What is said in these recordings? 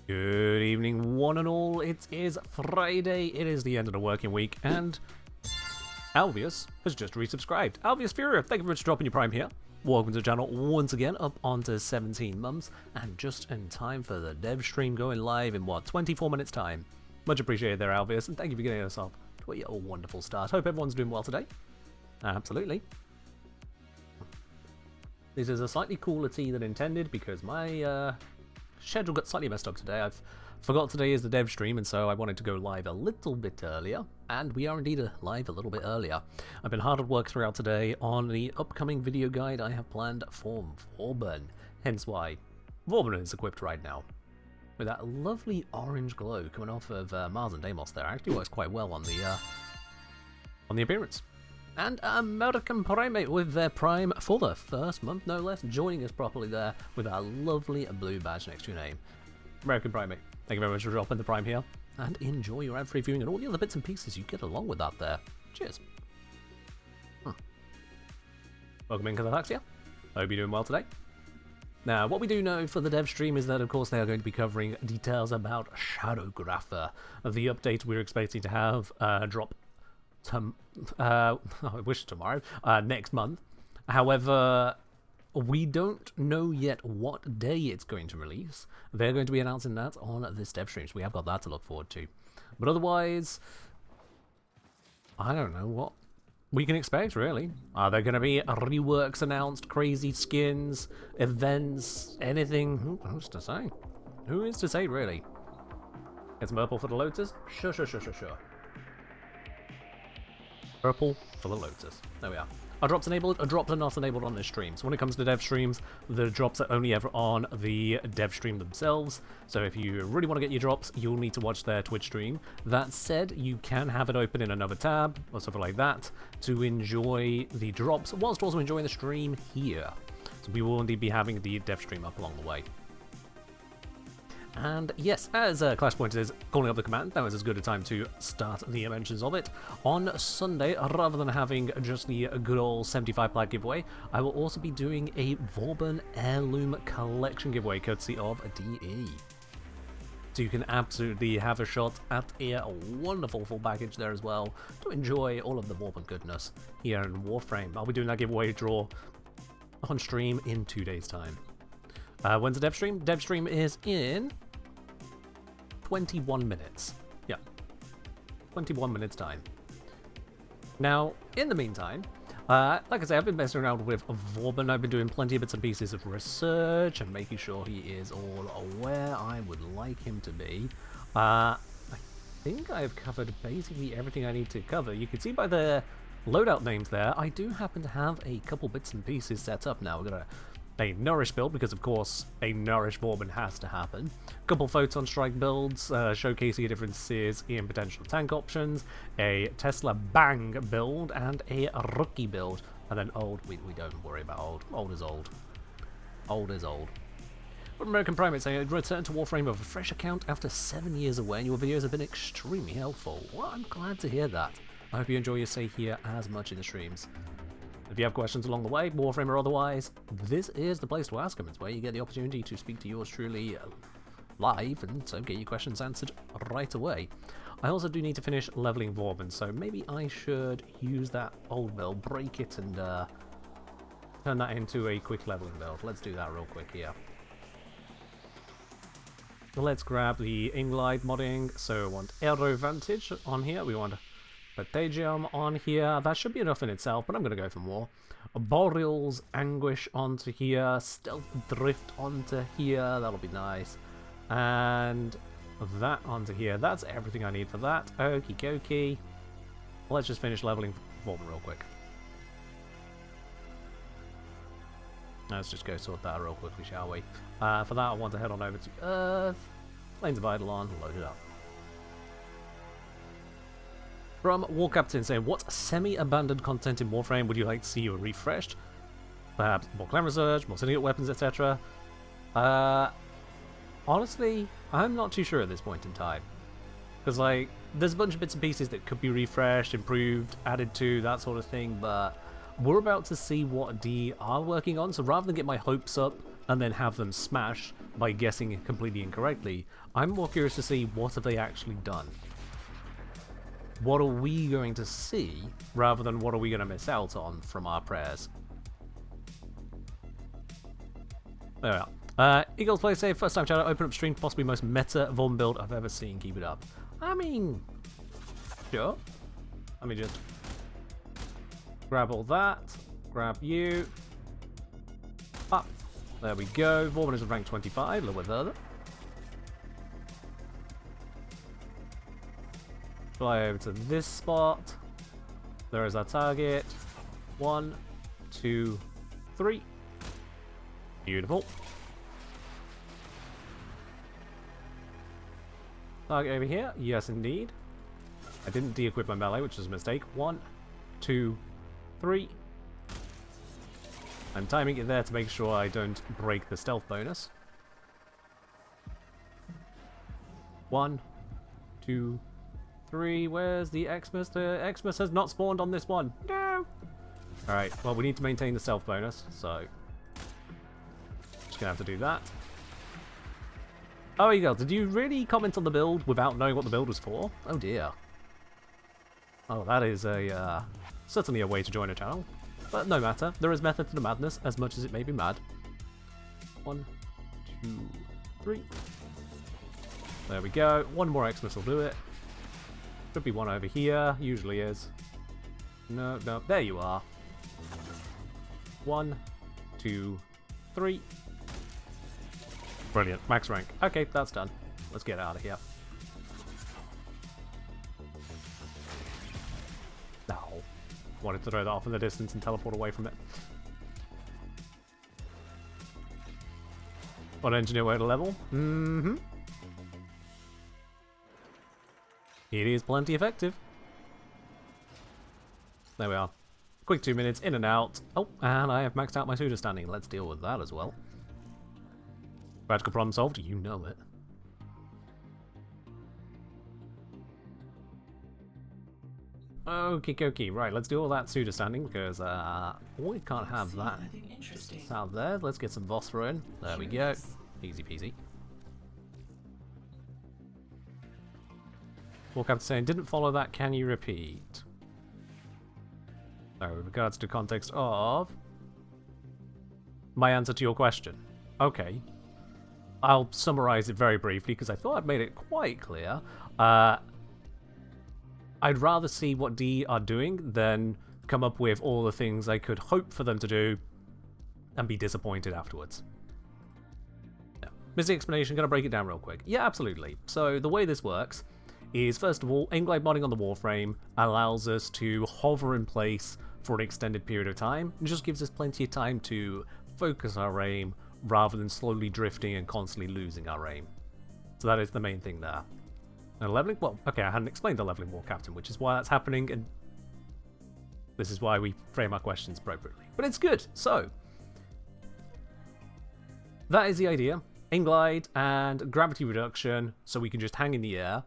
Good evening, one and all. It is Friday, it is the end of the working week, and Alvius has just resubscribed. Alvius Furia, thank you very much for dropping your prime here. Welcome to the channel once again, up onto 17 months, and just in time for the dev stream going live in, 24 minutes time. Much appreciated there, Alvius, and thank you for getting us up to a wonderful start. Hope everyone's doing well today. Absolutely. This is a slightly cooler tea than intended, because my schedule got slightly messed up today. I've forgot today is the dev stream, and so I wanted to go live a little bit earlier, and we are indeed live a little bit earlier. I've been hard at work throughout today on the upcoming video guide I have planned for Vauban, hence why Vauban is equipped right now. With that lovely orange glow coming off of Mars and Deimos there, actually works quite well on the appearance. And American Primate with their Prime for the first month, no less, joining us properly there with our lovely blue badge next to your name. American Primate, thank you very much for dropping the Prime here, and enjoy your ad-free viewing and all the other bits and pieces you get along with that there. Cheers. Welcome in, Galaxia. Hope you're doing well today. Now, what we do know for the dev stream is that, of course, they are going to be covering details about Shadowgrapher, the update we're expecting to have drop I wish tomorrow, next month. However, we don't know yet what day it's going to release. They're going to be announcing that on this dev stream, so we have got that to look forward to. But otherwise, I don't know what we can expect, really. Are there going to be reworks announced, crazy skins, events, anything? Who's to say? Who is to say, really? Get some purple for the Lotus? Sure. Purple for the Lotus. There we are. Are drops enabled? Are drops are not enabled on this stream. So when it comes to dev streams, the drops are only ever on the dev stream themselves. So if you really want to get your drops, you'll need to watch their Twitch stream. That said, you can have it open in another tab or something like that to enjoy the drops, whilst also enjoying the stream here. So we will indeed be having the dev stream up along the way. And yes, as Clash Point is calling up the command, that was as good a time to start the mentions of it. On Sunday, rather than having just the good old 75 plaque giveaway, I will also be doing a Vauban Heirloom Collection giveaway, courtesy of DE. So you can absolutely have a shot at a wonderful full package there as well, to enjoy all of the Vauban goodness here in Warframe. I'll be doing that giveaway draw on stream in 2 days' time. When's the dev stream? Dev stream is in 21 minutes. Yeah, 21 minutes time. Now, in the meantime, like I say, I've been messing around with Vauban. I've been doing plenty of bits and pieces of research and making sure he is all where I would like him to be. I think I've covered basically everything I need to cover. You can see by the loadout names there, I do happen to have a couple bits and pieces set up now. We're going to a Nourish build, because of course a Nourish Vauban has to happen. A couple Photon Strike builds, showcasing differences in potential tank options, a Tesla Bang build, and a Rookie build. And then old, we don't worry about old. Old is old. Old is old. But American Primate saying, return to Warframe with a fresh account after 7 years away, and your videos have been extremely helpful. Well, I'm glad to hear that. I hope you enjoy your stay here as much in the streams. If you have questions along the way, Warframe or otherwise, this is the place to ask them. It's where you get the opportunity to speak to yours truly live, and so get your questions answered right away. I also do need to finish leveling Vauban, so maybe I should use that old build, break it, and turn that into a quick leveling build. Let's do that real quick here. Let's grab the Inglide modding. So we want Aero Vantage on here. We want Patagium on here. That should be enough in itself, but I'm going to go for more. Boreal's Anguish onto here. Stealth Drift onto here. That'll be nice. And that onto here. That's everything I need for that. Okie dokie. Let's just finish leveling Vauban real quick. Let's just go sort that out real quickly, shall we? For that, I want to head on over to Earth. Lanes of Eidolon. Load it up. From War Captain saying, what semi-abandoned content in Warframe would you like to see refreshed? Perhaps more clan research, more syndicate weapons, etc. Honestly, I'm not too sure at this point in time. Because, like, there's a bunch of bits and pieces that could be refreshed, improved, added to, that sort of thing, but we're about to see what D are working on, so rather than get my hopes up and then have them smash by guessing it completely incorrectly. I'm more curious to see what have they actually done. What are we going to see, rather than what are we going to miss out on from our prayers? There we are. Eagles play safe, first time channel, open up stream, possibly most meta Vorm build I've ever seen. Keep it up. I mean, sure. Let me just grab all that, grab you. Up. There we go. Vorm is rank 25, a little bit further. Fly over to this spot. There is our target. 1, 2, 3. Beautiful. Target over here. Yes, indeed. I didn't de-equip my melee, which is a mistake. 1, 2, 3. I'm timing it there to make sure I don't break the stealth bonus. 1, 2, 3. Where's the Xmas? The Xmas has not spawned on this one. No! Alright, well, we need to maintain the stealth bonus, so just gonna have to do that. Oh, Eagle, did you really comment on the build without knowing what the build was for? Oh dear. Oh, that is a certainly a way to join a channel. But no matter, there is method to the madness, as much as it may be mad. 1, 2, 3. There we go. One more Xmas will do it. Should be one over here. Usually is. No, no. There you are. 1, 2, 3. Brilliant. Max rank. Okay, that's done. Let's get out of here. No. Wanted to throw that off in the distance and teleport away from it. What engineer way to level? Mm-hmm. It is plenty effective. There we are. Quick 2 minutes, in and out. Oh, and I have maxed out my pseudo standing. Let's deal with that as well. Practical problem solved, you know it. Okie dokie, right, let's do all that pseudo standing because we can't have that out there. Let's get some boss throw in. There we go. Easy peasy. Walk up to saying, didn't follow that, can you repeat? So, with regards to context of my answer to your question. Okay. I'll summarize it very briefly because I thought I'd made it quite clear. I'd rather see what D are doing than come up with all the things I could hope for them to do and be disappointed afterwards. Yeah. Missing explanation, gonna break it down real quick. Yeah, absolutely. So the way this works is, first of all, aim glide modding on the Warframe allows us to hover in place for an extended period of time. It just gives us plenty of time to focus our aim rather than slowly drifting and constantly losing our aim. So that is the main thing there. And leveling, well, okay, I hadn't explained the leveling war, Captain, which is why that's happening, and this is why we frame our questions appropriately. But it's good. So that is the idea. Aim glide and gravity reduction, so we can just hang in the air.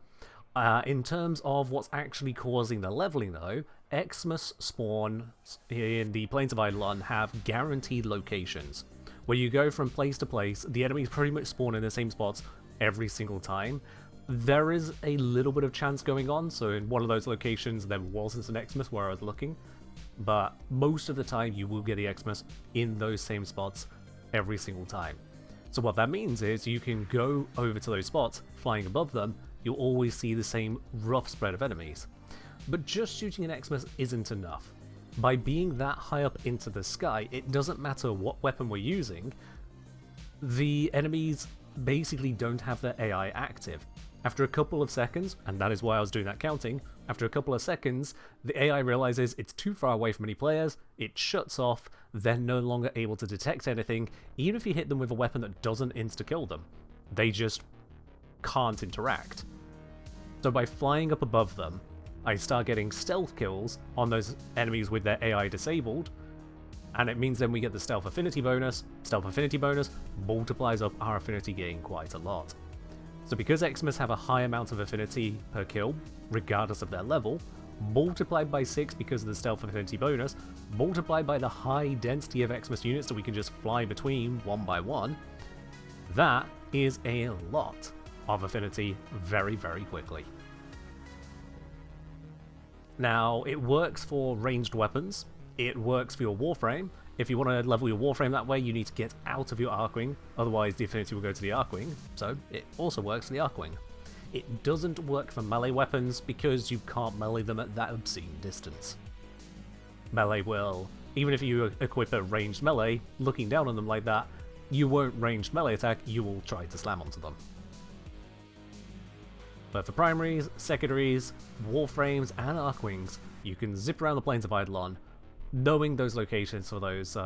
In terms of what's actually causing the leveling, though, Xmas spawns in the Plains of Eidolon have guaranteed locations. Where you go from place to place, the enemies pretty much spawn in the same spots every single time. There is a little bit of chance going on, so in one of those locations there wasn't an Xmas where I was looking, but most of the time you will get the Xmas in those same spots every single time. So what that means is you can go over to those spots, flying above them, you'll always see the same rough spread of enemies. But just shooting an Xmas isn't enough. By being that high up into the sky, it doesn't matter what weapon we're using, the enemies basically don't have their AI active. After a couple of seconds, and that is why I was doing that counting, after a couple of seconds, the AI realizes it's too far away from any players, it shuts off, they're no longer able to detect anything, even if you hit them with a weapon that doesn't insta-kill them. They just can't interact. So by flying up above them, I start getting stealth kills on those enemies with their AI disabled, and it means then we get the stealth affinity bonus. Stealth affinity bonus multiplies up our affinity gain quite a lot. So because Xmas have a high amount of affinity per kill, regardless of their level, multiplied by 6 because of the stealth affinity bonus, multiplied by the high density of Xmas units that we can just fly between one by one, that is a lot of affinity very, very quickly. Now, it works for ranged weapons, it works for your Warframe. If you want to level your Warframe that way, you need to get out of your Archwing, otherwise the affinity will go to the Archwing, so it also works for the Archwing. It doesn't work for melee weapons because you can't melee them at that obscene distance. Melee will, even if you equip a ranged melee, looking down on them like that, you won't ranged melee attack, you will try to slam onto them. But for primaries, secondaries, Warframes, and Archwings, you can zip around the plains of Eidolon, knowing those locations for those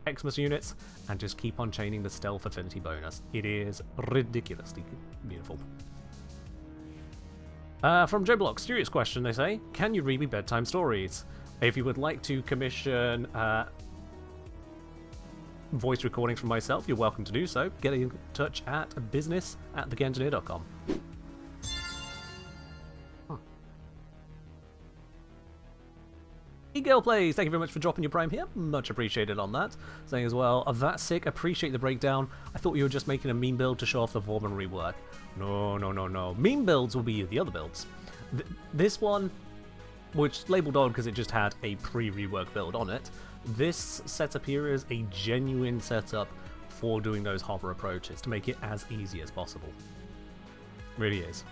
Xmas units, and just keep on chaining the stealth affinity bonus. It is ridiculously beautiful. From Joe Block, serious question, they say, can you read me bedtime stories? If you would like to commission voice recordings from myself, you're welcome to do so. Get in touch at business@thegengineer.com. Girl Plays, thank you very much for dropping your prime here, much appreciated on that. Saying as well, that's sick, appreciate the breakdown. I thought you were just making a meme build to show off the Vorman rework. No. Meme builds will be the other builds. This one, which labeled on because it just had a pre-rework build on it, this setup here is a genuine setup for doing those hover approaches to make it as easy as possible. Really is.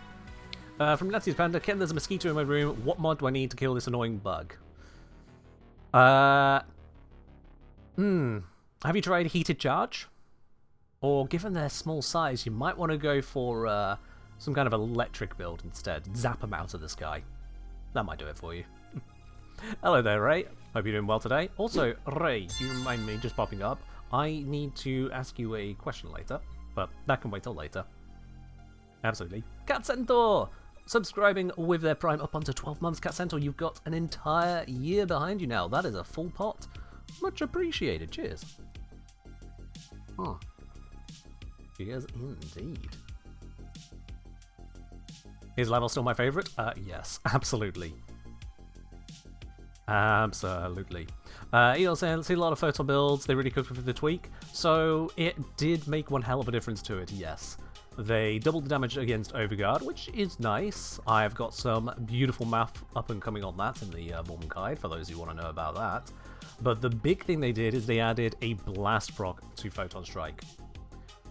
From Natsy's Panda, Ken, there's a mosquito in my room. What mod do I need to kill this annoying bug? Have you tried heated charge? Or given their small size, you might want to go for some kind of electric build instead. Zap them out of the sky. That might do it for you. Hello there, Ray. Hope you're doing well today. Also, Ray, you remind me, just popping up, I need to ask you a question later, but that can wait till later. Absolutely. Cat Centaur! Subscribing with their prime up onto 12 months. Cat Centaur, you've got an entire year behind you now. That is a full pot. Much appreciated. Cheers. Cheers indeed. Is level still my favourite? Yes, absolutely. Absolutely. Eol saying, see a lot of photon builds, they really cooked with the tweak. So it did make one hell of a difference to it, yes. They doubled the damage against Overguard, which is nice. I've got some beautiful math up and coming on that in the Vorman Guide, for those who want to know about that. But the big thing they did is they added a blast proc to Photon Strike.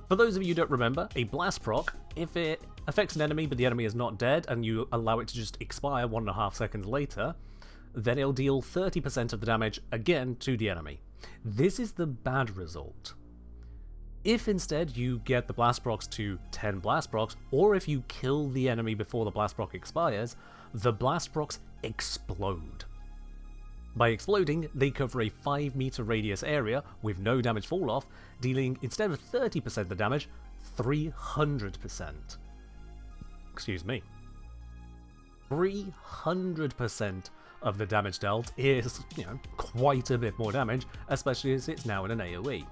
For those of you who don't remember, a blast proc, if it affects an enemy but the enemy is not dead and you allow it to just expire 1.5 seconds later, then it'll deal 30% of the damage again to the enemy. This is the bad result. If instead you get the blast procs to 10 blast procs, or if you kill the enemy before the blast proc expires, the blast procs explode. By exploding, they cover a 5-meter radius area with no damage fall off, dealing instead of 30% of the damage, 300%. Excuse me. 300% of the damage dealt is, quite a bit more damage, especially as it's now in an AoE.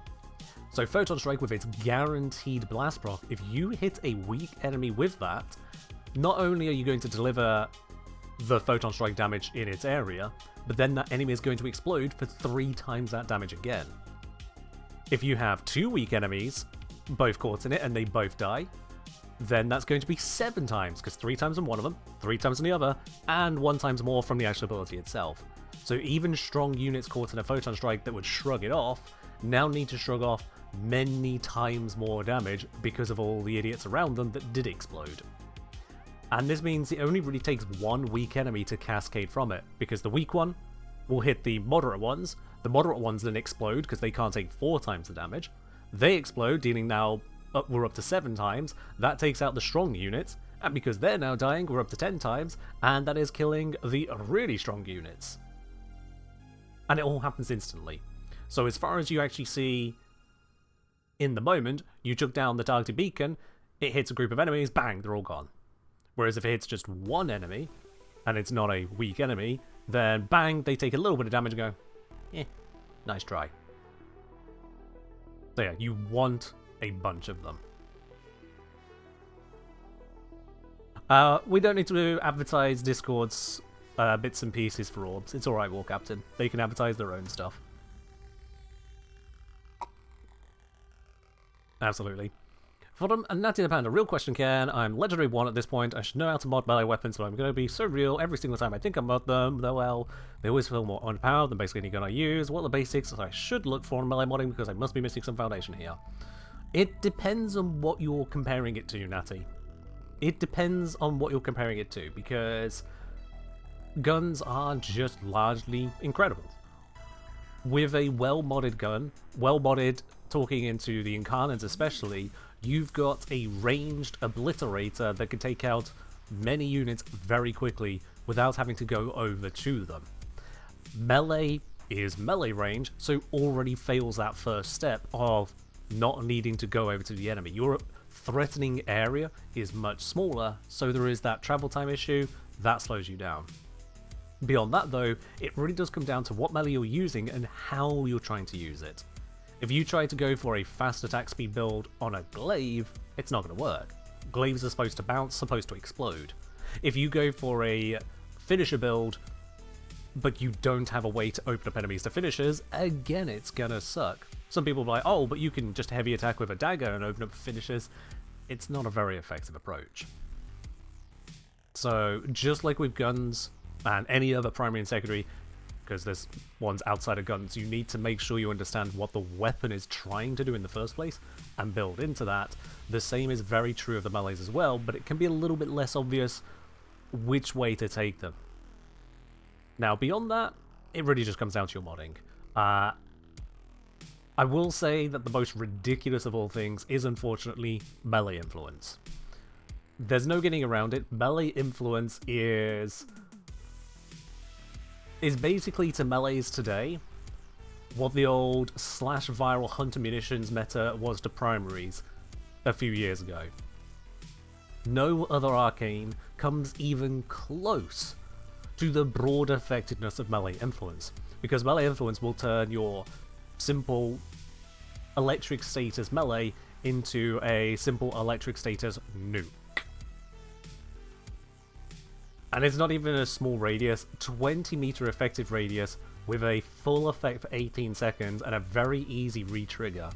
So Photon Strike with its guaranteed blast proc, if you hit a weak enemy with that, not only are you going to deliver the Photon Strike damage in its area, but then that enemy is going to explode for 3 times that damage again. If you have 2 weak enemies, both caught in it, and they both die, then that's going to be 7 times, because 3 times on one of them, 3 times on the other, and 1 times more from the actual ability itself. So even strong units caught in a Photon Strike that would shrug it off, now need to shrug off many times more damage because of all the idiots around them that did explode. And this means it only really takes 1 weak enemy to cascade from it, because the weak one will hit the moderate ones then explode because they can't take 4 times the damage. They explode, dealing now we're up to 7 times, that takes out the strong units, and because they're now dying, we're up to 10 times, and that is killing the really strong units. And it all happens instantly. So as far as you actually see in the moment, you took down the targeted beacon, it hits a group of enemies, bang, they're all gone. Whereas if it hits just 1 enemy, and it's not a weak enemy, then bang, they take a little bit of damage and go, nice try. So yeah, you want a bunch of them. We don't need to advertise Discord's bits and pieces for orbs. It's alright, War Captain. They can advertise their own stuff. Absolutely. From Natty the Panda, real question, Ken. I'm legendary 1 at this point. I should know how to mod melee weapons, but I'm going to be so real every single time I think I mod them. Though, well, they always feel more underpowered than basically any gun I use. What are the basics that I should look for in melee modding, because I must be missing some foundation here? It depends on what you're comparing it to, Natty. It depends on what you're comparing it to, because guns are just largely incredible. With a well-modded gun, well-modded, talking into the Incarnates especially, you've got a ranged obliterator that can take out many units very quickly without having to go over to them. Melee is melee range, so already fails that first step of not needing to go over to the enemy. Your threatening area is much smaller, so there is that travel time issue that slows you down. Beyond that though, it really does come down to what melee you're using and how you're trying to use it. If you try to go for a fast attack speed build on a glaive, it's not going to work. Glaives are supposed to bounce, supposed to explode. If you go for a finisher build, but you don't have a way to open up enemies to finishers, again it's gonna suck. Some people will be like, oh, but you can just heavy attack with a dagger and open up finishers. It's not a very effective approach. So, just like with guns and any other primary and secondary, because there's ones outside of guns, you need to make sure you understand what the weapon is trying to do in the first place and build into that. The same is very true of the melees as well, but it can be a little bit less obvious which way to take them. Now, beyond that, it really just comes down to your modding. I will say that the most ridiculous of all things is unfortunately melee influence. There's no getting around it. Melee influence is basically to melees today what the old slash viral hunter munitions meta was to primaries a few years ago. No other arcane comes even close to the broad effectiveness of melee influence, because melee influence will turn your simple electric status melee into a simple electric status nuke. And it's not even a small radius, 20-meter effective radius with a full effect for 18 seconds and a very easy re-trigger.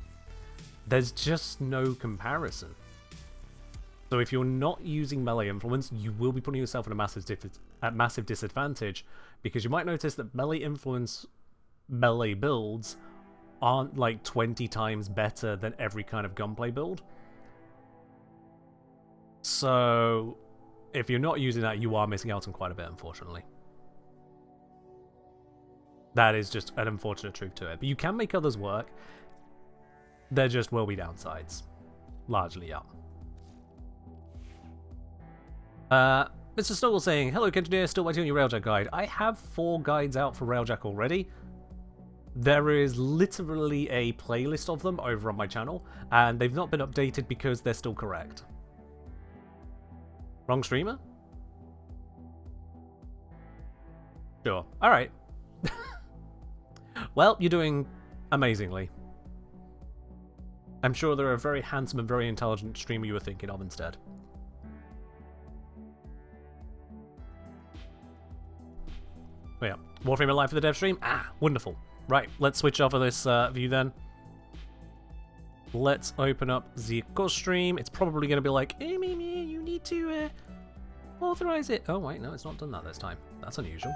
There's just no comparison. So if you're not using melee influence, you will be putting yourself at massive disadvantage, because you might notice that melee influence melee builds aren't like 20 times better than every kind of gunplay build. So if you're not using that, you are missing out on quite a bit, unfortunately. That is just an unfortunate truth to it. But you can make others work. There just will be downsides. Largely, yeah. Mr. Snuggle saying, hello, Engineer, still waiting on your Railjack guide. I have 4 guides out for Railjack already. There is literally a playlist of them over on my channel, and they've not been updated because they're still correct. Wrong streamer? Sure. Alright. Well, you're doing amazingly. I'm sure they're a very handsome and very intelligent streamer you were thinking of instead. Oh yeah. Warframe Live for the dev stream? Ah, wonderful. Right, let's switch off of this view then. Let's open up the co-stream. It's probably going to be like, hey, Mimi, you need to authorize it. Oh, wait, no, it's not done that this time. That's unusual.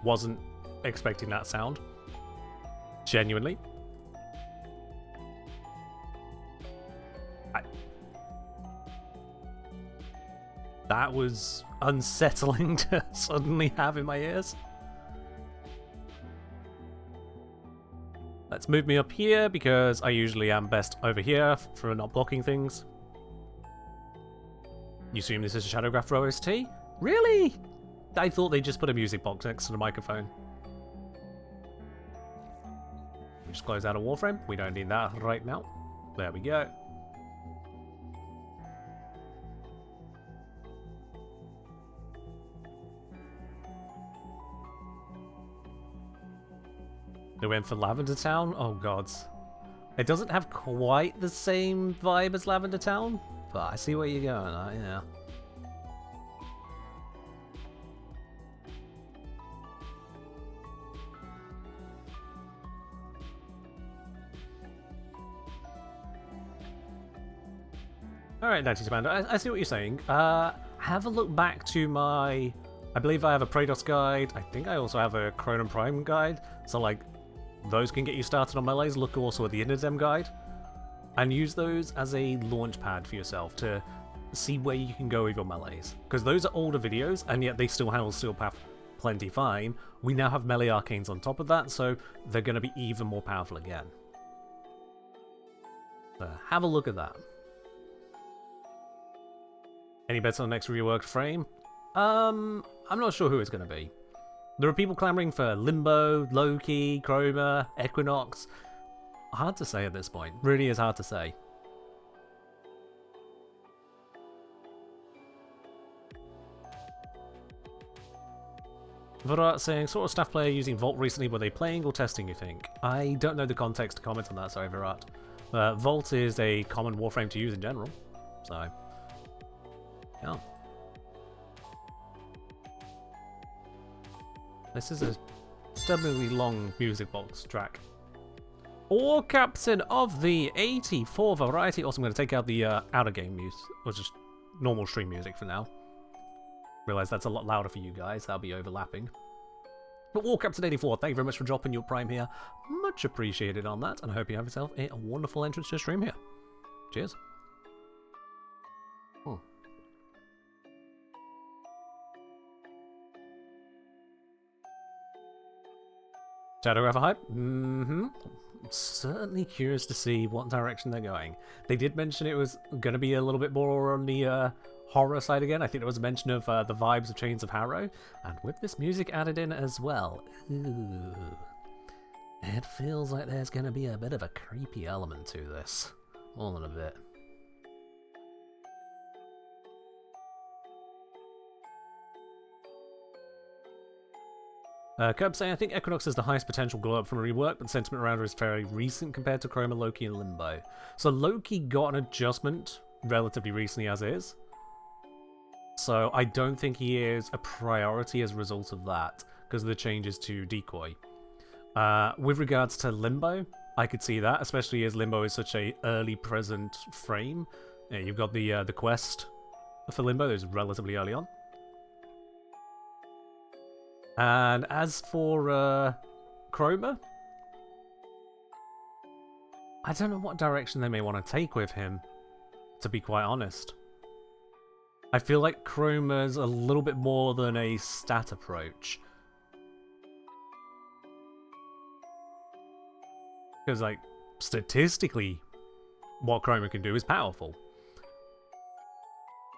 Wasn't expecting that sound. Genuinely. That was unsettling to suddenly have in my ears. Let's move me up here, because I usually am best over here for not blocking things. You assume this is a Shadowgraph for OST? Really? I thought they just put a music box next to the microphone. Just close out a Warframe. We don't need that right now. There we go. They went for Lavender Town? Oh gods. It doesn't have quite the same vibe as Lavender Town, but I see where you're going, yeah. All right, 90 Commander, I see what you're saying. Have a look back to my... I believe I have a Praetos guide. I think I also have a Chronon Prime guide. So, like, those can get you started on melees. Look also at the Inadem guide. And use those as a launch pad for yourself to see where you can go with your melees. Because those are older videos, and yet they still handle Steel Path plenty fine. We now have melee arcanes on top of that, so they're going to be even more powerful again. So have a look at that. Any bets on the next reworked frame? I'm not sure who it's going to be. There are people clamoring for Limbo, Loki, Chroma, Equinox. Hard to say at this point. Really is hard to say. Virat saying, sort of staff player using Vault recently, were they playing or testing, you think? I don't know the context to comment on that, sorry Virat. Vault is a common Warframe to use in general, so... yeah. This is a stubbornly long music box track. Or Captain of the 84 variety. Also, I'm going to take out the outer game music, or just normal stream music for now. Realize that's a lot louder for you guys. That'll be overlapping. But War Captain 84, thank you very much for dropping your prime here. Much appreciated on that, and I hope you have yourself a wonderful entrance to stream here. Cheers. Shadow Ever Hype? Certainly curious to see what direction they're going. They did mention it was going to be a little bit more on the horror side again. I think there was a mention of the vibes of Chains of Harrow, and with this music added in as well. Ooh. It feels like there's going to be a bit of a creepy element to this. More than a bit. Curb saying, I think Equinox has the highest potential glow up from a rework, but the sentiment around her is fairly recent compared to Chroma, Loki, and Limbo. So Loki got an adjustment relatively recently as is. So I don't think he is a priority as a result of that, because of the changes to Decoy. With regards to Limbo, I could see that, especially as Limbo is such a early present frame. Yeah, you've got the quest for Limbo that is relatively early on. And as for Chroma, I don't know what direction they may want to take with him, to be quite honest. I feel like Chroma's a little bit more than a stat approach. Because, like, statistically, what Chroma can do is powerful.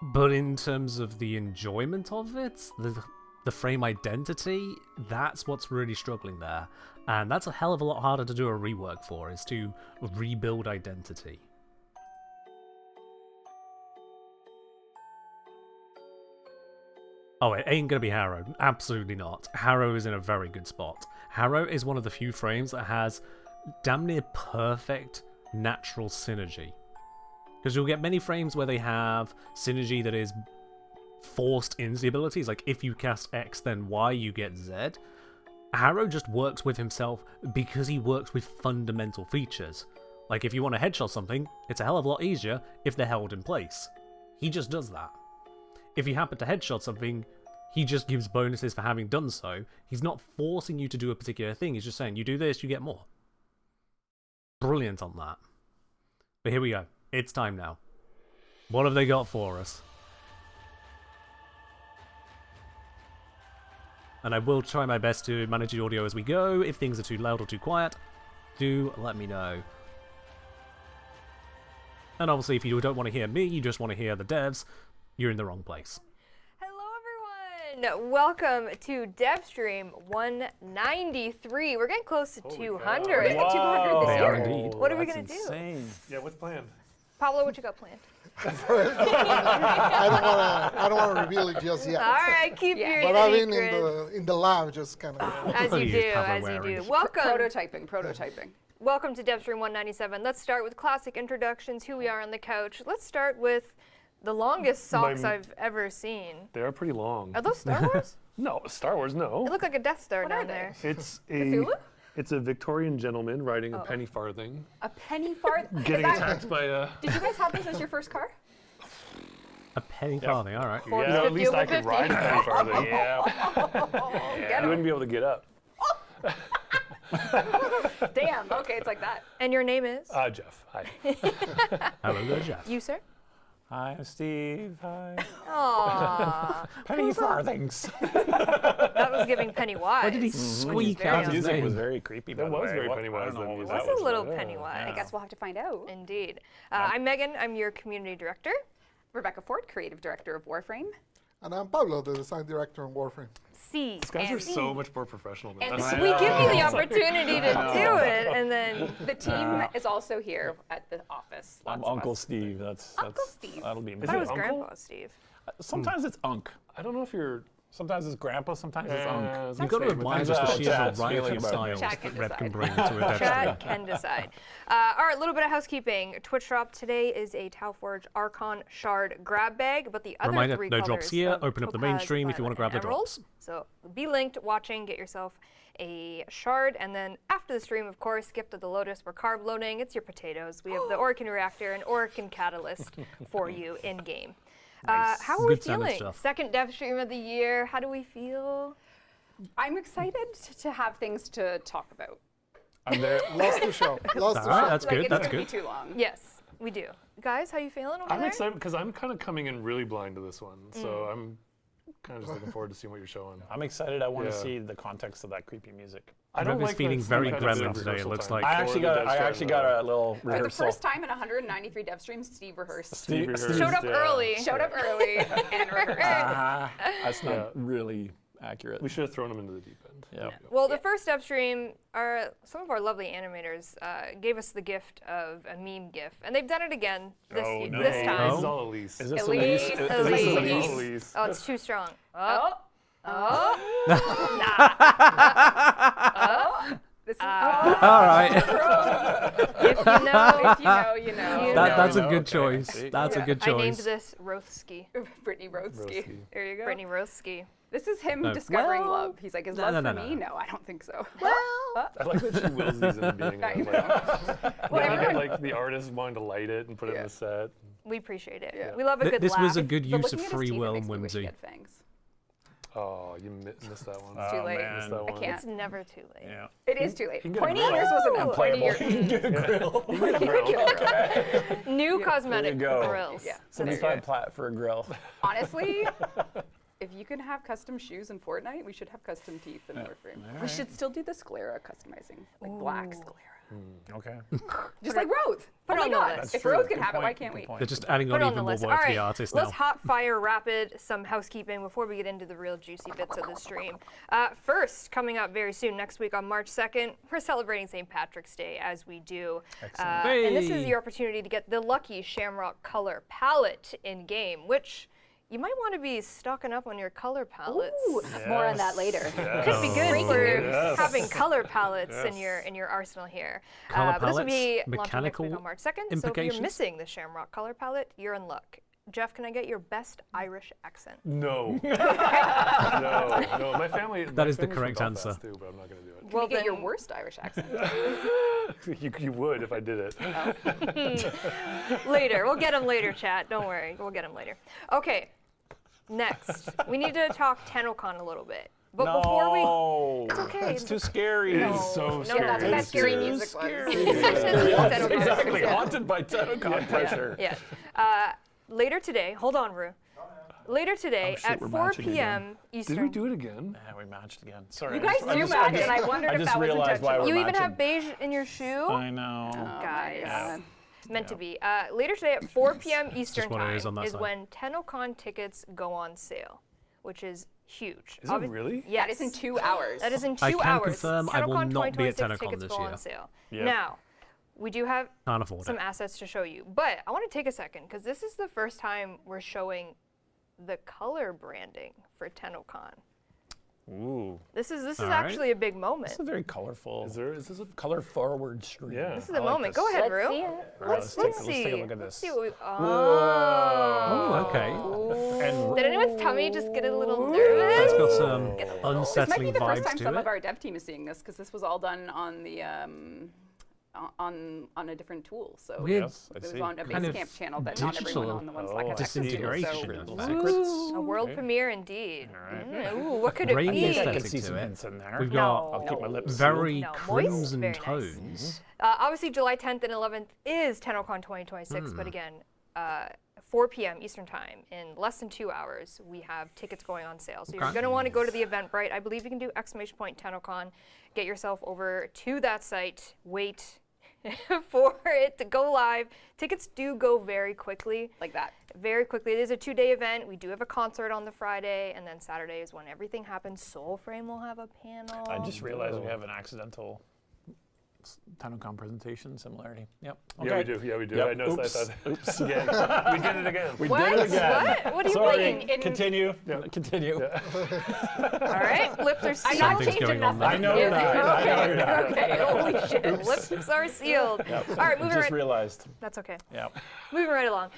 But in terms of the enjoyment of it, the frame identity, that's what's really struggling there. And that's a hell of a lot harder to do a rework for, is to rebuild identity. Oh, it ain't gonna be Harrow. Absolutely not. Harrow is in a very good spot. Harrow is one of the few frames that has damn near perfect natural synergy. Because you'll get many frames where they have synergy that is forced into the abilities, like if you cast X then Y you get Z. Harrow just works with himself because he works with fundamental features. Like if you want to headshot something, it's a hell of a lot easier if they're held in place. He just does that. If you happen to headshot something, he just gives bonuses for having done so. He's not forcing you to do a particular thing, he's just saying you do this, you get more. Brilliant on that. But here we go. It's time now. What have they got for us? And I will try my best to manage the audio as we go. If things are too loud or too quiet, do let me know. And obviously, if you don't want to hear me, you just want to hear the devs, you're in the wrong place. Hello, everyone. Welcome to Devstream 193. We're getting close to 200. We're going to get 200 this year. Indeed. What are we going to do? Yeah, what's planned? Pablo, what you got planned? I don't want to reveal it just yet. All right, keep your But I've been secrets. in the lab, just kind of. As you do. Welcome. Prototyping. Welcome to Devstream 197. Let's start with classic introductions, who we are on the couch. Let's start with the longest socks I've ever seen. They are pretty long. Are those Star Wars? No, Star Wars, no. They look like a Death Star down there. It's a Victorian gentleman riding a penny farthing. A penny farthing? Getting attacked by a... Did you guys have this as your first car? A penny farthing, all right. Yeah, at 50 least I over could 50. ride a penny farthing. Yeah. You wouldn't be able to get up. Damn. Okay, it's like that. And your name is? Jeff, hi. Hello there, Jeff. You, sir? Hi, Steve. Hi. Aww. Penny farthings. That was giving Pennywise. Why did he squeak out That his music name? was very creepy. That by the was way. very What- Pennywise, I don't know that what music. It that was a little about. Pennywise. I guess we'll have to find out. Indeed. I'm Megan. I'm your community director. Rebecca Ford, creative director of Warframe. And I'm Pablo, the design director on Warframe. C. These guys and are so much more professional than And us. I We give you the opportunity to do it, and then The team is also here at the office. I'm Lots of Uncle us. Steve. That's Uncle Steve. That'll be me. I thought it was Uncle? Grandpa Steve. Sometimes it's Unc. I don't know if you're. Sometimes it's Grandpa. Sometimes it's Unc. You've got to admire just the sheer Chad's variety feeling of about styles Chad that can Rep can decide. bring to a Dev stream. Chad can decide. All right, a little bit of housekeeping. Twitch drop today is a Tauforge Archon Shard grab bag, but the other Reminder, three no colors drops here. of Open up the Topaz, mainstream if you want to grab Violet, the and Emerald. drops. So be linked, watching, get yourself a shard, and then after the stream, of course, Gift of the Lotus. We're carb loading. It's your potatoes. We have the Orokin Reactor and Orokin Catalyst for you in game. How are we Good sounding feeling? stuff. Second dev stream of the year. How do we feel? I'm excited to have things to talk about. I'm there. Lost the show. Lost All the right, show. that's Like, good. it's That's gonna good. be too long. Yes, we do. Guys, how you feeling over I'm there? excited because I'm kind of coming in really blind to this one, so I'm kind of just looking forward to seeing what you're showing. I'm excited. I want to Yeah. see the context of that creepy music. I don't Rep is like feeling that very kind of gremlin big today, it rehearsal looks time like. I for actually the got. Dev I stream, actually though. got a little For the rehearsal. first time in 193 dev streams, Steve rehearsed. Steve rehearsed, Showed up yeah. early. Showed up early and rehearsed. That's not Yeah. really accurate. We should have thrown him into the deep end. Yeah. Well, the first dev stream, some of our lovely animators gave us the gift of a meme GIF, and they've done it again this, Oh, no. this time. This is all Elise. Is this Elise. Elise? Elise. Is this Elise. Elise? Elise. Oh, it's too strong. Oh. This is All right. If you know, if you know, you know. You That's a know. good Okay. choice. See? That's a good I named choice. this Rothski. Brittany Rothski. Rothski. There you go. Brittany Rothski. This is him No. discovering Well, love. He's like, is no, love no, for no, me? no. No, I don't think so. I like that she wills these in the beginning. I Like, know. yeah, they get, like the artist wanting to light it and put it in Yeah. the set. We appreciate it. Yeah. We love a good This laugh. was a good But use looking of at his free teeth, it will makes and me wish he whimsy. had fangs. Oh, you missed that one. It's too late. Missed that one. can't. It's never too late. Yeah. It is too late. can get a Pointy grill. ears was enough. Pointy Playable. ears. You can get a grill. You can get a grill. New cosmetic There you go. grills. Yeah. 75 plat for a grill. Honestly, if you can have custom shoes in Fortnite, we should have custom teeth in Warframe. We Alright. should still do the sclera customizing, like black sclera. Okay. Just like Roth. put Oh it my on the god. list. If True. Roth can Good have it, why point, can't good we? point. They're just adding Put on it on even the more list. work All for right, the artist let's now. hot fire rapid some housekeeping before we get into the real juicy bits of the stream. First, coming up very soon, next week on March 2nd, we're celebrating St. Patrick's Day as we do. And this is Hey. your opportunity to get the lucky Shamrock color palette in game, which you might want to be stocking up on your color palettes. Ooh, more on that later. Could be good for Yes. having color palettes in your arsenal here. Color But this will be palettes, launching next mechanical week on March 2nd. So if implications? you're missing the Shamrock color palette, you're in luck. Jeff, can I get your best Irish accent? No. No. My family. That my is the family's from correct Belfast answer. Too, but I'm not going to do it. Can you get your then- worst Irish accent? You would if I did it. Later. We'll get him later, chat. Don't worry. We'll get him later. Okay. Next, we need to talk TennoCon a little bit. But before we... No. It's okay. It's too scary. It is so No, scary. that's what that It's scary too music scary. was. Exactly. Haunted by TennoCon pressure. Yeah. Later today, hold on, Rue. Later today shit, at we're 4 matching p.m. again. Eastern. Did we do it again? Yeah, we matched again. Sorry. You guys I do just- match, I just- and I wondered I if just that was realized why intentional. we're You even have matching. beige in your shoe? I know. Guys. God. Meant to be. Later today at 4 p.m. Eastern what it time is on that side. when TennoCon tickets go on sale, which is huge. Is it really? Yes. That is in 2 hours. That is in 2 I can hours. confirm I will TennoCon not be at 2026 TennoCon tickets this go year. on sale. Yep. Now, we do have Can't afford some it. assets to show you, but I want to take a second because this is the first time we're showing the color branding for TennoCon. Ooh. This is All right. actually a big moment. This is very colorful. Is this a? color forward stream? Yeah. This is a moment. Go ahead, Rue. Let's Let's see. take a look at Let's this. see what we. Oh, okay. And Did anyone's tummy just get a little It's nervous? got some This might be unsettling the first vibes time to some it. of our dev team is seeing this because this was all done on the on a different tool. So Weird. Yes, I it was see. on a Kind of Basecamp channel that not everyone digital on the one Slack has access to. disintegration So of Secrets. A world Okay. premiere indeed. All right. Ooh, what could it Rainy be? I can aesthetic see to some it. hints in there. We've got I'll keep my lips very No, moist, crimson very nice. tones. Obviously, July 10th and 11th is TennoCon 2026, but again, 4 p.m. Eastern Time, in less than 2 hours, we have tickets going on sale. So you're Okay. going to want to go to the Eventbrite. I believe you can do !TennoCon. Get yourself over to that site. Wait for it to go live. Tickets do go very quickly. like that. Very quickly. It is a 2-day event. We do have a concert on the Friday, and then Saturday is when everything happens. Soulframe will have a panel. I just realized we have an accidental TennoCon presentation similarity. Yep. Yeah, we do. Yeah, we do. Yep. I noticed Oops. that. Oops. Again. We did it again. We What? did it again. What? What do you Sorry. mean? Continue. Continue. All right, lips are I'm sealed. not Something's changing going on nothing. there. I know you're not. I know you're not. Okay, holy shit. Lips are sealed. Yep. All right, moving Just right. realized. That's okay. Yep. Moving right along.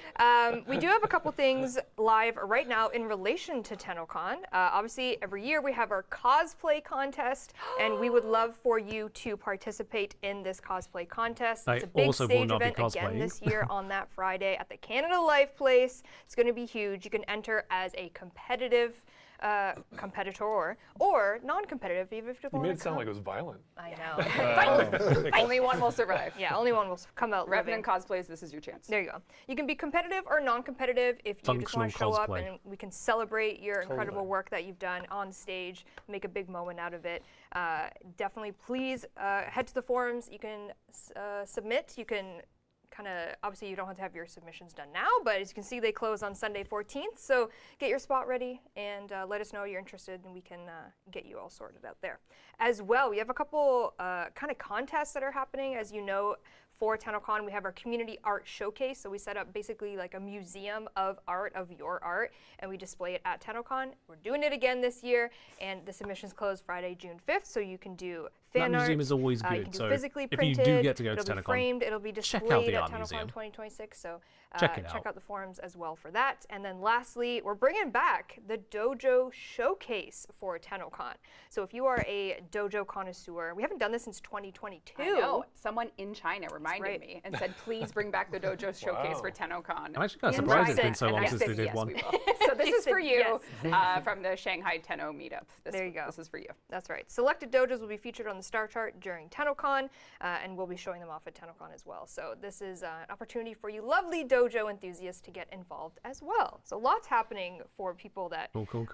We do have a couple things live right now in relation to TennoCon. Obviously, every year we have our cosplay contest, and we would love for you to participate in this cosplay contest. I It's a big also will stage not be event again cosplaying. this year on that Friday at the Canada Life Place. It's going to be huge. You can enter as a competitive competitor or non-competitive, even if you You don't made want it to sound come. like it was violent. I know. Only one will survive. Yeah, only one will come out living. Revenant cosplays, this is your chance. There you go. You can be competitive or non-competitive if you just want to show Functional up cosplay. and we can celebrate your incredible work that you've done on stage, make a big moment out of it. Definitely please head to the forums. You can submit. You can kind of, obviously you don't have to have your submissions done now, but as you can see, they close on Sunday 14th. So get your spot ready and let us know you're interested and we can get you all sorted out there. As well, we have a couple kind of contests that are happening. As you know, for TennoCon, we have our community art showcase. So we set up basically like a museum of art, of your art, and we display it at TennoCon. We're doing it again this year, and the submissions close Friday, June 5th, so you can do fan That art. museum is always You good. can do So physically if you printed. do get to go to it'll be TennoCon, framed. It'll be check out displayed the at art TennoCon museum. 2026. So Check it check out. out the forums as well for that. And then lastly, we're bringing back the Dojo Showcase for TennoCon. So if you are a dojo connoisseur, we haven't done this since 2022. I know. Someone in China reminded right. me and said, please bring back the Dojo Showcase for TennoCon. I'm actually kind of In surprised it's China. been so And long I since said, they did yes, one. we will. So this is for you Yes. from the Shanghai Tenno meetup. There you go. This is for you. That's right. Selected dojos will be featured on the star chart during TennoCon, and we'll be showing them off at TennoCon as well. So this is an opportunity for you lovely dojo enthusiasts to get involved as well. So lots happening for people that Cool.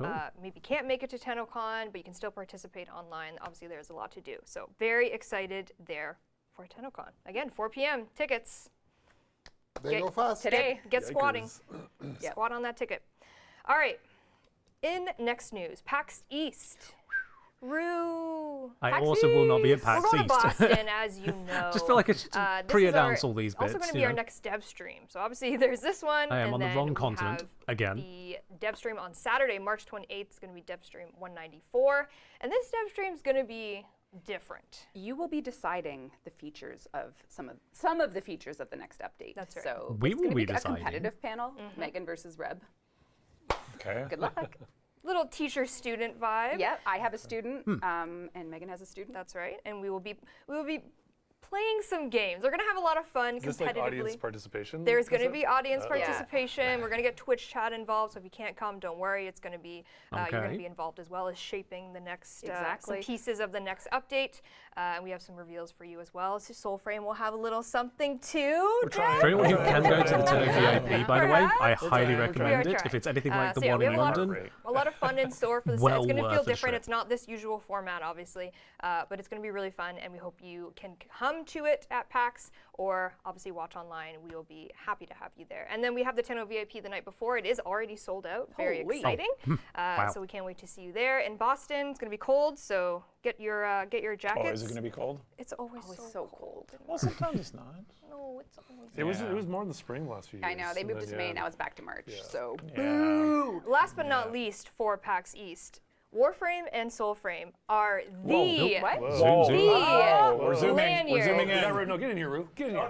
maybe can't make it to TennoCon, but you can still participate online. Obviously, there's a lot to do. So very excited there for TennoCon. Again, 4 p.m. Tickets. They go fast. Today. Get squatting. Yep. Squat on that ticket. All right. In next news, PAX East. Rue. I PAX also will not be at East. PAX We're going to East. Boston, as you know. Just feel like I should This is pre-announce our- all these Also bits, going to you be our know. next dev stream. So obviously there's this one. I am and on the then wrong we continent have again. The dev stream on Saturday, March 28th, is going to be dev stream 194. And this dev stream is going to be different. You will be deciding the features of some of the features of the next update. That's right. So We it's will gonna be be a deciding. competitive panel, Megan versus Reb. Okay. Good luck. Little teacher-student vibe. Yep, I have a student, and Megan has a student. That's right. And we will be playing some games. We're going to have a lot of fun Is this like audience competitively. participation? There's going to Is be it? audience Okay. participation. We're going to get Twitch chat involved, so if you can't come, don't worry. It's going to be you're going Okay. to be involved as well as shaping the next Exactly. some pieces of the next update. And we have some reveals for you as well. So Soulframe will have a little something too. trying. For anyone who can go to the Tenno VIP, by the way, I Perhaps. highly We are recommend it. trying. If it's anything like the So yeah, one we in have a lot of- London, A lot of fun in store for this. Well It's going to worth feel a different. trip. It's not this usual format, obviously, but it's going to be really fun, and we hope you can come to it at PAX or obviously watch online. We will be happy to have you there. And then we have the Tenno VIP the night before. It is already sold out. Very Holy. exciting. Wow. So we can't wait to see you there. In Boston, it's going to be cold, so get your jackets. Oh, is it going to be cold? It's always Always so, so cold. cold. Well, sometimes it's not. No, it's always. It was Yeah. more in the spring last few years. I know, they and moved then, it to May, yeah. now it's back to March. So Yeah. Last but not least for PAX East, Warframe and Soulframe are the what? Whoa. Zoom, zoom. The Oh, we're zooming. lanyard. We're zooming Yeah, in. right, no, get in here, Rue. Get in here.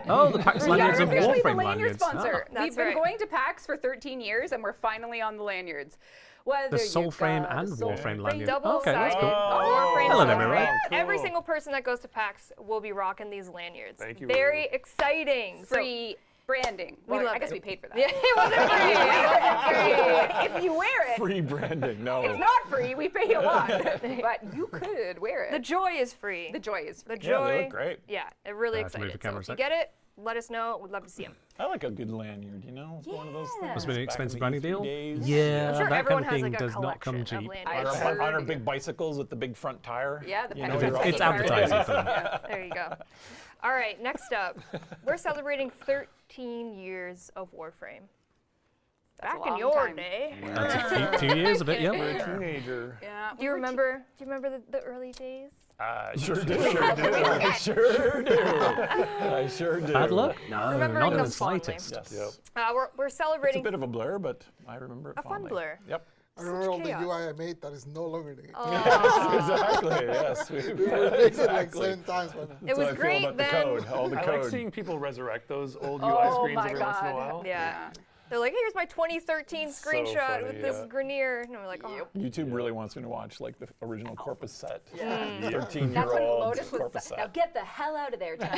oh, the PAX we lanyards are and officially the Warframe lanyard lanyards. sponsor. That's We've been right. going to PAX for 13 years, and we're finally on the lanyards. Whether The soul you frame got a and soul Warframe frame lanyard. Double-sided Okay, that's cool. Warframe Hello there, soul Mira. frame. Cool. Every single person that goes to PAX will be rocking these lanyards. Thank you, Very Rue. exciting. So- Free branding. We Well, love I guess it. we paid for that. Yeah, it wasn't free. It wasn't free. If you wear it, Free branding, no. it's not free. We pay a lot, but you could wear it. The joy is free. The joy is free. The Yeah, joy. they look great. Yeah, it really Have to move excited. the So camera a if you sec. get it, let us know. We'd love to see them. I like a good lanyard, you know? It's one of those things. Must have been an back in expensive the branding E3 deal. days. Yeah, I'm sure that everyone kind of has thing like a does not come collection of cheap. lanyards. I've On our heard- big bicycles with the big front tire. Yeah, the You know, petrol you're It's, it's all- advertising for them. There you go. All right, next up, we're celebrating 13 years of Warframe. That's a Back in long your time. day. That's 2 years of it, You're yeah. a teenager. Yeah. Do you remember the early days? I sure do. I sure do. I sure do. Bad luck? No, Remembering not in them the fondly. slightest. Yes. Yep. We're It's a celebrating. bit of a blur, but I remember it A fun fondly. blur. Yep. I remember all the chaos. UI I made that is no longer there. Exactly. Yes. We made it like Exactly. 7 times by now. It That's was how I feel great about then. the code. All the I code. like seeing people resurrect those old UI Oh screens my every once in a God. while. Yeah. They're like, here's my 2013 So screenshot funny, with this yeah. Grenier. And we're like, oh. YouTube really wants me to watch like the original Corpus set. Mm. 13-year-old That's when Lotus was. Corpus Now set. get the hell out of there, Chino.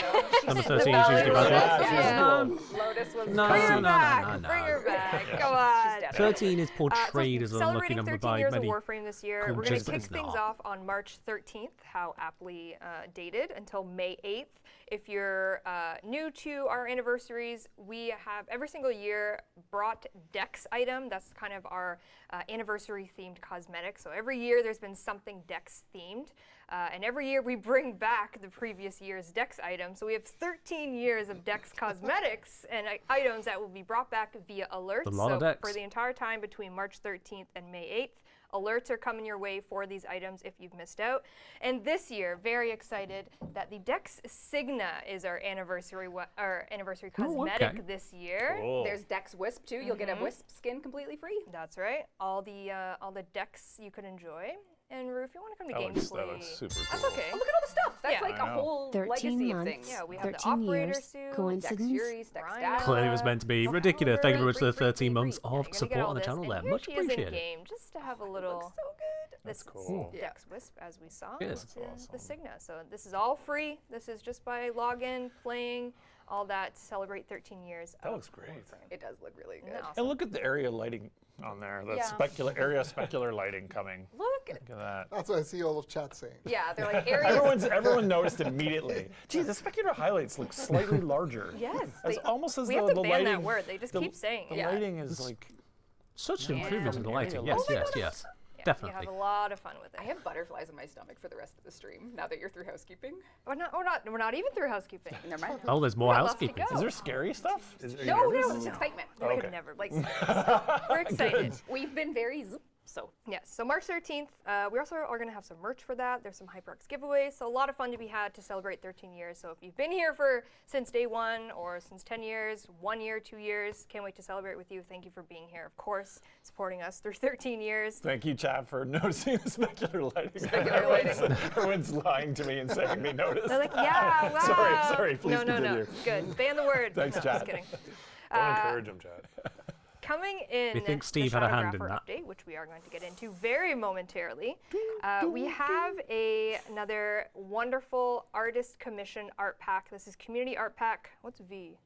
Number She's 13 the is usually value about of it. it. Yeah. Lotus was. No, Bring her no, back. no, no, Bring no. her back. Yeah. Come on. dead. 13 is So portrayed as a unlucky celebrating number 13 by years of many. Warframe this year. We're going coaches, to but kick it's things not. off on March 13th, how aptly dated, until May 8th. If you're new to our anniversaries, we have every single year brought Dex item. That's kind of our anniversary-themed cosmetic. So every year there's been something Dex-themed. And every year we bring back the previous year's Dex item. So we have 13 years of Dex cosmetics and items that will be brought back via alerts. A lot so of Dex. for the entire time between March 13th and May 8th, alerts are coming your way for these items if you've missed out. And this year, very excited that the Dex Signa is our anniversary cosmetic okay. this year. Cool. There's Dex Wisp too. You'll get a Wisp skin completely free. That's right. All the decks you could enjoy. And Rue, if you want to come to That looks gameplay, super that's cool. okay. Oh, look at all the stuff. That's Yeah. like I a know. whole 13 legacy of months. things. Yeah, we have the 13 operator years. suit, Coincidence? Dex Furies, Dex Rhino. Data. Clearly it was meant to be ridiculous. Thank you very much for the Free, 13 months Yeah, of you're gonna get support all on the this. channel And there. here Much she is in appreciated. game, just to have a little. Looks so good. This That's is cool. Dex Wisp, as we saw. Yes. with the Signa. So this is all free. This is just by login, playing, all that to celebrate 13 years. That of looks great. Warframe. It does look really good. Isn't that And awesome? look at the area lighting on there. The Yeah. area specular lighting coming. Look at Look at that. That's what I see all of chat saying. Yeah, they're like areas. Everyone noticed immediately. Gee, the specular highlights look slightly larger. Yes, As they- almost as We though have to the ban lighting. that word. They just keep saying The it. Yeah. lighting is like. Such an Yeah. improvement in the lighting. Yeah. Yes, Oh my yes, yes. Yeah, Definitely. You have a lot of fun with it. I have butterflies in my stomach for the rest of the stream. Now that you're through housekeeping. We're not even through housekeeping. Never mind. Oh, there's more got lots to housekeeping. go. Is there scary stuff? Are you No, nervous? it's excitement. We Okay. could never like. We're excited. We've been very so. Yes. So March 13th, we also are going to have some merch for that. There's some HyperX giveaways. So a lot of fun to be had to celebrate 13 years. So if you've been here since day one or since 10 years, 1 year, 2 years, can't wait to celebrate with you. Thank you for being here, of course, supporting us through 13 years. Thank you, chat, for noticing the specular lighting. Specular lighting. Everyone's lying to me and saying they noticed. They're like, yeah, wow. Sorry, please no, continue. Good. Ban the word. Thanks, no, chat. Just kidding. Don't encourage them, Chad. Coming in We think Steve the had a hand in Shadowgrapher that. update, which we are going to get into very momentarily, we have another wonderful artist commission art pack. This is Community Art Pack. What's V?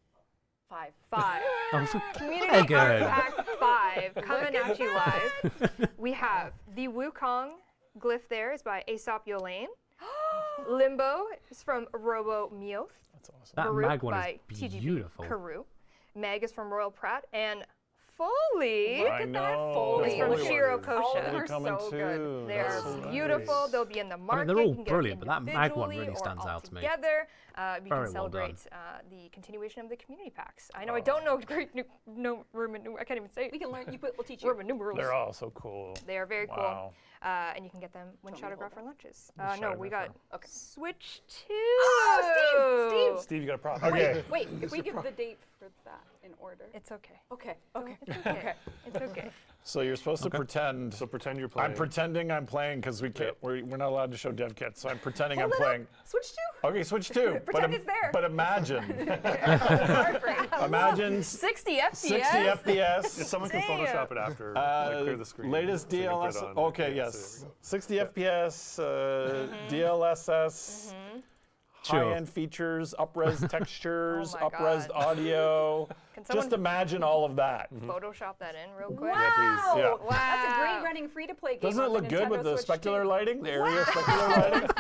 5. 5. Oh, for Community Art good. Pack 5 coming at you live. We have the Wukong glyph there is by Aesop Yolaine. Limbo is from Robo Meoth. That's awesome. That Baruch mag one by is TGB beautiful. Karu. Meg is from Royal Pratt. And Foley I know. Foley. is from Foley Shiro ones. All Kosha. of They're are coming so too. good. They're That's so beautiful. nice. They'll be in the market. they're all You can get brilliant, but that mag one individually really or stands all out to me. Together, we Very can well done. celebrate the continuation of the community packs. I know I don't know great Roman numerals. I can't even say it. We can learn. We'll teach you. Roman numerals. They're all so cool. They are very Wow. cool. And you can get them when Want me to hold Shadowgrapher lunches. The No, we got Shadowgrapher. Okay. Switch 2. Oh, Steve! Steve, you got a prop. Okay. Wait, if we give the date for that in order. It's okay. Okay. It's okay. It's okay. So you're supposed to pretend. So pretend you're playing. I'm pretending I'm playing because we can't. We're not allowed to show dev kits. So I'm pretending Hold I'm it up. playing. Switch 2. Okay, switch 2. Pretend it's there. But imagine. Warframe. Imagine 60 FPS. 60 FPS. If someone can Damn. Photoshop it after, like clear the screen. Latest so you can put it DLSS. on. Okay, Yeah, yes. so there 60 FPS, DLSS, Sure. high-end features, up-res textures, Oh my up-res God. audio. Can someone Just imagine all of that. Photoshop that in real quick? Wow! please. Yeah. That's a Wow. great running free-to-play game. Doesn't it on look good Nintendo with the Switch specular 2. lighting? The area specular lighting?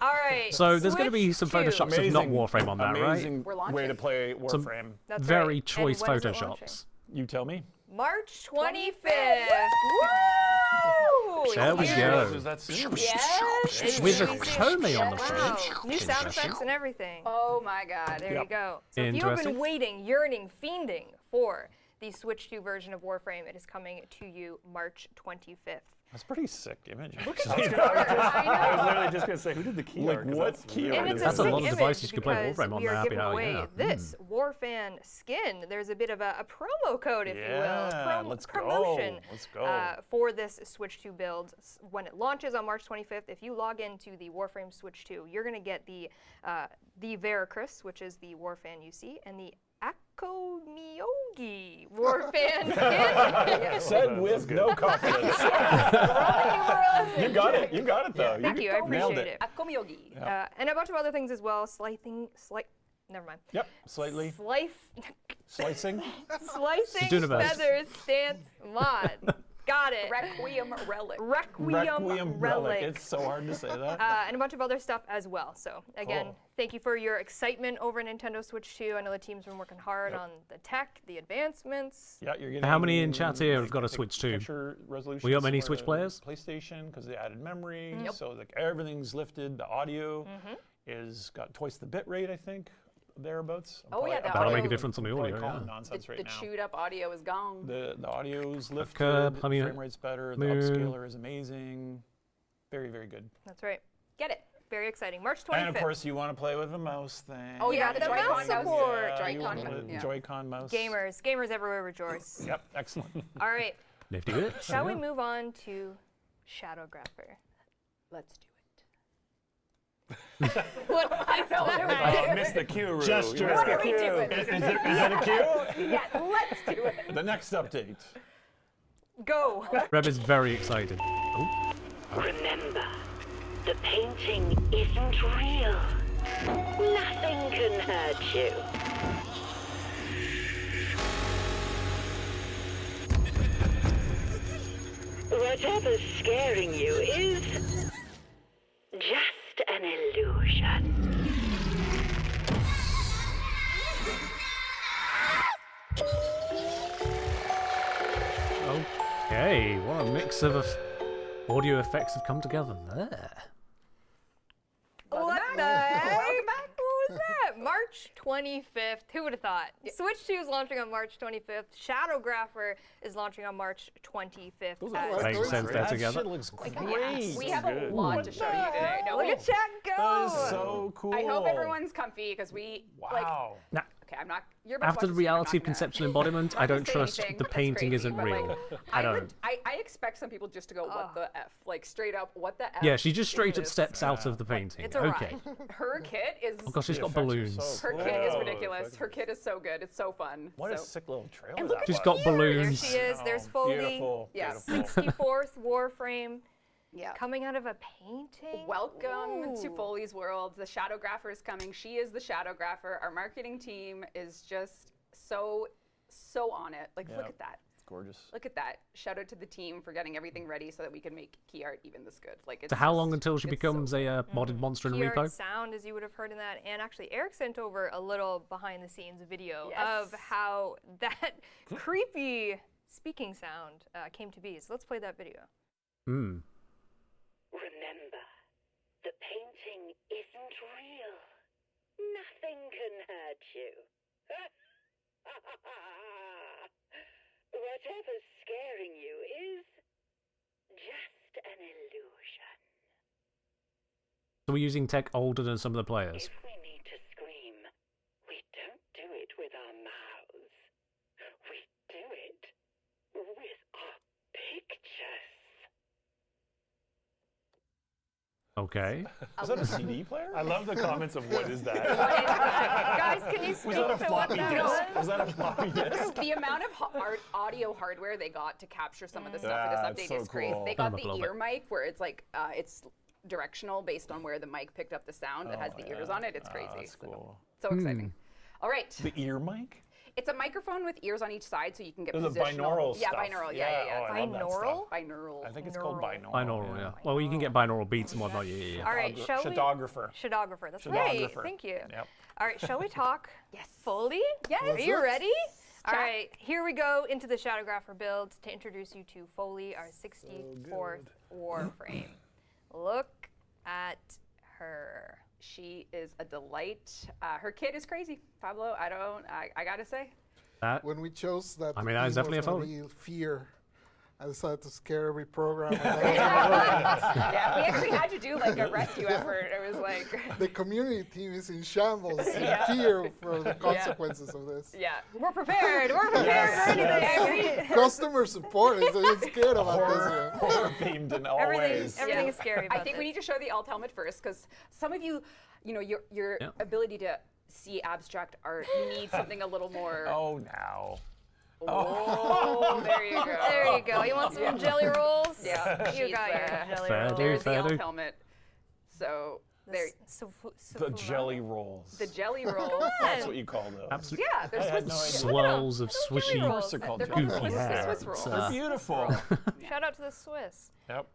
All right. So there's going to be some Switch 2. photoshops of not Warframe on that, right? Amazing We're way to launching. play Warframe. That's Very right. choice And when is it launching? photoshops. You tell me. March 25th. Woo! There we Here. go. Is that soon? Yes. With a Amazing. Comey on the Wow. front. New sound effects and everything. Oh my God. There you Yep. go. So if you have been Interesting. waiting, yearning, fiending for the Switch 2 version of Warframe, it is coming to you March 25th. That's a pretty sick image. I was literally just gonna say, who did the key Like, art? 'Cause what that's key really art And is it's That's a sick lot of image devices you can play because Warframe on we are there, giving happy away yeah. this Warfan skin. There's a bit of a promo code, if you will, Yeah, let's go. promotion Let's go. for this Switch 2 build. When it launches on March 25th, if you log into the Warframe Switch 2, you're going to get the Veracruz, which is the Warfan you see, and the Akomyogi Warfan skin. Said with no confidence. You got it. You got it though. Thank you, I nailed appreciate it. Akomyogi. And a bunch of other things as well. Never mind. Yep. Slightly Slicing slicing. doing her best. feathers stance mod. Got it. Requiem Relic. Requiem relic. It's so hard to say that. And a bunch of other stuff as well. So again, Cool. thank you for your excitement over Nintendo Switch 2. I know the team's been working hard on the tech, the advancements. Yeah, you're getting. How many in chat here have got a Switch 2? Picture resolution. We got many Switch players? PlayStation, because they added memory, Mm-hmm. so like everything's lifted. The audio is got twice the bit rate, I think, thereabouts. Oh, yeah, the That'll audio- make a difference on the Probably audio, calling yeah. nonsense The right now. chewed up audio is gone. The audio's lifted. curb, I mean, frame rate's better. The moon. upscaler is amazing. Very, very good. That's right. Get it. Very exciting. March 25th. And of course, you want to play with the mouse thing. Oh, Yeah, yeah, the Joy-Con mouse support. Yeah, you Joy-Con. want the Yeah. Joy-Con mouse. Gamers everywhere rejoice. Yep, excellent. All right. Nifty bits. Shall we yeah. move on to Shadowgrapher? Let's do it. What is that? missed the cue, Rue. Gesture. You missed What the are we cue. doing? Is it a cue? Yeah, let's do it. The next update. Go. Reb is very excited. Oh, Remember, the painting isn't real. Nothing can hurt you. Whatever's scaring you is just an illusion. okay. What a mix of audio effects have come together there. What the heck? What was that? March 25th. Who would have thought? Switch 2 is launching on March 25th. Shadowgrapher is launching on March 25th. Those are as what Makes stories sense are. there That together. shit looks great. We have a lot to show you today. No, Look at chat go. That is so cool. I hope everyone's comfy because we like. Wow. Now, Okay, I'm not. You're about to after the watch this, I'm reality not of gonna- conceptual embodiment, I not gonna don't say trust anything, the but that's painting crazy, isn't but, real. like, I I don't. would. I expect some people just to go, "What the f?" Like straight up, "What the f?" Yeah, she just is straight up this?" steps out of the painting. It's a Okay. ride. Her kit is. Oh gosh, she's got effects are balloons. so Her cool. kit is Oh, ridiculous. effects Her kit is so good. It's so fun. What a so. sick little trailer And look that at She's was. got There balloons. she is. There's Oh, Foley. Beautiful. Yeah. Beautiful. 64th Warframe Yeah. coming out of a painting. Welcome to Ooh. Foley's world. The Shadowgrapher is coming. She is the Shadowgrapher. Our marketing team is just so on it. Like, Yeah. look at that. It's gorgeous. Look at that. Shout out to the team for getting everything ready so that we can make key art even this good. Like, it's So how long just- until she it's becomes so a modded monster in Key art repo? sound, as you would have heard in that, and actually Eric sent over a little behind-the-scenes video Yes. of how that creepy speaking sound came to be. So let's play that video. Hmm. Remember, the painting isn't real. Nothing can hurt you. Whatever's scaring you is just an illusion. So we're using tech older than some of the players. If we need to scream, we don't do it with our mouths. We do it with our pictures. Okay. Is that a CD player? I love the comments of what is that? Guys, can you speak Was that a to what floppy that disk? was? Was that a floppy disk? The amount of audio hardware they got to capture some of the stuff for That's this update so is crazy. cool. They Turn got 'em up a the little ear bit. mic where it's like it's directional based on where the mic picked up the sound that has the ears on it. It's crazy. That's cool. So exciting. All right. The ear mic? It's a microphone with ears on each side so you can get There's a positional. binaural Yeah, stuff. binaural. Yeah. Oh, I love that stuff. Binaural? Binaural. I think it's called binaural. Binaural, yeah. Well, you can get binaural beats and whatnot. Yeah. All right, shall we? Shadographer. Shadographer. That's right. Shadographer. Thank you. Yep. All right, shall we talk? Yes. Foley? Yes. Are you ready? All Chat. right, here we go into the Shadowgrapher build to introduce you to Foley, our 64th Warframe. Look at her. She is a delight. Her kid is crazy. Pablo, I gotta say. That, When we chose that, I mean, that is theme definitely was a gonna Foley. be fear. I decided to scare every program. Yeah, we actually had to do like a rescue effort. It was like, The community team is in shambles in fear for the consequences of this. yeah. We're prepared. We're prepared for anything. Customer support is scared about Horror, this. horror themed in all ways. Everything is scary about I think we this. need to show the alt helmet first because some of you, your Yeah. ability to see abstract art, you need something a little more. Oh, now. Oh, there you go. There you go. You want some jelly rolls? Yeah, You she's got your there. jelly Fair rolls. do. There's the Fair alt do. helmet. So there, The jelly rolls. the jelly rolls. That's what you call those. absolutely. Yeah, they're I had Swiss. no idea. Swirls of swishy. rolls. Of course they're called They're jelly called rolls. Swiss, Yeah, Swiss rolls. it's, They're beautiful. Shout out to the Swiss. Yep.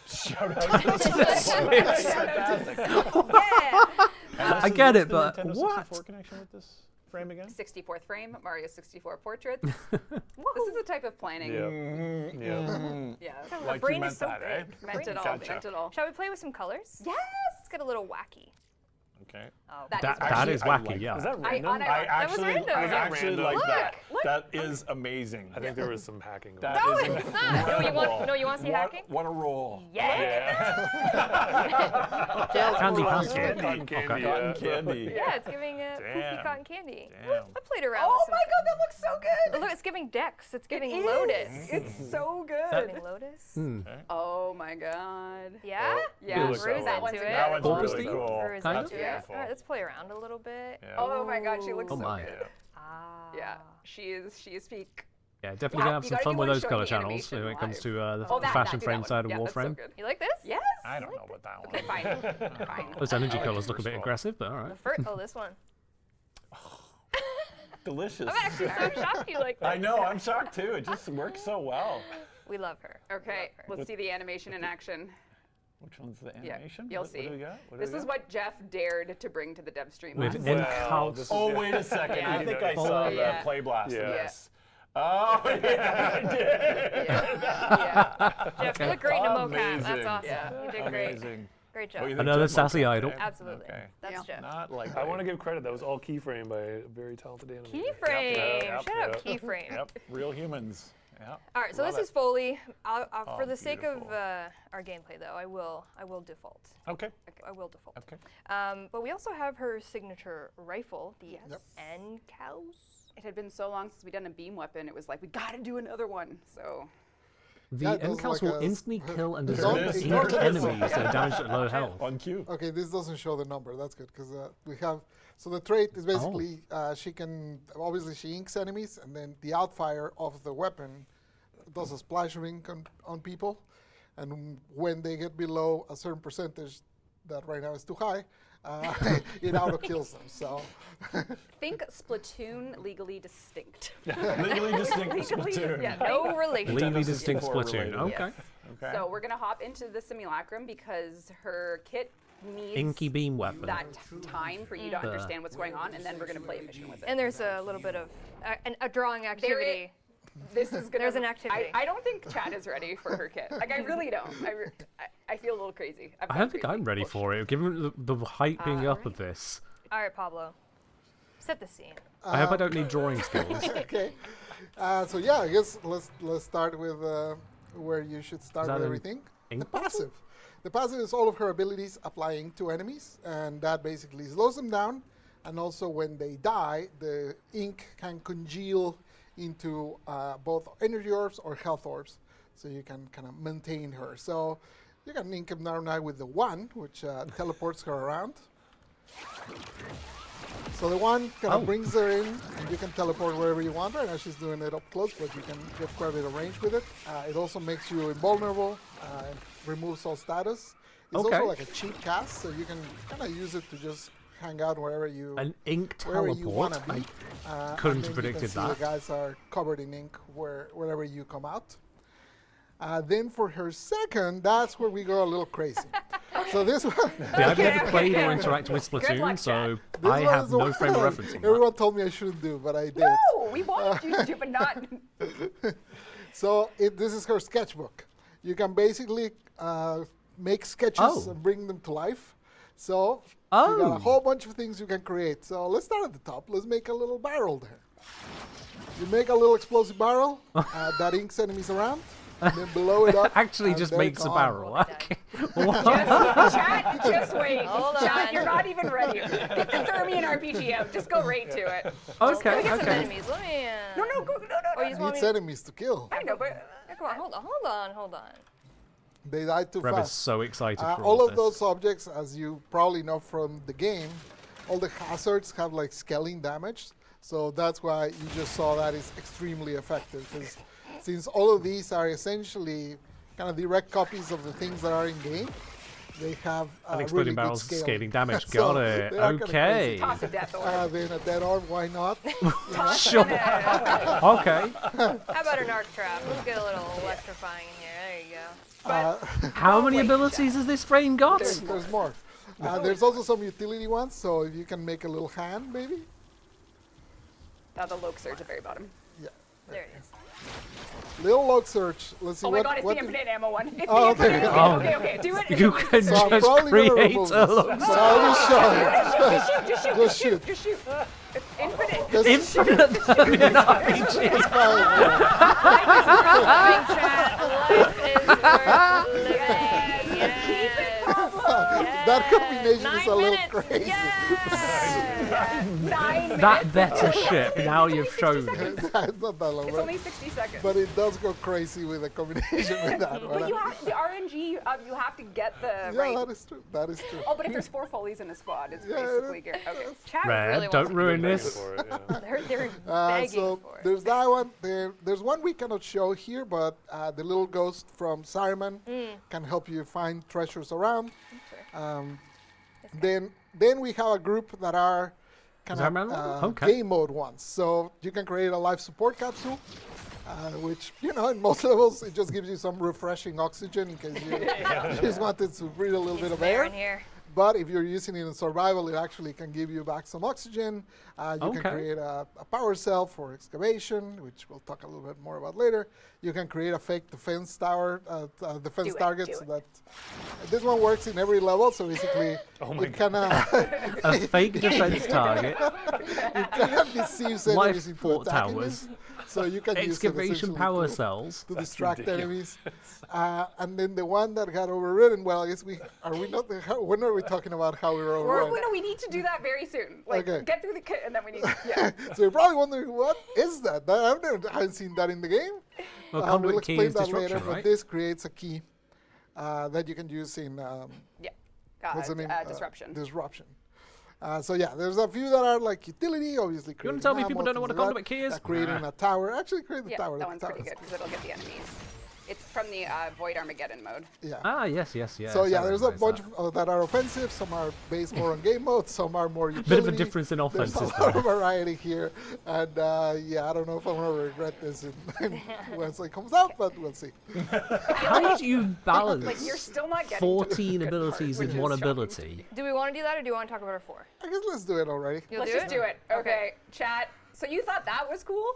Shout out to Fantastic. Yeah. I get it, What's but the Nintendo what? 64 connection with this frame again? 64th frame, Mario 64 portraits. This is the type of planning. Yeah. Yeah. My Like brain you meant is so that, big. eh? Meant it all. Gotcha. Meant it all. Shall we play with some colors? Yes. Let's get a little wacky. Okay. Oh, That That is is Actually, I wacky, like yeah. Is that I- random? on- I was actually, random. I Is that actually random? like Look, that. look. That is amazing. I think there was some hacking going That on. No, is it's not. No, you want to see what, hacking? What a roll. Yeah. Candy Right. basket. Cotton candy. Cotton yeah. candy. Yeah, it's giving poofy Damn. cotton candy. Damn. I played around Oh with my God, that looks so good. Look, it's giving Dex. It's giving It Lotus. is. It's so It's good. giving Lotus. Hmm. Oh my God. Yeah? Yeah, looks Bruise so that well. one's into it. That one's Focus really thing? cool. Bruise Kind into of. it. Beautiful. All right, let's play around a little bit. Yeah. Oh my God, she looks Oh so my. good. Ah. Yeah, she is peak. Yeah, definitely Yeah, gonna have you some gotta fun do with one those showing color the channels animation when it comes live. to the Oh, that fashion do frame that side one. of Yeah, that's so Warframe. good. You like this? Yes. I don't know about that one. Okay, fine. Fine. Those energy I like colors it look a bit as well. aggressive, but all right. Oh, this one. Delicious. I'm actually so shocked you like that. I know, I'm shocked too. It just works so well. We love her. Okay, let's see the animation in action. Which one's the Yeah, animation? you'll What see. do we got? What do This we is got? what Jeff dared to bring to the Devstream. With last in week. house. this is- Oh, wait a second. Yeah. I think I saw the Yeah. play blast Yeah. of this. Oh, yeah, I did. Yeah. Jeff, you look great in a mocap. That's Amazing. awesome. Yeah. You did great. Amazing. Great Oh, job. you think Another Jeff sassy Mockap, idol. eh? Absolutely. Okay. That's Yeah. Jeff. Not like I want to give credit. That was all keyframe by a very talented animator. Keyframe. Yep, Shout out yep. Keyframe. Yep, real humans. Yep. All right, so Love this is it. Foley. For Oh, the sake of beautiful. our gameplay, though, I will default. Okay. I will default. Okay. But we also have her signature rifle, the Yes. Encaus. It had been so long since we'd done a beam weapon. It was like we gotta do another one. So The Yeah, it does Encaus like will a- instantly kill and Don't- dissolve ignore ink the enemies missile. that are damaged at low health. On cue. Okay, this doesn't show the number. That's good because we have. So the trait is basically she can obviously she inks enemies, and then the outfire of the weapon does a splash of ink on people, and when they get below a certain percentage, that right now is too high, it auto kills them. So think Splatoon legally distinct. Legally distinct Splatoon. Yeah, No relation. Legally Nintendo distinct 64 Splatoon. related. Okay. Okay. So we're gonna hop into the simulacrum because her kit needs Inky beam weapon. that time for you to understand what's going on, and then we're gonna play a mission with it. And there's a little bit of a drawing activity. This is gonna. There's an activity. I don't think Chad is ready for her kit. Like I really don't. I feel a little crazy. I don't think I'm ready for it, given the hype being up of this. All right, Pablo. Set the scene. I hope I don't need drawing skills. okay, so yeah, I guess let's start with where you should start that with an everything. The ink passive. The passive is all of her abilities applying to enemies, and that basically slows them down. And also, when they die, the ink can congeal into both energy orbs or health orbs, so you can kind of maintain her. So You can ink him now with the 1, which teleports her around. So the 1 kind of brings her in, and you can teleport wherever you want. Right now she's doing it up close, but you can get quite a bit of range with it. It also makes you invulnerable, and removes all status. It's also like a cheap cast, so you can kind of use it to just hang out wherever you An ink wherever you want teleport. to be. couldn't and then have predicted you can see that. The guys are covered in ink wherever you come out. Then for her second, that's where we go a little crazy. So this one, Yeah, I've never played or interacted with luck, Splatoon, so this I one have is the no one frame of that reference on that. everyone told me I shouldn't do, but I did. No, we wanted you to do, but not. So this is her sketchbook. You can basically make sketches and bring them to life. So you got a whole bunch of things you can create. So let's start at the top. Let's make a little barrel there. You make a little explosive barrel that inks enemies around. And then blow it up. Actually and just they're makes a gone. barrel. Okay. Chat, just wait. Hold Chat, on. you're not even ready. Get the Thermian RPG out. Just go right to it. Let me Okay, get some okay. enemies. Let me. No, no, go, no, no, Oh, you just want Needs me? enemies to kill. I know, but Yeah, come on, hold on. They die too Reb is fast. so excited for All of this. those objects, as you probably know from the game, all the hazards have like scaling damage. So that's why you just saw that is extremely effective. Because since all of these are essentially kind of direct copies of the things that are in game, they have And really exploding good barrels scaling. scaling damage. So Got it. they are kinda Okay. toss a death orb. Then a dead orb, why not? Sure. Okay. How about an arc trap? Let's get a little electrifying in here. There you go. How many abilities has this frame got? There's more. There's also some utility ones, so if you can make a little hand, maybe. The Loke Surge at the very bottom. Yeah. There it is. Little log search. Let's see Oh what. my god, it's what the did- infinite ammo one. It's Oh, the there infinite. you go. Okay, do it. You can So I'm just probably gonna create remove a this. look. So I'll just show you. Just shoot. Just shoot. It's infinite. Just Infinite Thermian RPG. it's fine. Big chat. Life is worth living. Yes. That combination is 9 a little minutes. crazy. Yes. 9 minutes. That better ship. Now you've shown it. It's not that long, It's only 60 seconds. but it does go crazy with the combination with that one. But you have the RNG. You have to get the Yeah, right. that is true. That is true. Oh, but if there's 4 Follies in a squad, it's Yeah, basically good. Okay. Chat Red, really don't wants ruin Begging this. for it, yeah. They're begging So for it. there's that one. There's one we cannot show here, but the little ghost from Saruman can help you find treasures around. Then we have a group that are kind Saruman? of Okay. game mode ones. So you can create a life support capsule, which in most levels it just gives you some refreshing oxygen in case you just wanted to breathe a little bit of Air air. in here. But if you're using it in survival, it actually can give you back some oxygen. You can Okay. create a power cell for excavation, which we'll talk a little bit more about later. You can create a fake defense tower, defense Do it, target, do so it. that this one works in every level. So basically, it kind of A fake defense target. deceives Life enemies into fort attacking towers. you. So you can use it Excavation essentially power to- cells. to distract enemies. And then the one that got overridden, well, I guess when are we talking about how we were overridden? No, we need to do that very soon. Like, Okay. get through the kit, and then we need. Yeah. So you're probably wondering, what is that? I haven't seen that in the game. Well, We'll conduit key explain is that disruption, later, but right? this creates a key that you can use in Yeah. what's the name? Disruption. Disruption. So yeah, there's a few that are like utility, obviously. You want to tell me people don't know what a conduit key is? Creating a tower. Actually, create the Yeah, tower. that the one's pretty tower's- good because it'll get the enemies. It's from the Void Armageddon mode. Yeah. Ah, yes. So yeah, I there's a recognise bunch that. of, that are offensive. Some are based more on game mode. Some are more utility. Bit of a difference in There's offenses a lot there. of variety here, and yeah, I don't know if I'm gonna regret this once it comes out, but we'll see. How do you balance Like you're still not getting 14 to the good part, abilities which in is one shocking. ability? Do we want to do that, or do you want to talk about our 4? I guess let's do it already. You'll Let's do just it? do it. Okay, chat. So you thought that was cool?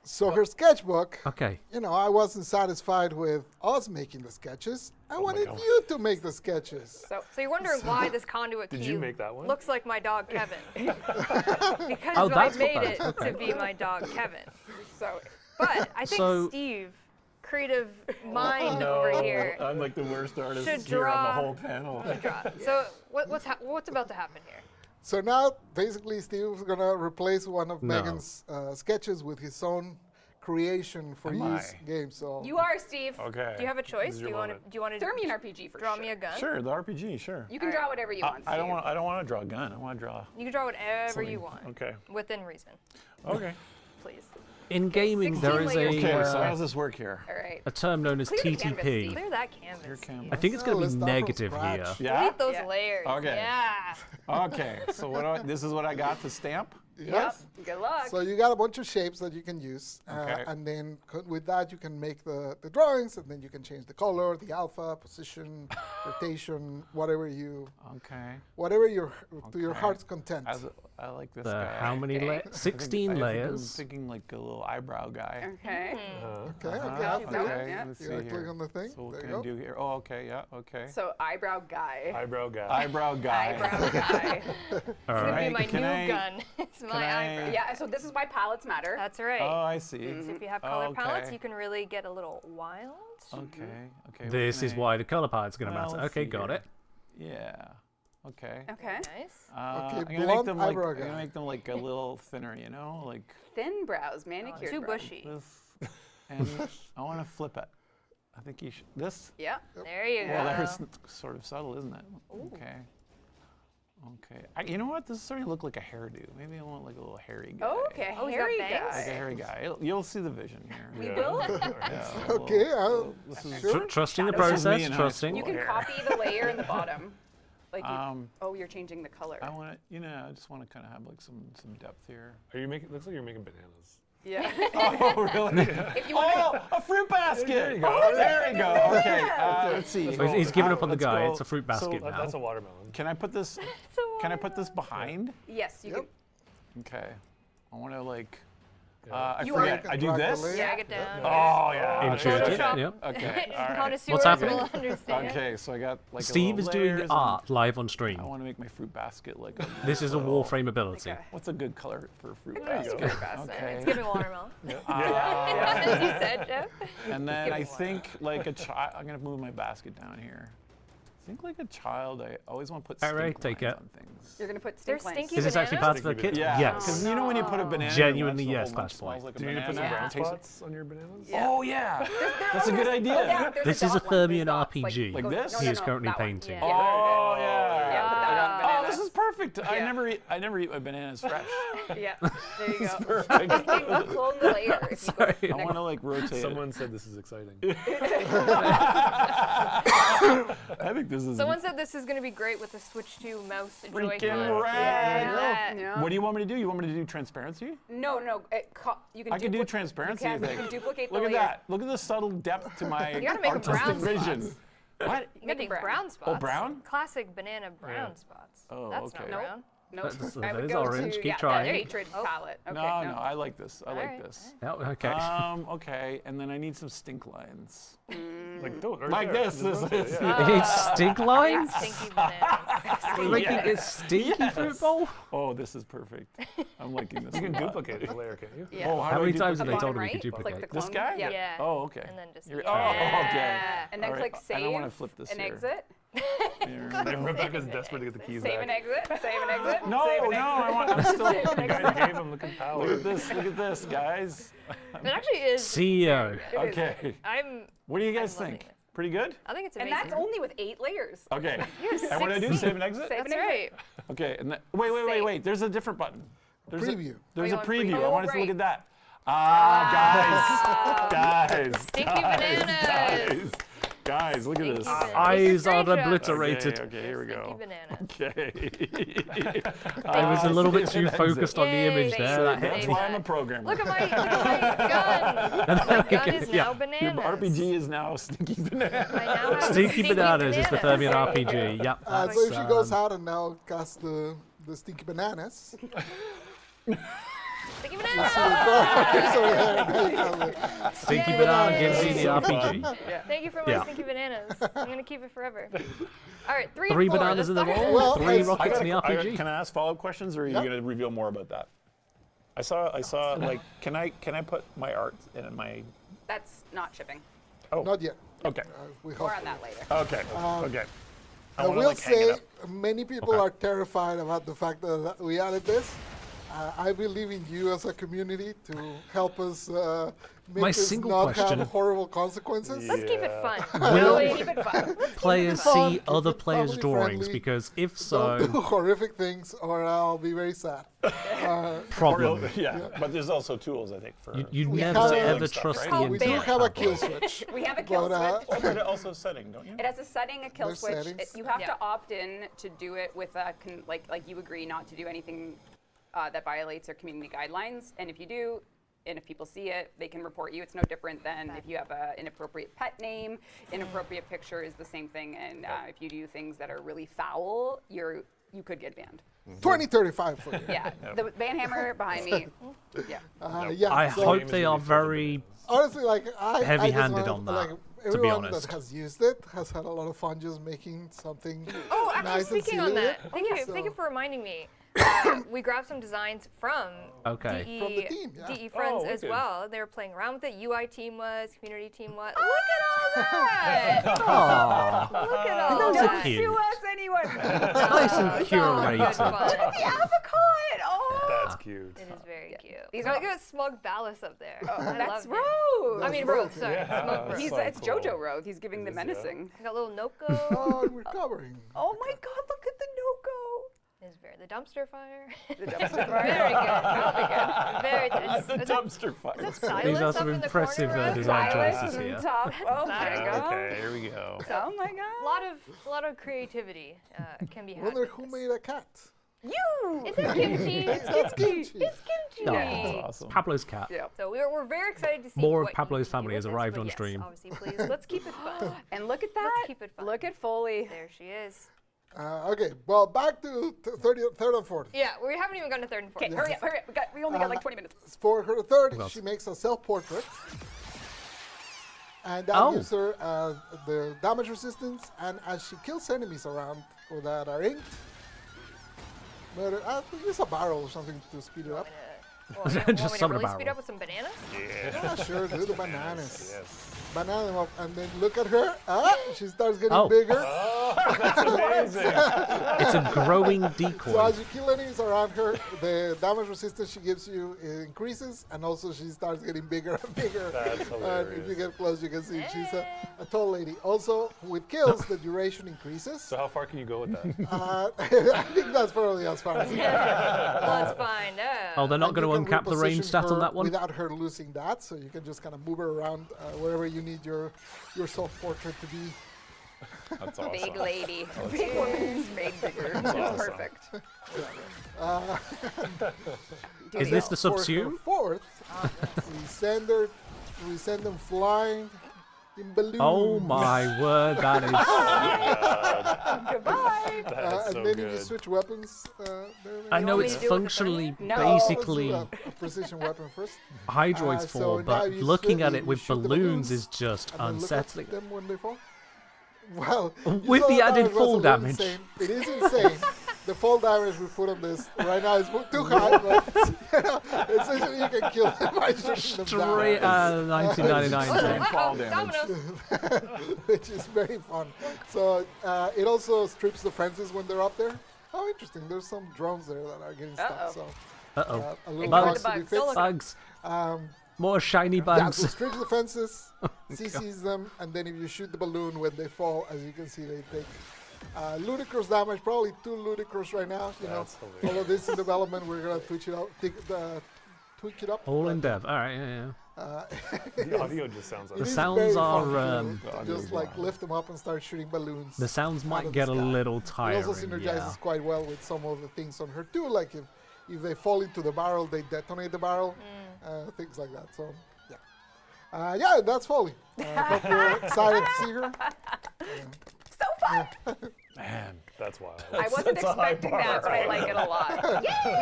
So her sketchbook. Okay. I wasn't satisfied with us making the sketches. I wanted you to make the sketches. So So you're wondering why this conduit Did key you make that one? looks like my dog Kevin. Because Oh, I that's what made that it is. Okay. to be my dog Kevin. so But I think So- Steve, creative mind over here, I'm like the worst artist should here on the draw- whole panel. So what's about to happen here? So now, basically, Steve's gonna replace one of No. Megan's sketches with his own creation for Am use I? game. So You are, Steve. Okay. Do you have a choice? is Do your you want to? moment. Do you want to? Throw me an RPG for Draw sure. me a gun. Sure, the RPG, sure. You can draw whatever you want, I don't Steve. want. I don't want to draw a gun. I want to draw. You can draw whatever something. you want, Okay. within reason, Okay. please. In gaming, 16 there is layers. Okay. So how a does this work here? All right. term known as Clear the canvas, TTP. Steve. Clear that canvas. Your camera. I think it's going to Let's be start from negative here. scratch. Yeah. Delete those Yeah. layers. Okay. Yeah. Okay. So what? This is what I got to stamp. yes. Yep. Good luck. So you got a bunch of shapes that you can use, Okay. and then with that you can make the drawings, and then you can change the color, the alpha, position, rotation, whatever your to your Okay. heart's content. I like this The guy. how many Okay. layers? 16 I'm layers. thinking like a little eyebrow guy. Okay. Okay, okay. Uh-huh, I feel it. okay. Yeah. Let's You see gotta here. click on the thing. So what There can you I go. do here? Oh, okay. Yeah. Okay. So eyebrow guy. Eyebrow guy. Eyebrow guy. Eyebrow guy. All It's gonna right. be my Can new I- gun. It's my eyebrow. Yeah. So this is why palettes matter. That's right. Oh, I see. So if you have color palettes, okay. you can really get a little wild. Okay. Okay. what This can is I- why the color palette's going to Well, matter. let's Okay, see got here. it. Yeah. Okay. Okay. Nice. I'm Okay, gonna make blonde them like eyebrow I'm gonna guy. make them like a little thinner, you know, like Thin brows, manicured Too brows. bushy. this. And I want to flip it. I think you should. This. Yeah. There you Well, go. there's sort of subtle, isn't it? Okay. Okay. You know what? This is starting to look like a hairdo. Maybe I want like a little hairy guy. Oh, okay. Oh, he's got hairy bangs? Like a guy. hairy guy. You'll see the vision here. We Yeah. will. Yeah, Okay, this is sure. Trusting the Shadows. This is me process, in high trusting. You can Hair. copy the layer in the bottom. Like you, Um, oh, you're changing the color. I want to, I just want to kind of have like some depth here. Are you making? Looks like you're making bananas. Yeah. Oh, really? If you want Oh, a fruit basket. There you go. Oh, there you go. Okay, let's see. So he's giving up on the Let's guy. go. It's a fruit basket now. That's a watermelon. Can I put this? Can I put this behind? yes, you Yep. Okay. I want to like. Yeah. I You forget. are- I do Drag the this. layer. Drag it down. Oh yeah. Intuitive. Okay. Photoshop. Yep. Okay. All right. Connoisseurs What's happening? will understand. Okay. So I got like. Steve a is little doing layers and art live on stream. I want to make my fruit basket like. A This is a little- Warframe ability. Okay. What's a good color for a fruit There you basket? go. Okay. It's giving watermelon. Ah, As you said, Jeff. And then I giving think like a child. I'm gonna move my basket down here. I think like a child. I always want to put All right, stink take lines it. on things. You're gonna put There's stink lines. stinky Is this actually part of the Stinky kit? Yeah. Yes. Because you know when you put a banana. in your Genuinely, lunch, the yes, whole lunch Flashpoint. smells like a Do you need to put some banana. brown It tastes- spots on your bananas? Yeah. Oh yeah. They're That's a good always- idea. Oh, yeah, there's This a is a dot one. There's Fermion dots, RPG. Like this? He is currently that one. painting. Yeah. Oh yeah. Yeah, put that on Oh, bananas. this is perfect. I Yeah. never eat my bananas fresh. Yeah. There you go. Perfect. You can clone the layer. If you go Sorry. I want to like rotate. Someone said this is exciting. I think this is. Someone said this is going to be great with the Switch 2 mouse freaking Joy-Con. rad. Yeah. Yeah. What do you want me to do? You want me to do transparency? No, you can. I can do duplicate- transparency. You I can, think. you can duplicate the Look at layer. that. Look at the subtle depth to my You gotta make 'em artistic brown vision. spots. What? You got these brown. brown spots. brown? Classic banana brown spots. Oh, That's okay. not Nope. brown. No, That's- I that would is go orange. to Keep yeah, trying. the hatred palette. Okay, No, I like this. I like Alright, this. Oh, okay. Okay, and then I need some stink lines. Like, don't. Right Like there. this. Just This rotate it, is. yeah. It's stink lines? Stinky bananas. Making it stinky fruit bowl? Oh, this is perfect. I'm liking this. You can a lot. duplicate the layer, can't you? Yeah. Oh, How do I many times have they duplicate? told Bottom him you could right, like the duplicate? This clone. guy? Yeah. Yeah. Oh, okay. And then just You're- yeah. Oh, okay. And then All click right. save. I don't want to flip this and here. exit. Here. And Rebecca's desperate to get the keys Save back. and exit. Save and exit. No, save and no, exit. I'm still. You guys gave him the good power. Look at this, guys. It actually is. CEO. Okay. What do you guys loving think? it. Pretty good? I think it's And amazing. that's only with 8 layers. Okay. And what do I do? Save and exit? Save That's and exit. right. Okay. And Save. wait. There's a different button. There's Preview. There's you a want preview. preview? I want Oh, us to look great. at that. Ah, guys. Stinky bananas. Guys, look at Stinky this. bananas. Eyes are Screenshot. obliterated. Okay, here we Stinky go. bananas. Okay. I was a little bit too Save and focused on the Yay, image save there. That and hit That's me. why I'm a programmer. Look at my gun. My gun is Yeah. now Your bananas. RPG is now Stinky Banana. I now have Stinky Bananas is the Fermion bananas. RPG. Yep. So that's, if she goes out and now casts the stinky bananas. Stinky So bananas. Stinky Banana gives you the RPG. Thank you for my Yeah. stinky bananas. I'm gonna keep it forever. All right, 3 Three and 4. bananas in the Let's roll, Well, three I- rockets in the RPG. Can I ask follow-up questions, or are you Yep. going to reveal more about that? I saw like, can I put my art in my? That's not shipping. Not yet. Okay. We hope. More on that later. Okay. Okay. I wanna, will like, hang it say up. many people Okay. are terrified about the fact that we added this. I believe in you as a community to help us make My this single not question- have horrible consequences. Let's keep it Yeah. fun. Will Really keep it fun. players fun, see keep other it players' family drawings? friendly. Because if Don't do so, horrific things, or I'll be very sad. problem. Yeah, but there's also tools, I think, for. You We never have- ever stuff, trust right? the Oh, We do internet. have a Pablo. kill switch. We have a kill But, switch. Oh, but also a setting, don't you? It has a setting, a kill There's switch. settings. You have Yeah. to opt in to do it with a like you agree not to do anything that violates our community guidelines. And if you do, and if people see it, they can report you. It's no different than if you have an inappropriate pet name. Inappropriate picture is the same thing. And if you do things that are really foul, you could get banned. 2035 for you. Yeah, the ban hammer behind me. Yeah. Yeah, I so hope they are very. honestly, like I just heavy-handed want, on that, like, to be everyone honest. that has used it has had a lot of fun just making something Oh, actually, nice and speaking on silly. that, thank you So- for reminding me. We grabbed some designs from Okay. DE, From the team, yeah. DE friends Oh, as wicked. well. They were playing around with it. UI team was, community team was. Look at all that! Aww. Look at all Those are that. cute. Sue us, anyone. Nice and It's all good curated. fun. The avocado. Oh. That's cute. It is very cute. These These are- are good smug Ballast up there. I That's love him. Rose. I mean, That's Rose, Rose, sorry. yeah. Smug Rose. He's He's so it's cool. JoJo Rose. He's giving the It is, yeah. menacing. I got a little Noko. Oh, we're covering. Oh my God! Look at the Noko. Is very the dumpster fire. The dumpster fire. Very good. That'll be good. Very good. The Is that dumpster fire. silence These are up some in the impressive corner? design Silas choices and here. top. Oh my There you God. Okay, here we go. Oh my God. A lot of creativity can be had. Wonder with who this. made a cat. You. Is it kimchi? That's kimchi. It's kimchi. Aw. That's awesome. Pablo's cat. Yeah. So we're very excited to see More of what Pablo's you can do family with has this, arrived but on yes, stream. Obviously, please let's keep it fun. And look at that. keep it fun. Look at Foley. There she is. Okay, well, back to third and fourth. Yeah, we haven't even gotten to third and fourth. Okay, hurry up, hurry up. We only got like 20 minutes. For her third, else? she makes a self-portrait. And that Oh. gives her the damage resistance, and as she kills enemies around or that are inked, use a barrel or something to speed it up. Just summon a really speed barrel. up with some bananas? Yeah, sure, do the bananas. Yes. Banana them up, and then look at her. She starts getting Oh. bigger. That's amazing. It's a growing So decoy. as you kill enemies around her, the damage resistance she gives you increases, and also she starts getting bigger and bigger. That's And if you hilarious. get close, you can see she's a tall lady. Also, with kills, the duration increases. So how far can you go with that? I think that's probably as far as you can. Let's find out. Oh, they're not And going you to can uncap the range reposition stat on her that one? without her losing that, so you can just kind of move her around wherever you need your self-portrait to be. That's awesome. Big lady. Big woman's made bigger. It's awesome. perfect. Is this the For her subsume? fourth, we send them flying in balloons. Oh my word, that is. Goodbye. That's And so then if you good. switch weapons, I know want me it's to do it with the functionally burning? No. basically Let's do a precision weapon first. Hydroid's so fall, now but you looking shoot- at you it with shoot the balloons balloons, is just And then look unsettling. at them when they fall. Well, With you saw the that added was a fall little damage. insane. It is insane. The fall damage we put on this right now is too high, but essentially you can kill them by shooting them Straight down, out of 1999. Fall damage. Dominoes. which is very fun. So it also strips the fences when they're up there. Oh, interesting. There's some drones there that are getting stuck. Uh-oh. So Uh-oh. a little Ignore bugs the to be bugs. Don't fixed. Bugs. Um, More shiny Yeah, bugs. so strips the fences, CCs them, and then if you shoot the balloon when they fall, as you can see, they take ludicrous damage, probably too ludicrous right now. You know, That's hilarious. all of this in development, we're gonna tweak it up. All in but, dev. All right, yeah. The audio just sounds like it The is sounds very are, fun to audio just is like wild. lift them up and start shooting balloons. The sounds out might of get the a sky. little It tiring. also synergizes Yeah. quite well with some of the things on her too, like if they fall into the barrel, they detonate the barrel, things like that. So yeah, yeah, that's Foley. Hope you're excited to see her. So fun. Man, That's wild. I wasn't That's a high expecting bar, that, but I right? like it a lot.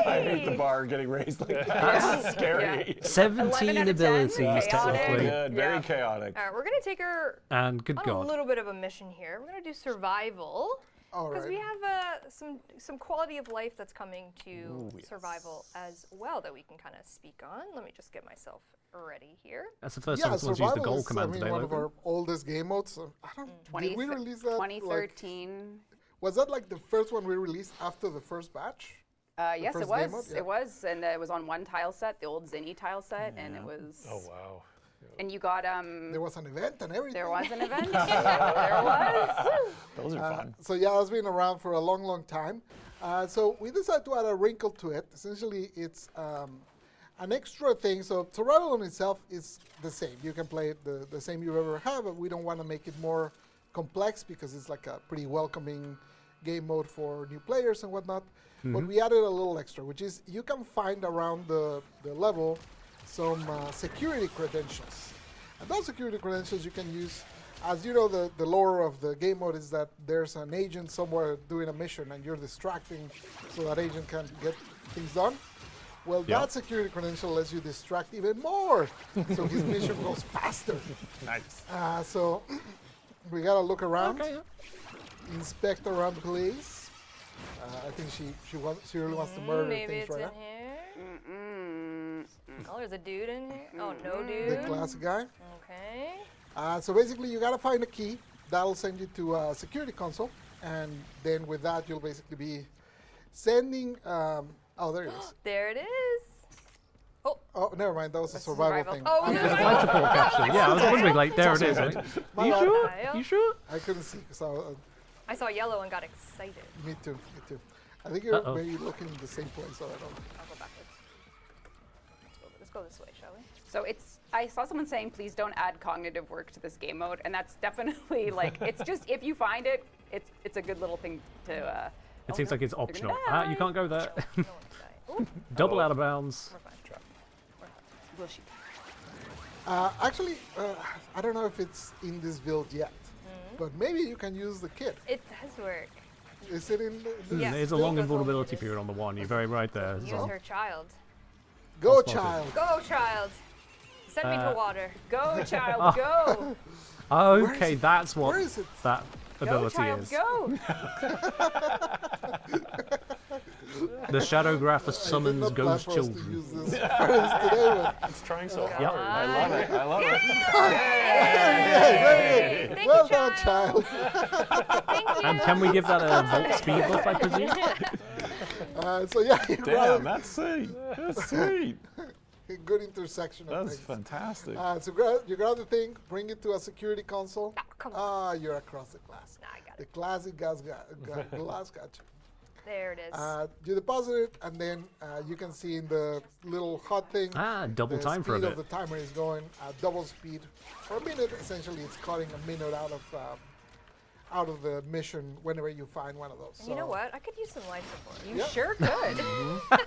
I hate the bar getting raised like that. That's scary. 17 11 out of 10, abilities, chaotic. technically. Good, very Yeah. chaotic. All right, we're gonna take her And good on God. a little bit of a mission here. We're gonna do survival All because we right. have some quality of life that's coming to Ooh, yes. survival as well that we can kind of speak on. Let me just get myself ready here. That's the first Yeah, time someone's used the survival goal is, command I mean, today, one of Logan. our oldest game modes. I don't. Did we release that? Like, 2013. was that like the first one we released after the first batch? Yes, it first game was. mode? Yeah. It was, and it was on one tile set, the old Zinni tile set, and it was. Oh wow. And you got There was an event and everything. There was an event. There was. Those are fun. So yeah, it's been around for a long, long time. So we decided to add a wrinkle to it. Essentially, it's an extra thing. So survival on itself is the same. You can play it the same you ever have, but we don't want to make it more complex because it's like a pretty welcoming game mode for new players and whatnot. But we added a little extra, which is you can find around the level some security credentials. And those security credentials you can use. As you know, the lore of the game mode is that there's an agent somewhere doing a mission and you're distracting so that agent can get things done. Well, that security credential lets you distract even more, so his mission goes faster. Nice. So we gotta look around, Okay. inspect around the place. I think she really wants to murder Maybe things it's right in now. here. Oh, there's a dude in here. Oh, no The dude. classic guy. Okay. So basically, you gotta find a key. That'll send you to a security console, and then with that, you'll basically be sending. Oh, there it is. There it is. Oh, never mind. That was a survival thing. Oh, Life support capture. Yeah, I was wondering, like, there it is. My You bad. sure? Kyle. You sure? I couldn't see because I saw yellow and got excited. me too. I think you're Uh-oh. maybe looking in the same place. So I don't. I'll go backwards. Let's go this way, shall we? So I saw someone saying, please don't add cognitive work to this game mode, and that's definitely like, it's just, if you find it, it's a good little thing to. It seems like it's gonna optional. die. You can't go there. No one's dying. Ooh, Double out of bounds. we're fine. Will she? Actually, I don't know if it's in this build yet, but maybe you can use the kit. It does work. Is it in the Yes. There's a Bill long goes invulnerability over this. period on the one. You're very right there. Use So. her child. Go, Spotted. child. Go, child. Send me to water. Go, child, go! Okay, that's what Where is it? that Go, ability child, is. go! The shadow grapher I did summons not plan ghost for us to children. use this today, but It's trying so hard. Yep. I love it. I love it. Hey, thank well you, done, child. child. Thank you. And can we give that a volt speed buff, I presume? So yeah, you Damn, grab that's sweet. That's sweet. a good intersection of That's things. fantastic. So you grab the thing, bring it to a security console. Oh, come on. You're across the glass. Nah, I got The it. classic glass got you. There it is. You deposit it, and then you can see in the little hot thing. Double the time for a speed bit. of the timer is going double speed for a minute. Essentially, it's cutting a minute out of the mission whenever you find one of those. And you know what? I could use some life support. You Yeah. sure could.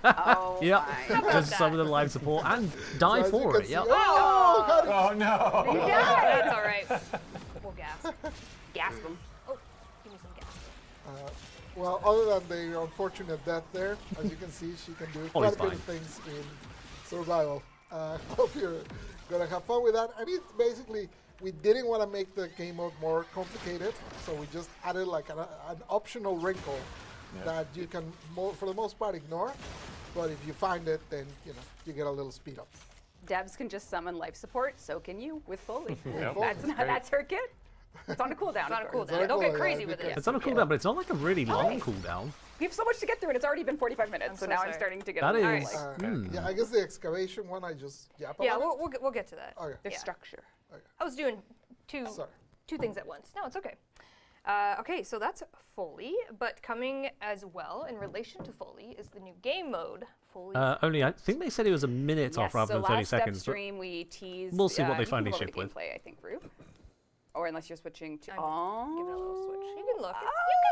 Oh, Yep. my. Just some of the live support and die So as you for can it. see- Yep. Oh, how did- Oh no. Yeah, that's all right. We'll gas. Gasp them. Oh, give me some gas. Well, other than the unfortunate death there, as you can see, she can do Oh, quite he's a bit of things in survival. Hope you're gonna have fun with that. And it's basically, we didn't want to make the game mode more complicated, so we just added like an optional wrinkle that you can, for the most part, ignore. But if you find it, then you get a little speed up. Devs can just summon life support, so can you with Foley. Yep. That's her kit. It's on a cooldown. It's on a of course. cooldown. Don't get cool, crazy yeah, with it. It's on a cooldown, but it's not like a really long cooldown. We have so much to get through, and it's already been 45 minutes. I'm So so now sorry. I'm starting to get That a little is- like, Yeah, I guess the excavation one, I just yap Yeah, about it. we'll get to that. Okay. there's yeah. structure. I was doing two Sorry. things at once. No, it's okay. Okay, so that's Foley, but coming as well in relation to Foley is the new game mode. Foley. Only, I think they said it was a minute off rather so than 30 last seconds. But stream we teased. we'll see what they you can finally go over ship to with. gameplay, I think, Rue. Or unless you're switching to. Give it a little switch. You can look.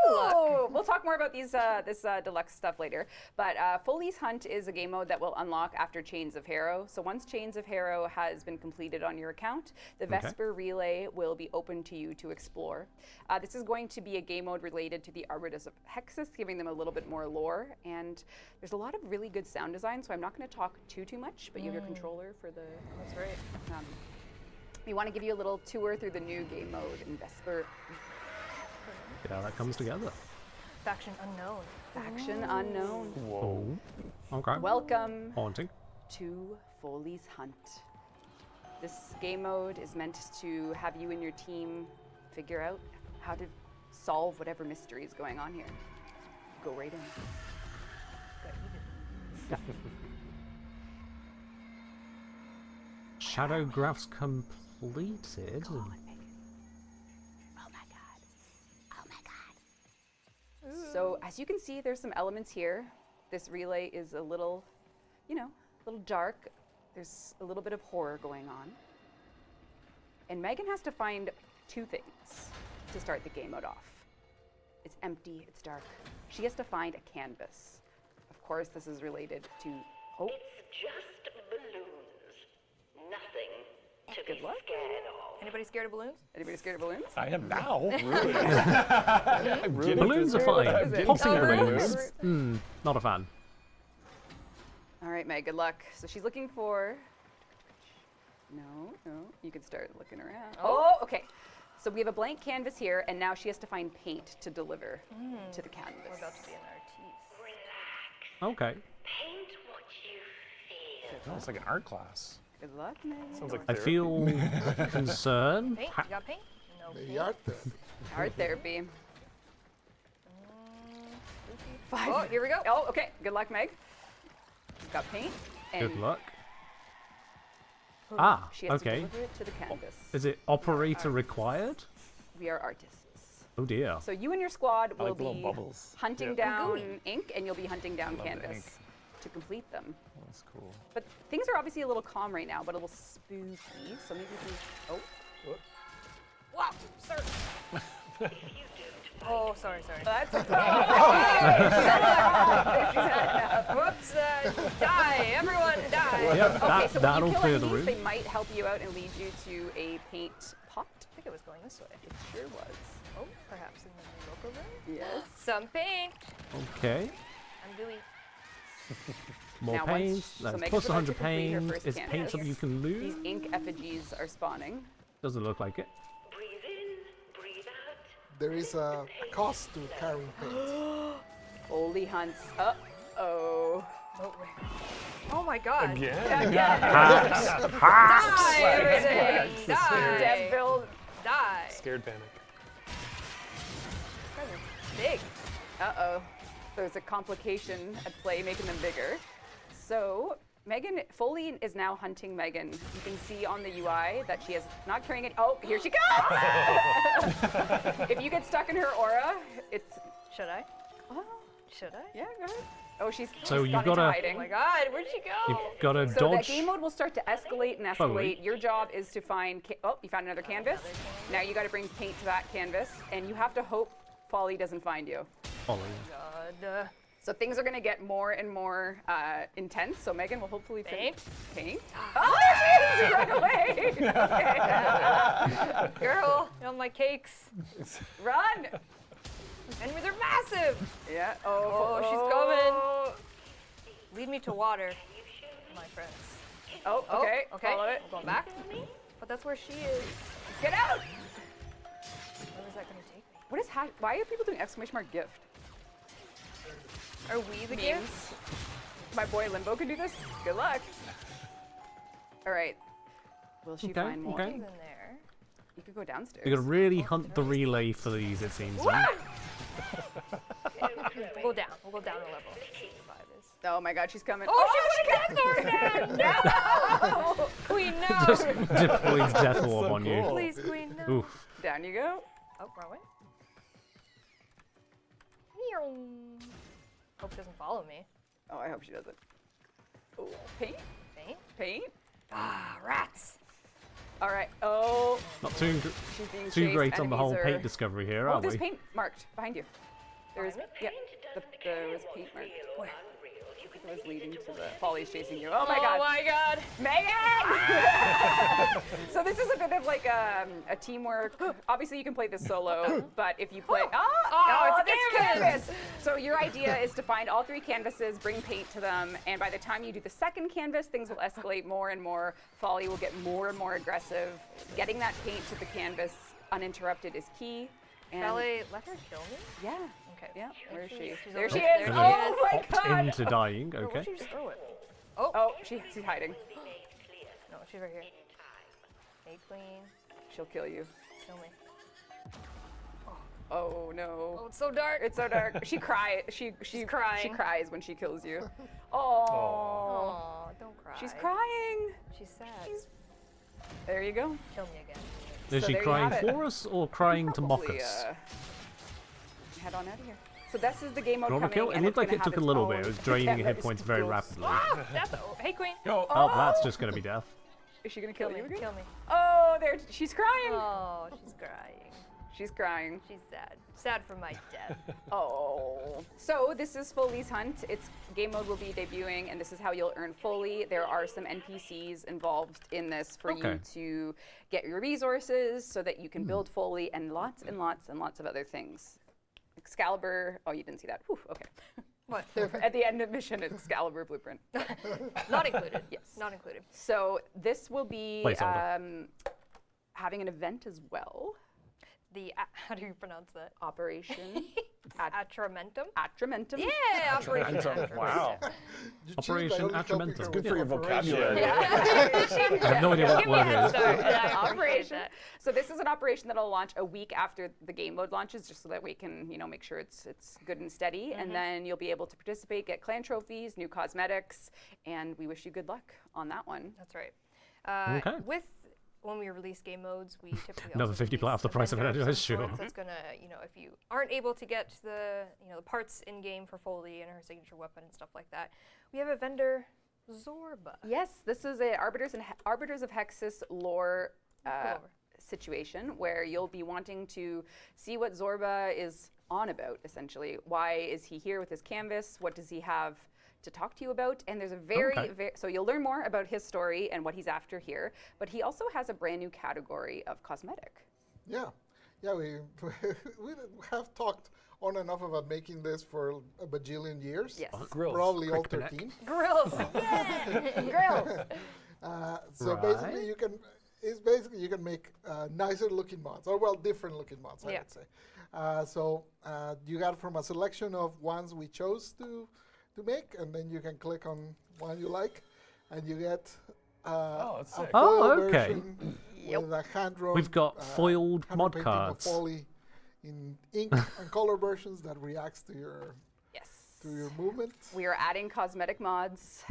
Oh, we'll talk more about these this deluxe stuff later. But Foley's Hunt is a game mode that will unlock after Chains of Harrow. So once Chains of Harrow has been completed on your account, the Vesper Relay will be open to you to explore. This is going to be a game mode related to the Arbiters of Hexus, giving them a little bit more lore. And there's a lot of really good sound design, so I'm not going to talk too much, but you have your controller for the. That's right. We want to give you a little tour through the new game mode in Vesper. Yeah, that comes together. Faction unknown. Faction Unknown. Whoa. Okay. Welcome Haunting. to Foley's Hunt. This game mode is meant to have you and your team figure out how to solve whatever mystery is going on here. Go right in. Good, you do Shadow graphs completed. Oh my god. So as you can see, there's some elements here. This relay is a little, you know, a little dark. There's a little bit of horror going on. And Megan has to find two things to start the game mode off. It's empty, it's dark. She has to find a canvas. Of course, this is related to hope. It's just balloons. Nothing to Good be luck. scared of. Anybody scared of balloons? Anybody scared of balloons? I am now. Really? Balloons are fine. it? Popping Oh, balloons. Not a fan. All right, Meg, good luck. So she's looking for. No, you can start looking around. Oh, okay. So we have a blank canvas here, and now she has to find paint to deliver to the canvas. We're about to be an artiste. Relax. Okay. Paint what you feel. Oh, it's like an art class. Good luck, Meg. Sounds like I therapy. feel concerned. Paint? You got paint? No Maybe paint. art there. Art therapy. Spooky. Oh, here we go. Oh, okay. Good luck, Meg. Got paint. And Good luck. Ah, She has to okay. deliver it to the canvas. Is it operator required? We are artists. Oh dear. So you and your squad I will like little be bubbles. hunting Yeah. down ink, and you'll be hunting down Love the canvas ink. to complete them. That's cool. But things are obviously a little calm right now, but a little spooky. So maybe we can. Oh, Wow, sir. Oh, sorry. that's okay. Whoops, die, everyone die. Yep, Okay, that, so when that'll you kill clear the enemies, room. they might help you out and lead you to a paint pot. I think it was going this way. It sure was. Oh, perhaps in the local room? Yes. Some paint. Okay. I'm doing. More Now once- paint. so That's Megan's plus about to 100 complete her paint. first Is paint canvas. something you can These lose? ink effigies are spawning. Doesn't look like it. Breathe in, breathe out. There is a cost to carrying paint. Foley hunts. Uh-oh. Oh my god. Again? Die, everything. Die. Devil. Die. Scared panic. These guys are big. Uh-oh. There's a complication at play making them bigger. So Megan, Foley is now hunting Megan. You can see on the UI that she is not carrying it. Oh, here she comes! If you get stuck in her aura, it's. Should I? Oh, Should I? yeah, go ahead. Oh, she's So she's you've gone into gotta- hiding. Oh my god, where'd she go? You've got to So that dodge. game mode will start to escalate and escalate. Foley. Your job is to find. Oh, you found another canvas. Now you got to bring paint to that canvas, and you have to hope Folly doesn't find you. Folly. God. So things are going to get more and more intense. So Megan will hopefully Paint? Paint. Oh, there she is! Run away! Okay. Girl, on my cakes. Run! Enemies are massive. Yeah. Oh, she's coming. Lead me to water, my friends. Oh, okay. Okay. Follow it. We're going back. But that's where she is. Get out! Where is that going to take me? What is why are people doing exclamation mark gift? Are we the Memes. gifts? My boy Limbo can do this. Good luck. All right. Will she Okay, find more? okay. In there. You could go downstairs. You got to really hunt the relay for these, it seems. We'll go down. We'll go down a level. Oh my God, she's coming. Oh, she put a death orb down! No! Queen, no! Just deploys death orb so on you. cool. Please, Queen, no. Oh, Oof. Down you go. Oh, wrong way. Hope she doesn't follow me. Oh, I hope she doesn't. Oh, paint, Paint? paint. Ah, rats. All right. Oh, Not too she's being too chased. great on the whole Enemies paint are- discovery here, Oh, are there's we? paint marked behind you. There's Behind yeah. There was paint marked. It was leading to the Folly's chasing you. Oh my God. Oh my god. Megan! So this is a bit of like a teamwork. Obviously, you can play this solo, but if you play, Oh, it's it's a canvas. So your idea is to find all 3 canvases, bring paint to them, and by the time you do the second canvas, things will escalate more and more. Folly will get more and more aggressive. Getting that paint to the canvas uninterrupted is key. And Ballet, let her kill me? yeah, Okay. yeah. Where is she? She's There over she there. is. There Oh she my Opt God. into dying, Girl, okay. why'd you just throw it? Oh, she's hiding. No, she's right here. Hey, Queen. She'll kill you. Kill me. Oh no. Oh, it's so dark. It's so dark. She cries. She's crying. She cries when she kills you. Oh. Aw, don't cry. She's crying. She's sad. There you go. Kill me again. Is So she there you crying have it. for us or crying to mock Probably, us? Head on out of here. So this is the game mode Normal coming. kill? It and looked it's like gonna it have took a its little own- bit. It was draining Yeah, hit it's points very gross. rapidly. That's hey Queen. Oh, that's just going to be death. Is she gonna kill you again? Kill me. Oh, there. She's crying. Oh, she's crying. She's crying. She's sad. Sad for my death. Oh. So this is Foley's Hunt. Its game mode will be debuting, and this is how you'll earn Foley. There are some NPCs involved in this for you to get your resources so that you can build Foley and lots and lots and lots of other things. Excalibur. Oh, you didn't see that. Whew, okay. What? At the end of mission, Excalibur blueprint. Not included. Yes. Not included. So this will be Placeholder. having an event as well. How do you pronounce that? Operation Atramentum? Atramentum. Yeah, Operation Atramentum. Wow. You Operation cheat by only helping Atramentum. her Good with for your operation. vocabulary. I have no idea what that Give me a word head is. start. Yeah, I appreciate Operation. that. So this is an operation that'll launch a week after the game mode launches, just so that we can, make sure it's good and steady, and then you'll be able to participate, get clan trophies, new cosmetics, and we wish you good luck on that one. That's right. Okay. When we release game modes, we typically Another also 50 release off the price of it, vendor anyway, some sure. sorts That's gonna, if you aren't able to get the parts in game for Foley and her signature weapon and stuff like that, we have a vendor, Zorba. Yes, this is a Arbiters of Hexus lore situation where you'll be wanting to see what Zorba is on about, essentially. Why is he here with his canvas? What does he have to talk to you about? And there's a very, so you'll learn more about his story and what he's after here, but he also has a brand new category of cosmetic. Yeah, we have talked on and off about making this for a bajillion years. Yes. Grills. Probably all Crick the 13. Grills. Yeah. Grills. So basically, you can make nicer looking mods, or different looking mods, I would say. So you got from a selection of ones we chose to make, and then you can click on one you like, and you get a that's sick. foil okay. version with a hand-drawn. We've got foiled hand mod painting cards. of Foley in ink and color versions that reacts to your movement. We are adding cosmetic mods.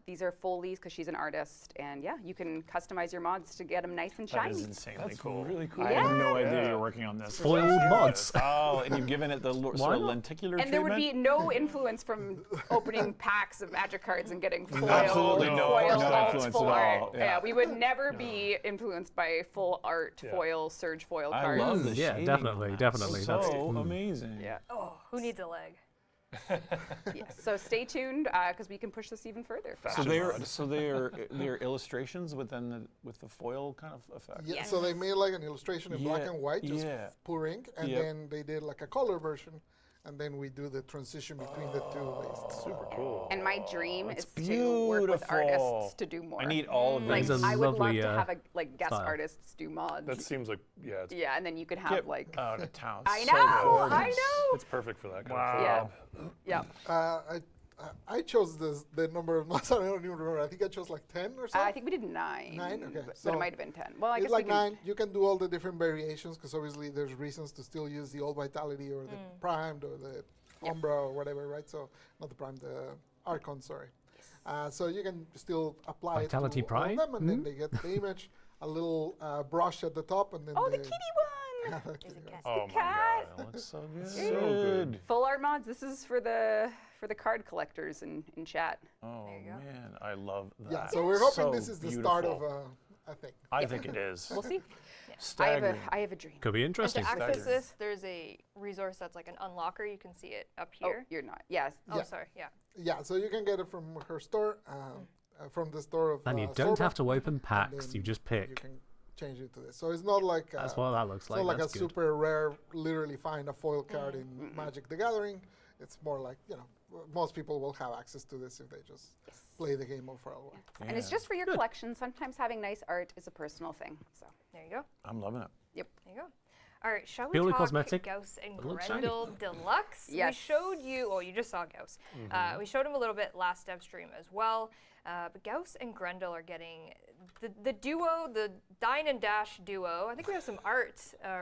These are Foley's because she's an artist, and you can customize your mods to get them nice and That shiny. is insanely That's cool. really cool. I had no idea Yeah. you were working on this. Foiled mods. Oh, and you've given it the sort of not? lenticular And there would treatment? be no influence from opening packs of magic cards and getting foil, Absolutely no alt influence full at art. all, yeah. We would never be influenced by full art foil, surge foil I cards. love the Yeah, shading definitely, on that. definitely. So That's- amazing. Yeah. Oh, who needs a leg? Yes. So stay tuned because we can push this even further. So they're illustrations with the foil kind of effect. Yeah, Yes. so they made like an illustration in black Yeah, and white, just yeah. pure ink, and Yep. then they did like a color version, and then we do the transition between the two. Super cool. And my dream It's is to work with beautiful. artists to do more. I need all of like these. It's a I would love lovely, to have guest style. artists do mods. That seems like, it's yeah, and then you could have Get like out of town. I So know, good. I know. it's perfect for that kind Wow. of Yeah. I chose the number of mods. I don't even remember. I think I chose like 10 or something. I think we did 9. 9? Okay. But So it might have been 10. Well, I it's guess like we can. 9. You can do all the different variations because obviously there's reasons to still use the old Vitality or the Primed or the Umbra or whatever, right? So not the Primed, the Archon, sorry. So you can still apply Vitality it to all of Prime? them, and then they get the image, a little brush at the top, and then Oh, the they- kitty one! There's a cat. Oh my cat. god. It looks so good. So good. Full art mods. This is for the card collectors in chat. Oh you go. man, I love that. Yeah, so we're hoping So this is the start of beautiful. a thing. I think it is. We'll see. Staggering. I have a dream. Could be And interesting. to access this, there's a resource that's like an unlocker. You can see it up Oh, here. you're not. Yes. Oh, Yeah. sorry. Yeah. Yeah, so you can get it from her store, from the store of. And you Zorba, don't have to open and packs, then you just You pick. can change it to this. So it's not like. That's what that looks It's like. not like a That's good. super rare, literally find a foil card in Magic the Gathering. It's more like, most people will have access to this if they just play the game for a while. And it's just for your collection. Sometimes having nice art is a personal thing. So There you go. I'm loving it. There you go. All right, shall we Purely talk cosmetic, Gauss and but it looks shiny. Grendel Deluxe? Yes. We showed you, you just saw Gauss. We showed him a little bit last dev stream as well. But Gauss and Grendel are getting the duo, the Dine and Dash duo. I think we have some art,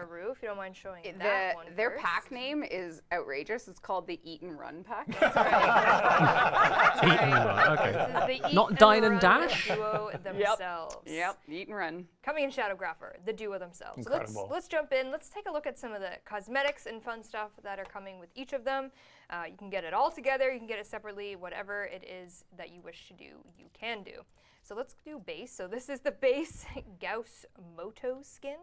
Rue, if you don't mind showing that one Their first. pack name is outrageous. It's called the Eat and Run pack. That's right. Eat and run, okay. This is the Eat Not and Dine and Run Dash? duo themselves. Yep, Eat and Run. Coming in Shadow Grapher, the duo themselves. So Incredible. let's jump in. Let's take a look at some of the cosmetics and fun stuff that are coming with each of them. You can get it all together. You can get it separately. Whatever it is that you wish to do, you can do. So let's do base. So this is the base Gauss Moto skin.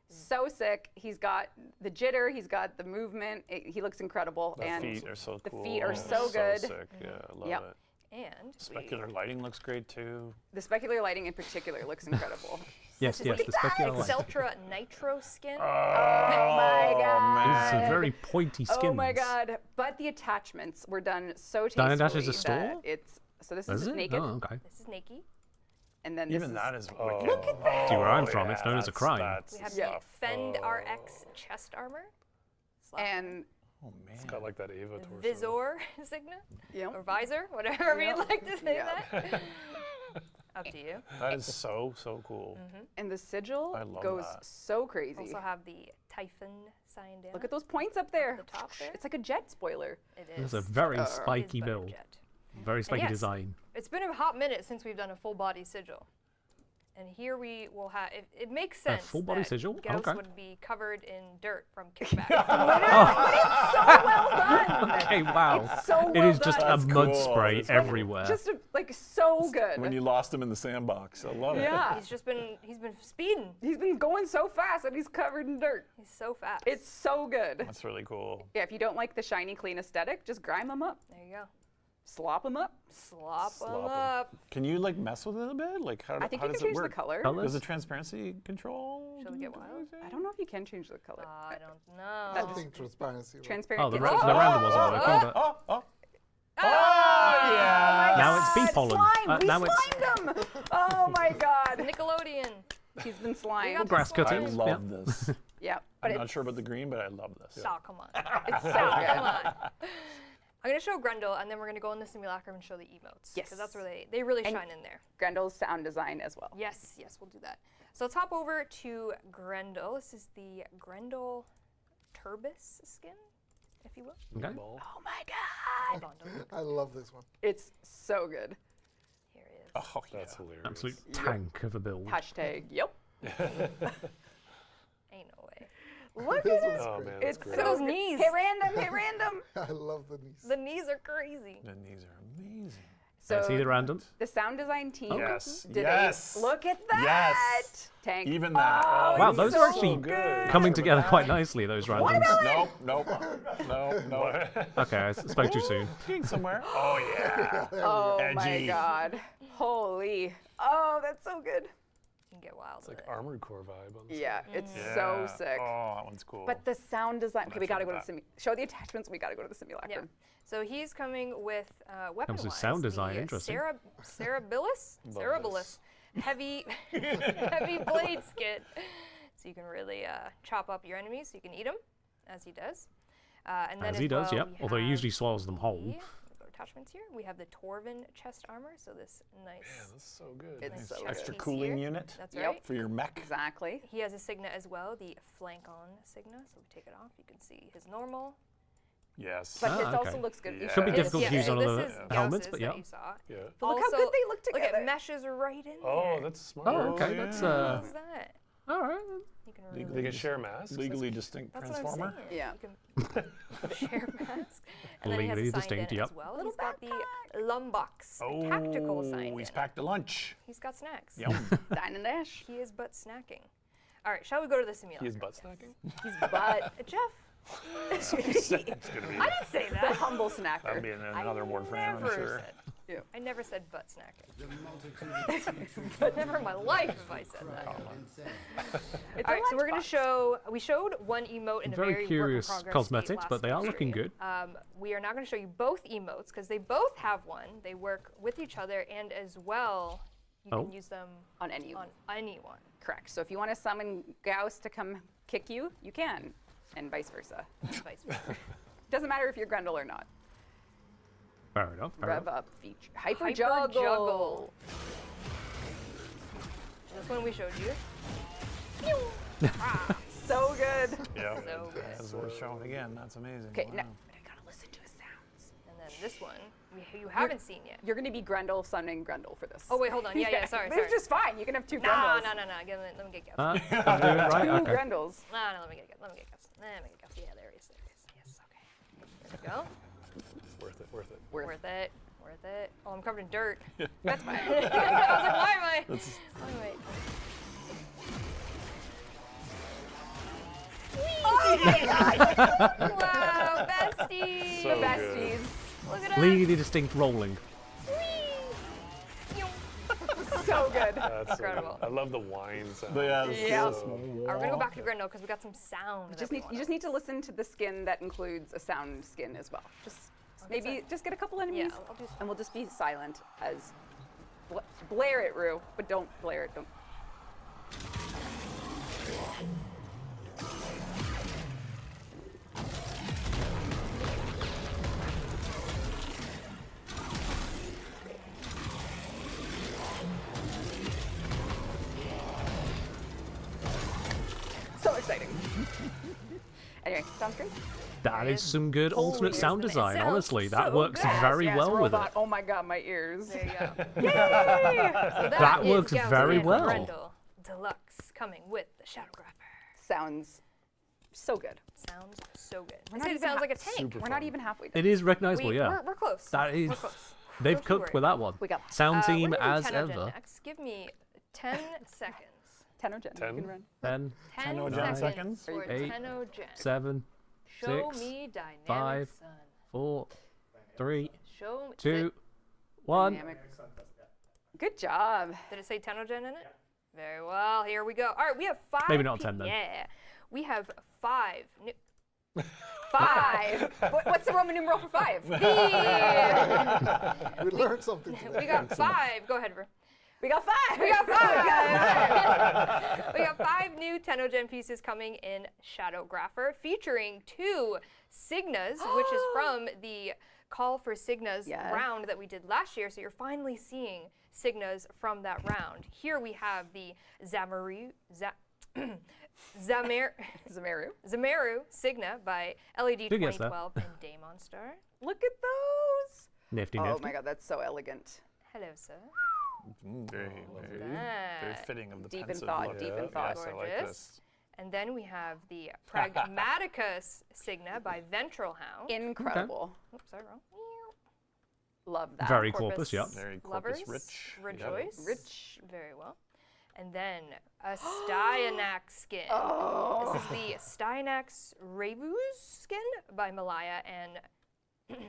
So sick. He's got the jitter. He's got the movement. He looks incredible. The and feet are so the cool. feet are so good. sick. Yeah, I love Yep. it. And Specular lighting looks great too. The specular lighting in particular looks incredible. Yes, yes, the specular light. Exceltra Nitro skin. Oh my god. These are very pointy skins. Oh my god. But the attachments were done so tastefully. Dine and Dash is a that store? It's so this Is is it? naked. Oh, okay. This is Naked. And then Even this that is is Oh. wicked. Look at that. See where I'm from, it's known as a crime. We have Yeah. the Fend RX chest armor. and Oh man. It's got like that Ava torso. Visor Signa. you know, Or visor, whatever Yeah. you'd like to say Yeah. that. Up to you. That is so cool. and the sigil I love goes that. so crazy. Also have the Typhon sign down. Look at those points up there. the top there. It's like a jet spoiler. It It's is. a very It is spiky butter build. jet. Very spiky yes. design. It's been a hot minute since we've done a full body sigil. And here we will have, it makes sense full body that sigil? Gauss Okay. would be covered in dirt from kickback. Okay, wow. It's so It well is just done. a That's mud cool. spray That's everywhere. Just like so good. When you lost him in the sandbox, I love it. yeah. he's been speeding. He's been going so fast and he's covered in dirt. He's so fast. It's so good. That's really cool. Yeah, if you don't like the shiny, clean aesthetic, just grime them up. There you go. Slop them up. Slop 'em Slop 'em. up. Can you like mess with it a bit? Like how, I think how you does can it change the work? color. Color? Does the transparency control? Shall we get do wild? anything? I don't know if you can change the color. I don't I know. think transparency. Transparent. Oh, the, gets- the random wasn't working, but Oh, yeah. now it's bee pollen. Slime. We Now it's slimed him. Oh my god. Nickelodeon. He's been slimed. got grass the slime. I cuttings. love this. Yeah, but I'm not it's sure about the green, but I love this. Oh, come on. it's so Come good. on. I'm going to show Grendel, and then we're going to go in the simulacrum and show the emotes. Yes. Because that's where they really And- shine in there. Grendel's sound design as well. Yes, yes, we'll do that. So let's hop over to Grendel. This is the Grendel Turbis skin, if you will. okay. Oh my god. Hold on, don't look. I love this one. It's so good. Here it is. Oh, yeah. That's hilarious. Absolute tank of a build. Hashtag, yep. Ain't no way. Look This at one's it. Oh great. man, It's that's Look great. at those so good. knees. Hit random, hit random. I love the knees. The knees are crazy. The knees are amazing. So See the random? the sound design team Yes, did yes. look at that. Yes. Tank. Even that. Oh, Wow, it's those so are actually good. coming together quite nicely, those randoms. Nope. No. Okay, I spoke too soon. Getting somewhere. Oh yeah. Oh my Edgy. god. Holy. Oh, that's so good. You can get wild It's with like it. Armored Core vibe on this. Yeah, it's Yeah. so sick. Oh, that one's cool. But the sound design. Okay, we Mess gotta with go to the that. show the attachments. We gotta go to the simulacrum. Yeah. So he's coming with weapon-wise. sound design, interesting. Cerebellus. Heavy blade skit. So you can really chop up your enemies. So you can eat them, as he does. And then As he does, well, yep. we Although he have usually swallows them whole. the- go to attachments here. We have the Torvin chest armor. So this nice. Man, that's so good. It's nice so chest Extra piece cooling here. unit That's Yep. right. for your mech. Exactly. He has a signet as well, the flank on signet. So we take it off. You can see his normal. Yes. But Ah, this okay. also looks good. Yeah. Could be Yes, difficult to yeah, use so on this the is helmets, Gauss's but that yeah. you saw. Yeah. But look how good they look Look, together. it meshes right in Oh, there. that's smart. Oh, okay, Yeah. that's How's that? all right. You can They really can share masks. Legally distinct That's what I'm transformer. saying. Yeah. You can share mask. And then he has Legally a signed distinct, in yep. as well. Little He's got the Lumbox tactical signed Oh, he's in. packed a lunch. He's got snacks. Yum. Dine and dash. He is butt snacking. All right, shall we go to the simulator? He is butt snacking. He's but Jeff. It's gonna be. I didn't say the that. humble snacker. That'll be in another Warframe, I'm Never sure. said. Yeah. I never said butt snacking. Never in my life have I said that. It's All right, a so we're going lunchbox. to show, we showed one emote in a Very very curious work in progress cosmetics, state but they are last looking stream. good. We are now going to show you both emotes because they both have one. They work with each other, and as well, you Oh. can use them on any on anyone. correct. So if you want to summon Gauss to come kick you, you can, and vice versa. Vice versa. Doesn't matter if you're Grendel or not. Fair enough. Fair Rev enough. up feature. Hyper Hyper juggle. juggle. This one we showed you. So good. Yeah. So good. That's worth showing again. That's amazing. Okay, Wow. now I gotta listen to his sounds. And then this one you haven't seen yet. You're gonna be Grendel summoning Grendel for this. Oh wait, hold on. Yeah, sorry, But sorry. it's just fine. You can have two No. Grendels. Let me get guess. I'm doing it right. Two Okay. Grendels. No, let me get guess. Yeah, there he is. Yes, okay. There we go. Worth it. Worth it. Worth it. Oh, I'm covered in dirt. That's fine. I was like, why am I? Oh, wait. Wow, besties. So The good. besties. Look at us. Legally distinct rolling. So good. That's Incredible. I love the wine sound. Yeah. Yeah. So- Alright, we're gonna go back to Grendel because we got some sound. You just need to listen to the skin that includes a sound skin as well. Just maybe just get a couple enemies, Yeah, I'll do some. and we'll just be silent as blare it, Rue, but don't blare it. Don't. So exciting. Anyway, sounds great. That is some good alternate Holy sound it design. sounds Honestly, that so works good. very Yes, well with robot. it. Oh my god, my ears. There you go. Yay! So That is works Gauss very and well. Grendel Deluxe coming with the Shadow Grapper. Sounds so good. Sounds so good. We're I not said it even sounds ha- like a tank. Super We're not fun. even halfway done. It is recognizable, yeah. We're close. That is. We're close. They've Don't you cooked with worry. that one. We got Sound We're team gonna do as 10 ever. next. Give me 10 seconds. 10 or 10. 10? You can run. 10, 10 10 seconds, seconds? for Eight, 10 Gen. 7, Show 6, me dynamic 5, sun. 4, 3, Show me. 2, 1. Dynamic. Good job. Did it say Tenogen in it? Very well. Here we go. All right, we have 5. Maybe not 10 then. Yeah. We have 5. Five. What's the Roman numeral for 5? We learned something today. We got 5. Go ahead, Bro. We got 5. We got 5. We got 5 new Tenogen pieces coming in Shadow Grapher, featuring 2 Signas, which is from the Call for Signas Yeah. round that we did last year. So you're finally seeing Signas from that round. Here we have the Zamaru Signa by LED Good guess there. 2012 and Daemon Star. Look at those. Nifty, Oh nifty. my god, that's so elegant. Hello, sir. Very that. fitting of the Deep in pensive thought, look. deep in Yeah, thought. yes, I like Gorgeous. this. And then we have the Pragmaticus Signa by Ventral Hound. Incredible. Oops, sorry, wrong. Love that. Very corpus, yep. Very Lovers, corpus rich. Yep. Rejoice. Rich. Very well. And then a Styanax skin. Oh. This is the Styanax Ravus skin by Malaya and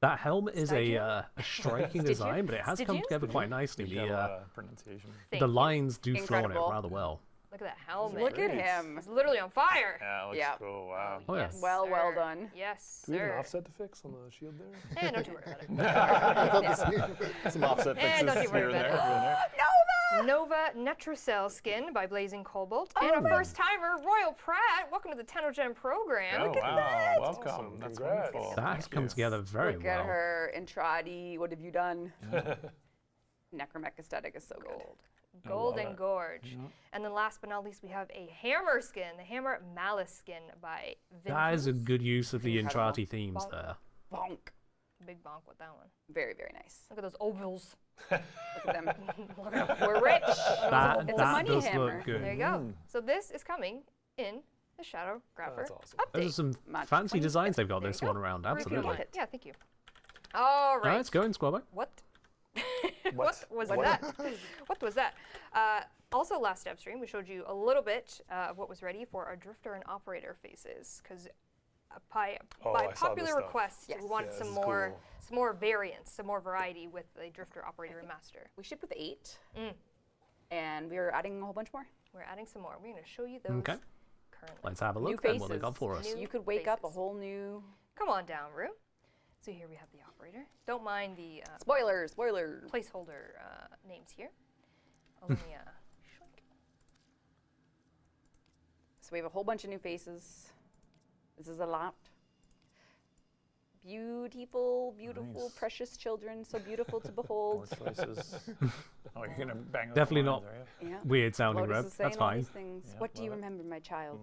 That helmet is Stygian? a striking Stygian? design, but it has come Stygian? together quite nicely. Good The, pronunciation. Thank the you. lines do throw on it Incredible. rather well. Look at that helmet. Look at Great. him. It's literally on fire. Yeah, it looks Yeah. cool. Wow. Oh, yeah. Yes, Well sir. done. Yes, Do we have an sir. offset to fix on the shield there? And don't you worry about it. Some offset And don't fixes you worry here and about there. it. Here and there. Nova Netrocell skin by Blazing Cobalt. And a first timer, Royal Pratt. Welcome to the Tenogen program. Oh, Look at wow. that. Welcome. Awesome. That's Congrats. wonderful. That Thank has come you. together very Look well. at her. Intradi, what have you done? Necromech aesthetic is so good. Gold and Gorge. And then last but not least, we have a Hammer skin, the Hammer Malice skin by That is a Vintus. good use of the Incredible. Intrati themes Bonk. there. Bonk. Big bonk with that one. Very, very nice. Look at those ovals. Look at them. We're rich. That, It's a that money does hammer. look good. There you go. So this is coming in the Shadow Grapher That's awesome. update. Those are some March fancy 25th. designs they've got There this you one go. around. Review Absolutely. it. Yeah, thank you. All right. Alright, go in, Squabbo. What? What was that? What was that? Also, last dev stream, we showed you a little bit of what was ready for our Drifter and Operator faces, because by Oh, I saw this popular stuff. request, Yes. we wanted Yeah, some this is more, cool. some more variants, some more variety with the Drifter, Operator, and Master. We ship with 8. And we are adding a whole bunch more. We're adding some more. We're going to show you those Okay. currently. Let's have a New look then faces. what they got for us. New You could wake up a faces. whole new. Come on down, Rue. So here we have the Operator. Don't mind the Spoilers, spoilers. placeholder names here. Oh, let me shrink. So we have a whole bunch of new faces. This is a lot. beautiful, beautiful, Nice. precious children, so beautiful to behold. More choices. Oh, you're gonna bang those Definitely lines, not are you? Yeah. weird sounding, Lotus Reb. is saying That's all fine. these things. Yeah, What do you love it. remember, my child?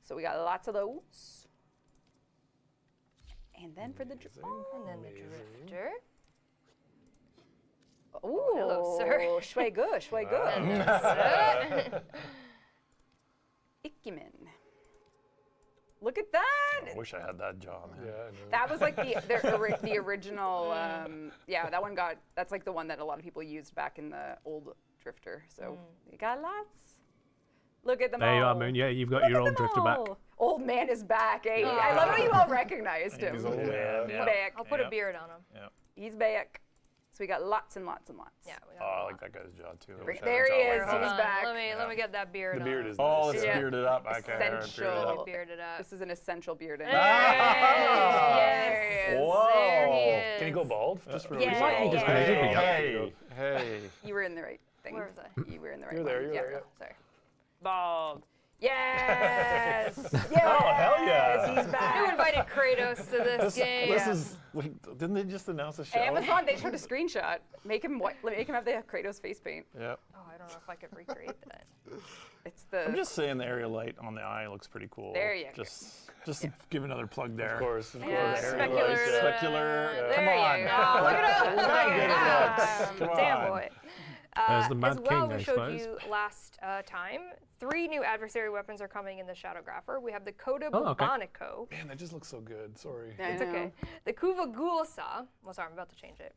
So we got lots of those. And then for the And then the drifter. oh, hello, sir. Schway good, schway good. And that's it. Ikemen. Look at that. I wish I had that jaw, man. Yeah, I know. That was like the original. Yeah, that one got. That's like the one that a lot of people used back in the old Drifter. So you got lots. Look at them all. There you are, Moon. Yeah, you've got Look your at old them drifter back. all. Old man is back, eh? I love how you all recognized him. He's old, Yeah, He's yeah. back. I'll put a beard on him. Yeah. He's back. So we got lots and lots and lots. Yeah, we Oh, got I a like lot. that guy's jaw too. I Right, wish I had a there he jaw like is. that. He's Hold on, back. Let me get that beard The on. beard is Oh, nice. it's Yeah. bearded up. I can Essential. We bearded up. This is an essential beard. Hey, Ah! yes, Whoa. there he is. Can you go bald? Just for a Yeah. reason? Might be Oh, disconnected, but yeah. Hey, hey. You were in the right thing. Where was I? You were in the right You're one. there, you're yeah. there, yeah. Sorry. Bald. Yes. yes. Oh, hell yeah. He's back. Who invited Kratos to this game? This is. Wait, didn't they just announce a show? Amazon, they showed a screenshot. Make him have the Kratos face paint. Yep. Oh, I don't know if I could recreate that. It's the I'm just saying the area light on the eye looks pretty cool. There you go. Just to give another plug there. Of course. Of Yeah, course. specular. Specular. There Come you on. go. Look at Gotta him. get it. Come Damn on. boy. There's the Mad as well, King, I we showed suppose. you last time. 3 new adversary weapons are coming in the Shadowgrapher. We have the Coda Oh, okay. Bubonico. Man, that just looks so good. Sorry. I It's know. okay. The Kuvagulsa. Well, sorry, I'm about to change it.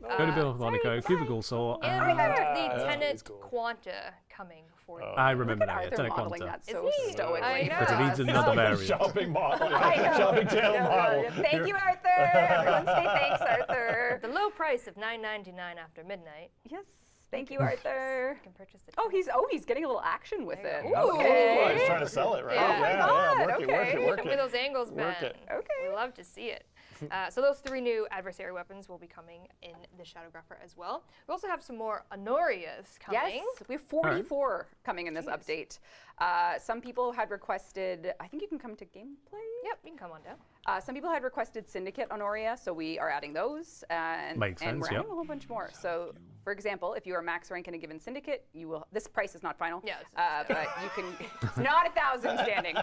Go to Bill Monaco, Cubicle Saw, And we have the yeah, Tenet he's cool. Quanta coming for you. I remember Look at that, yeah, Arthur Tenet modeling Quanta. that so Is he? stoically. I know. But it needs another variant. Shopping model. I know. Shopping channel model. Thank you, Arthur. Everyone say thanks, Arthur. The low price of $9.99 after midnight. Yes. Thank you, Arthur. You can purchase the Oh, he's getting a little action with There it. you go. Okay. Oh, he's trying to sell it, right? Yeah. Oh my God, Work it, work okay. it, work Show me it. those angles, Ben. Work it. Okay. We love to see it. So those 3 new adversary weapons will be coming in the Shadowgrapher as well. We also have some more Honorias coming. Yes, we have 44 coming in this update. Some people had requested, I think you can come to gameplay? Yep, you can come on down. Some people had requested Syndicate Honoria, so we are adding those. And Makes and sense, we're yep. adding a whole bunch more. So, for example, if you are max rank in a given Syndicate, you will, this price is not final, Yeah, this is but you can, it's not 1,000 standing.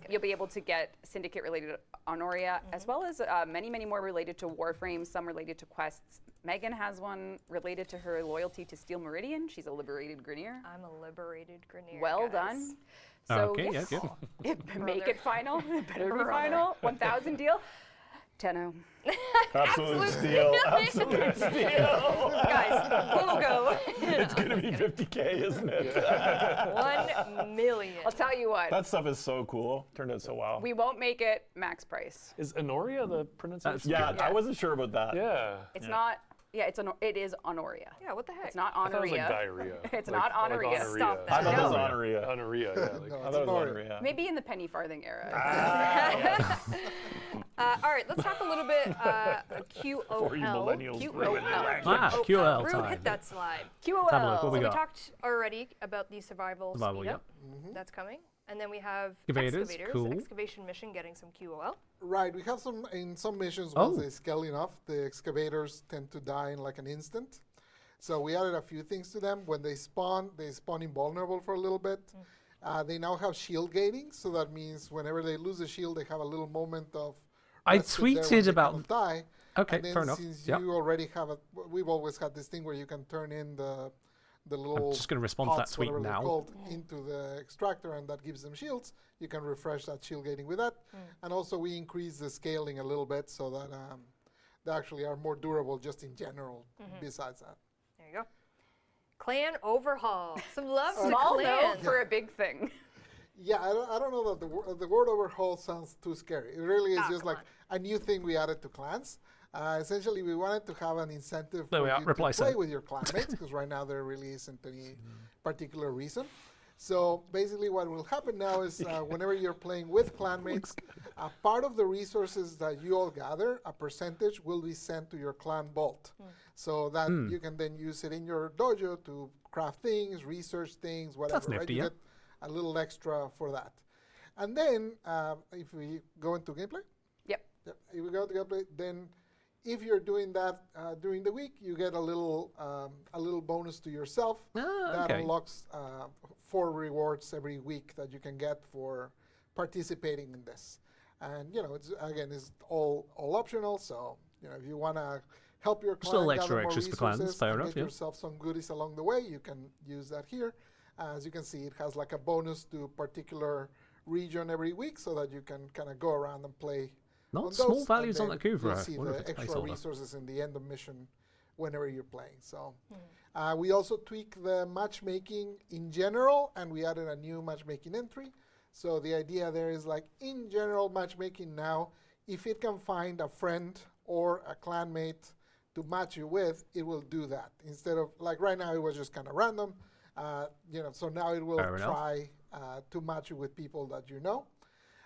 You'll be able to get Syndicate related Honoria, as well as many, many more related to Warframe, some related to quests. Megan has one related to her loyalty to Steel Meridian. She's a liberated Grineer. I'm a liberated Grineer. Well guys. done. So Okay, yes, yeah, good. make it final. It better be final. 1,000 deal. 10-0. Absolute steal. Absolute steal. Guys, go. It's going to be 50K, isn't it? 1 million. I'll tell you what. That stuff is so cool. Turned out so well. We won't make it max price. Is Honoria the pronunciation? Yeah, I wasn't sure about that. Yeah. It's not. Yeah, it is Honoria. Yeah, what the heck? It's not I thought it was like Honoria. diarrhea. It's Like- not like honoria. honoria. Stop that. I thought that was No. Honoria. Honoria, yeah. Like, No, I it's thought it was Honoria. Honoria. Maybe in the penny farthing era. All right, let's talk a little bit QOL. For you millennials ruined the language. Ah, QOL Rue, time. hit that slide. QOL. have a look, what So we we got? talked already about the survival Survival, speed yep. up. That's coming. And then we have Excavators, excavators. cool. Excavation mission getting some QOL. Right, we have some, in some missions, Oh. once they scale enough, the excavators tend to die in like an instant. So we added a few things to them. When they spawn invulnerable for a little bit. They now have shield gating, so that means whenever they lose a shield, they have a little moment of I respite there when tweeted they about- cannot die. Okay, And then fair enough. since Yep. you already have we've always had this thing where you can turn in the little just gonna respond to that pots, tweet whatever they're now. called, into the extractor, and that gives them shields. You can refresh that shield gating with that. And also we increase the scaling a little bit so that they actually are more durable just in general besides that. There you go. Clan overhaul. Some love to Small clans. note for a big thing. Yeah, I don't know that the word overhaul sounds too scary. It really is just come like a new thing we added to clans. Essentially, we wanted to have an incentive There for we are, you replace to play it. with your clanmates, because right now there really isn't any particular reason. So basically what will happen now is whenever you're playing with clanmates, a part of the resources that you all gather, a percentage will be sent to your clan vault. So that you can then use it in your dojo to craft things, research things, whatever. That's right? nifty, You yeah. get a little extra for that. And then if we go into gameplay, Yep. Yep. If you go to gameplay, then if you're doing that during the week, you get a little bonus to yourself that okay. unlocks 4 rewards every week that you can get for participating in this. And it's all optional. So if you want to help your clan Still gather extra more extras for clans, resources fair and enough, get yeah. yourself some goodies along the way, you can use that here. As you can see, it has like a bonus to particular region every week, so that you can kind of go around and play. Not on small those, values and on then that Kuvra. you'll see Wonder if the it's extra placeholder. resources in the end of mission whenever you're playing. So we also tweak the matchmaking in general, and we added a new matchmaking entry. So the idea there is like in general matchmaking now, if it can find a friend or a clanmate to match you with, it will do that. Instead of like right now, it was just kind of random. So now it will Fair enough. try to match you with people that you know.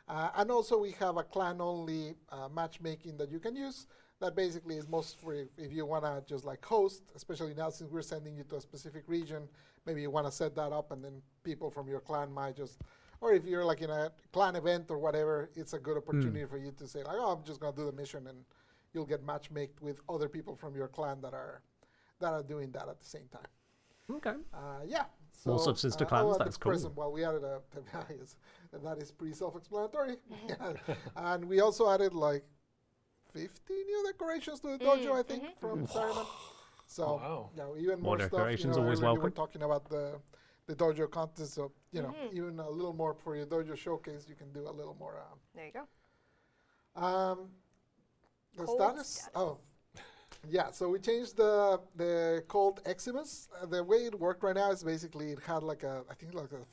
And also we have a clan-only matchmaking that you can use. That basically is most free if you want to just like host, especially now since we're sending you to a specific region. Maybe you want to set that up, and then people from your clan might just, or if you're like in a clan event or whatever, it's a good opportunity for you to say like, oh, I'm just going to do the mission, and you'll get matchmaked with other people from your clan that are doing that at the same time. Okay. Yeah. More So, substance to clans, at the that's cool. present, well, we added that is pretty self-explanatory. Yeah. And we also added like 50 new decorations to the dojo, I think, from Saruman. So, even More more stuff. decorations, always earlier you were welcome. talking about the dojo contest, so even a little more for your dojo showcase, you can do a little more. There you go. The Cold status. Oh, yeah. So we changed the cold Eximus. The way it worked right now is basically it had like a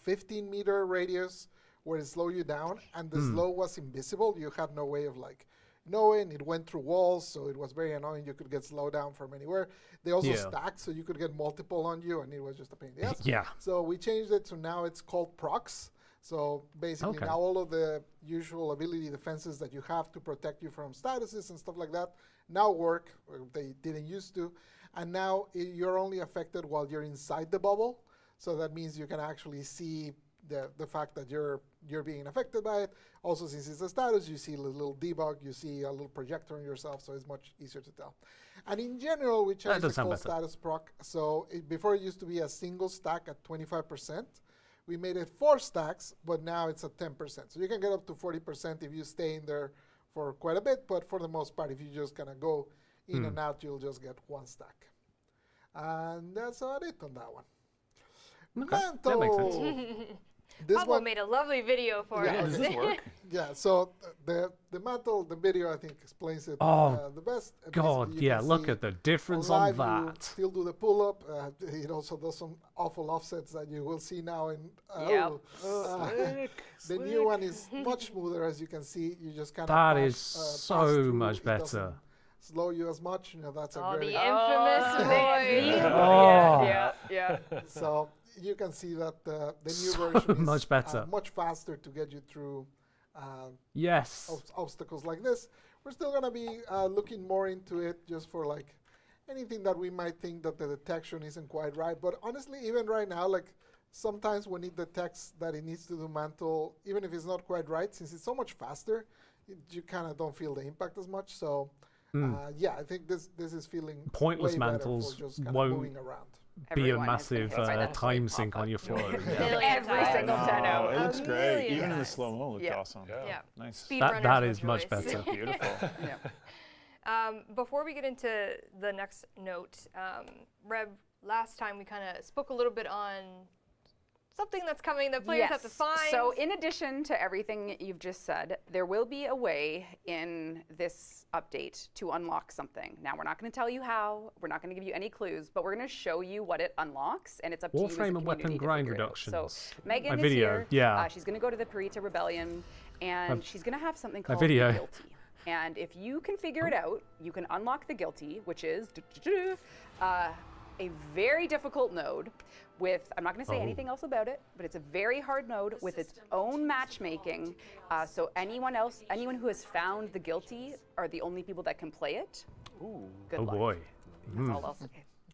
15-meter radius where it slowed you down, and the slow was invisible. You had no way of like knowing. It went through walls, so it was very annoying. You could get slowed down from anywhere. They also stacked, so you could get multiple on you, and it was just a pain in the ass. Yeah. So we changed it to now it's called procs. So basically now all of the usual ability defenses that you have to protect you from statuses and stuff like that now work. They didn't used to. And now you're only affected while you're inside the bubble. So that means you can actually see the fact that you're being affected by it. Also, since it's a status, you see a little debug, you see a little projector on yourself, so it's much easier to tell. And in general, we changed the cold status proc. So before it used to be a single stack at 25%. We made it 4 stacks, but now it's at 10%. So you can get up to 40% if you stay in there for quite a bit, but for the most part, if you just kind of go in and out, you'll just get 1 stack. And that's about it on that one. Okay, Mantle. that makes sense. This Pablo one made a lovely video for Yeah, us. Does this work? Yeah, so the mantle, the video I think explains it Oh, the best. God, Basically, you yeah, can look see at the difference live, on you that. still do the pull-up. It also does some awful offsets that you will see now. In the new one is much smoother, as you can see. You just kind of That is so much better. Slow you as much. That's a Oh, very the infamous voice. Yeah. so you can see that the new version is much better. much faster to get you through Yes. obstacles like this. We're still going to be looking more into it just for like anything that we might think that the detection isn't quite right. But honestly, even right now, like sometimes when it detects that it needs to do mantle, even if it's not quite right, since it's so much faster, you kind of don't feel the impact as much. So yeah, I think this is feeling Pointless way better mantles for just kind of won't moving around. be a Everyone is massive gonna get time sink on your phone. Every single time. Oh, it A looks great. million Even in the times. slow-mo looked Yeah. awesome. Yeah. Nice. Speedrunners That no is much choice. better. Beautiful. Before we get into the next note, Reb, last time we kind of spoke a little bit on something that's coming that players have to find. So in addition to everything you've just said, there will be a way in this update to unlock something. Now, we're not going to tell you how, we're not going to give you any clues, but we're going to show you what it unlocks, and it's up to you as a Warframe and weapon community to grind figure it out. reductions. So Megan My is video, here. yeah. She's going to go to the Perita Rebellion, and she's going to have something called video. the Guilty. And if you can figure it out, you can unlock the Guilty, which is a very difficult node with, I'm not going to say anything else about it, but it's a very hard node with its own matchmaking. So anyone who has found the Guilty are the only people that can play it. Ooh. Good Oh luck. boy. That's all I'll say.